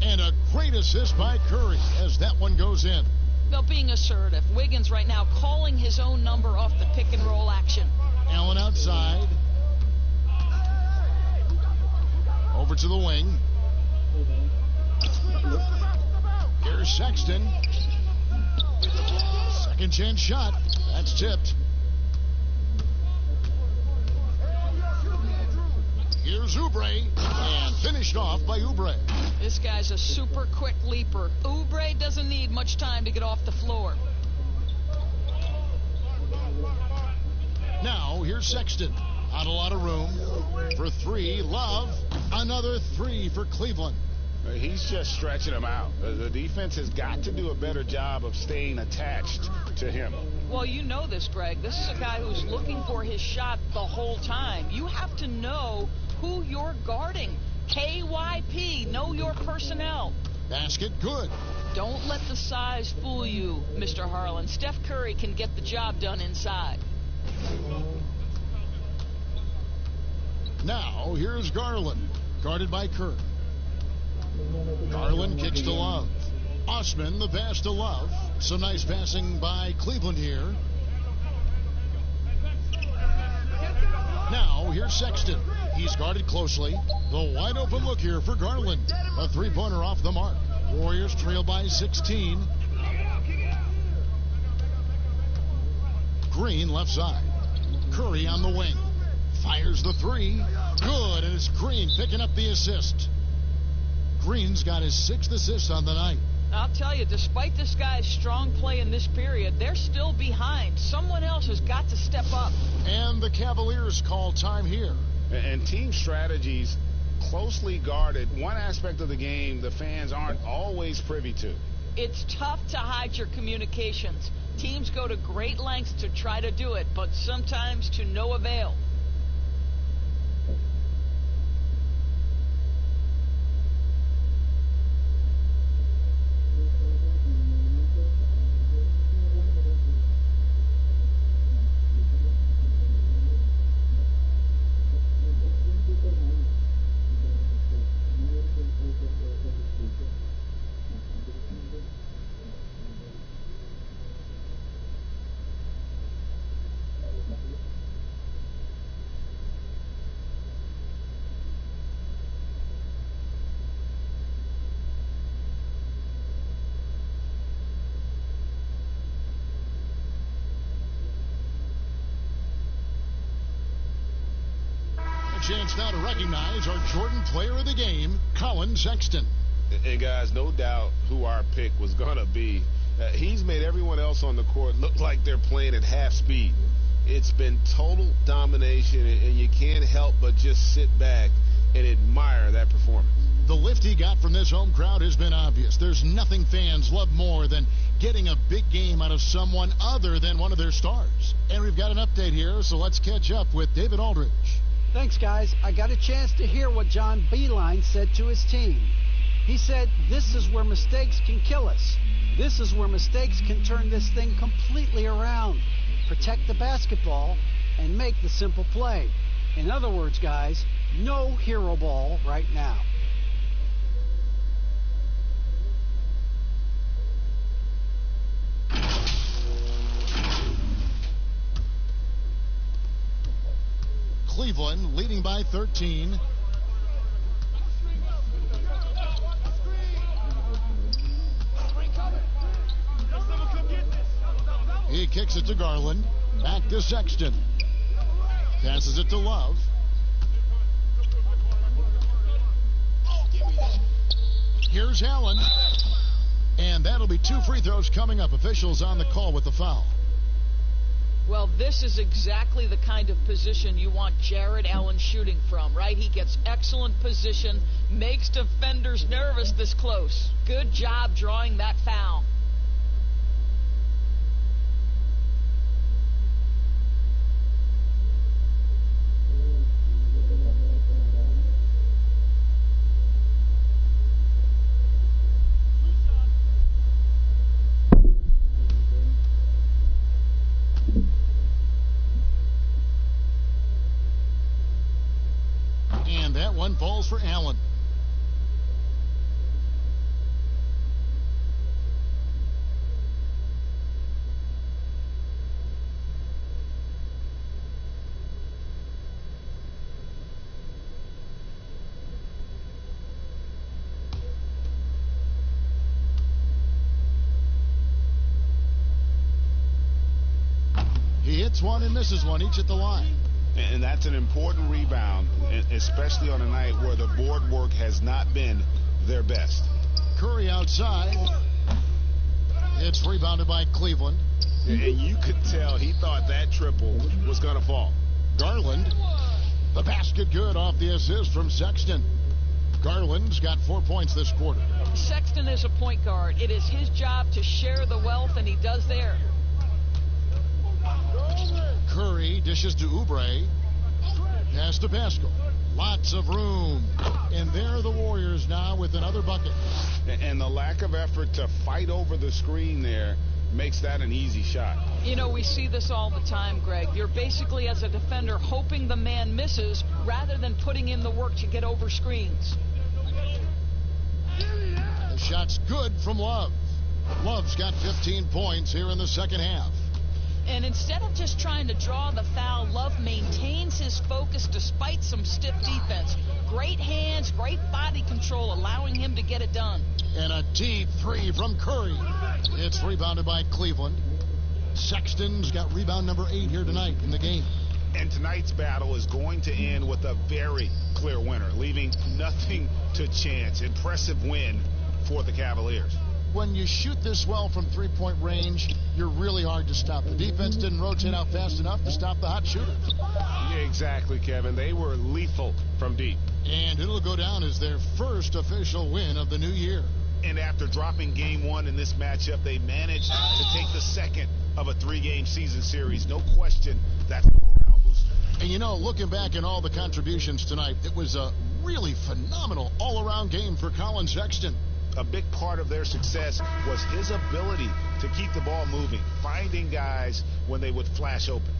And a great assist by Curry as that one goes in. Well, being assertive. Wiggins right now calling his own number off the pick-and-roll action. Allen outside. Over to the wing. Here's Sexton. Second chance shot. That's tipped. Here's Oubre, and finished off by Oubre. This guy's a super quick leaper. Oubre doesn't need much time to get off the floor. Now, here's Sexton. Not a lot of room. For 3, Love. Another 3 for Cleveland. He's just stretching him out. The defense has got to do a better job of staying attached to him. Well, you know this, Greg. This is a guy who's looking for his shot the whole time. You have to know who you're guarding. KYP, know your personnel. Basket good. Don't let the size fool you, Mr. Harlan. Steph Curry can get the job done inside. Now, here's Garland, guarded by Kerr. Garland kicks to Love. Osman, the pass to Love. Some nice passing by Cleveland here. Now, here's Sexton. He's guarded closely. The wide open look here for Garland. A three-pointer off the mark. Warriors trail by 16. Green left side. Curry on the wing. Fires the three. Good, and it's Green picking up the assist. Green's got his 6th assist on the night. I'll tell you, despite this guy's strong play in this period, they're still behind. Someone else has got to step up. And the Cavaliers call time here. And team strategies closely guarded. One aspect of the game the fans aren't always privy to. It's tough to hide your communications. Teams go to great lengths to try to do it, but sometimes to no avail. Chance now to recognize our Jordan player of the game, Colin Sexton. And guys, no doubt who our pick was going to be. He's made everyone else on the court look like they're playing at half speed. It's been total domination, and you can't help but just sit back and admire that performance. The lift he got from this home crowd has been obvious. There's nothing fans love more than getting a big game out of someone other than one of their stars. And we've got an update here, so let's catch up with David Aldridge. Thanks, guys. I got a chance to hear what John Beilein said to his team. He said, this is where mistakes can kill us. This is where mistakes can turn this thing completely around. Protect the basketball and make the simple play. In other words, guys, no hero ball right now. Cleveland leading by 13. He kicks it to Garland. Back to Sexton. Passes it to Love. Here's Allen. And that'll be 2 free throws coming up. Officials on the call with the foul. Well, this is exactly the kind of position you want Jared Allen shooting from, right? He gets excellent position, makes defenders nervous this close. Good job drawing that foul. One falls for Allen. He hits one and misses one, each at the line. And that's an important rebound, especially on a night where the board work has not been their best. Curry outside. It's rebounded by Cleveland. And you could tell he thought that triple was going to fall. Garland. The basket good off the assist from Sexton. Garland's got 4 points this quarter. Sexton is a point guard. It is his job to share the wealth, and he does there. Curry dishes to Oubre. Pass to Pascal. Lots of room. And there are the Warriors now with another bucket. And the lack of effort to fight over the screen there makes that an easy shot. You know, we see this all the time, Greg. You're basically, as a defender, hoping the man misses rather than putting in the work to get over screens. The shot's good from Love. Love's got 15 points here in the second half. And instead of just trying to draw the foul, Love maintains his focus despite some stiff defense. Great hands, great body control, allowing him to get it done. And a deep three from Curry. It's rebounded by Cleveland. Sexton's got rebound number 8 here tonight in the game. And tonight's battle is going to end with a very clear winner, leaving nothing to chance. Impressive win for the Cavaliers. When you shoot this well from three-point range, you're really hard to stop. The defense didn't rotate out fast enough to stop the hot shooters. Yeah, exactly, Kevin. They were lethal from deep. And it'll go down as their first official win of the new year. And after dropping game 1 in this matchup, they managed to take the second of a 3-game season series. No question, that's a morale booster. And you know, looking back at all the contributions tonight, it was a really phenomenal all-around game for Colin Sexton. A big part of their success was his ability to keep the ball moving, finding guys when they would flash open.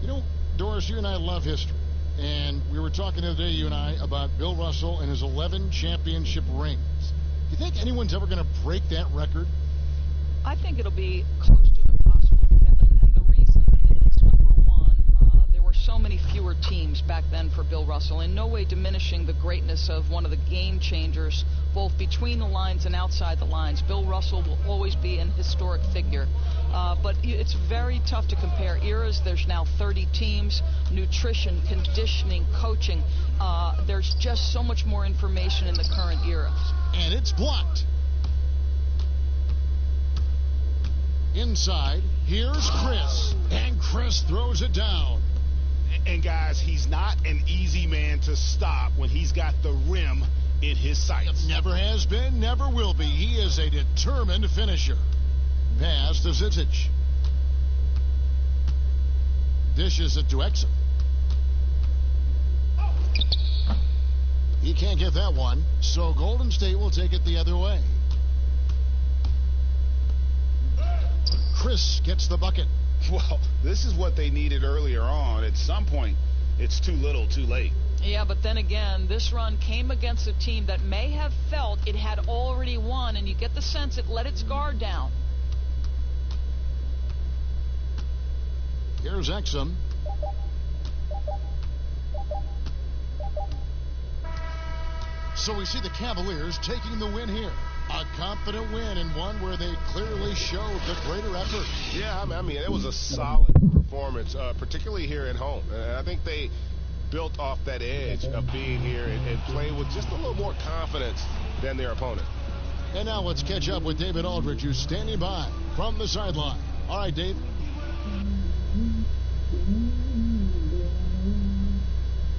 You know, Doris, you and I love history. And we were talking the other day, you and I, about Bill Russell and his 11 championship rings. Do you think anyone's ever going to break that record? I think it'll be close to impossible, Kevin, and the reason is, number one, there were so many fewer teams back then for Bill Russell, in no way diminishing the greatness of one of the game changers, both between the lines and outside the lines. Bill Russell will always be an historic figure. But it's very tough to compare eras. There's now 30 teams, nutrition, conditioning, coaching. There's just so much more information in the current era. And it's blocked. Inside, here's Chris. And Chris throws it down. And guys, he's not an easy man to stop when he's got the rim in his sights. Never has been, never will be. He is a determined finisher. Pass to Zizic. Dishes it to Exum. He can't get that one, so Golden State will take it the other way. Chris gets the bucket. Well, this is what they needed earlier on. At some point, it's too little, too late. Yeah, but then again, this run came against a team that may have felt it had already won, and you get the sense it let its guard down. Here's Exum. So we see the Cavaliers taking the win here. A confident win, and one where they clearly showed the greater effort. Yeah, I mean, it was a solid performance, particularly here at home. And I think they built off that edge of being here and playing with just a little more confidence than their opponent. And now let's catch up with David Aldridge, who's standing by from the sideline. All right, Dave.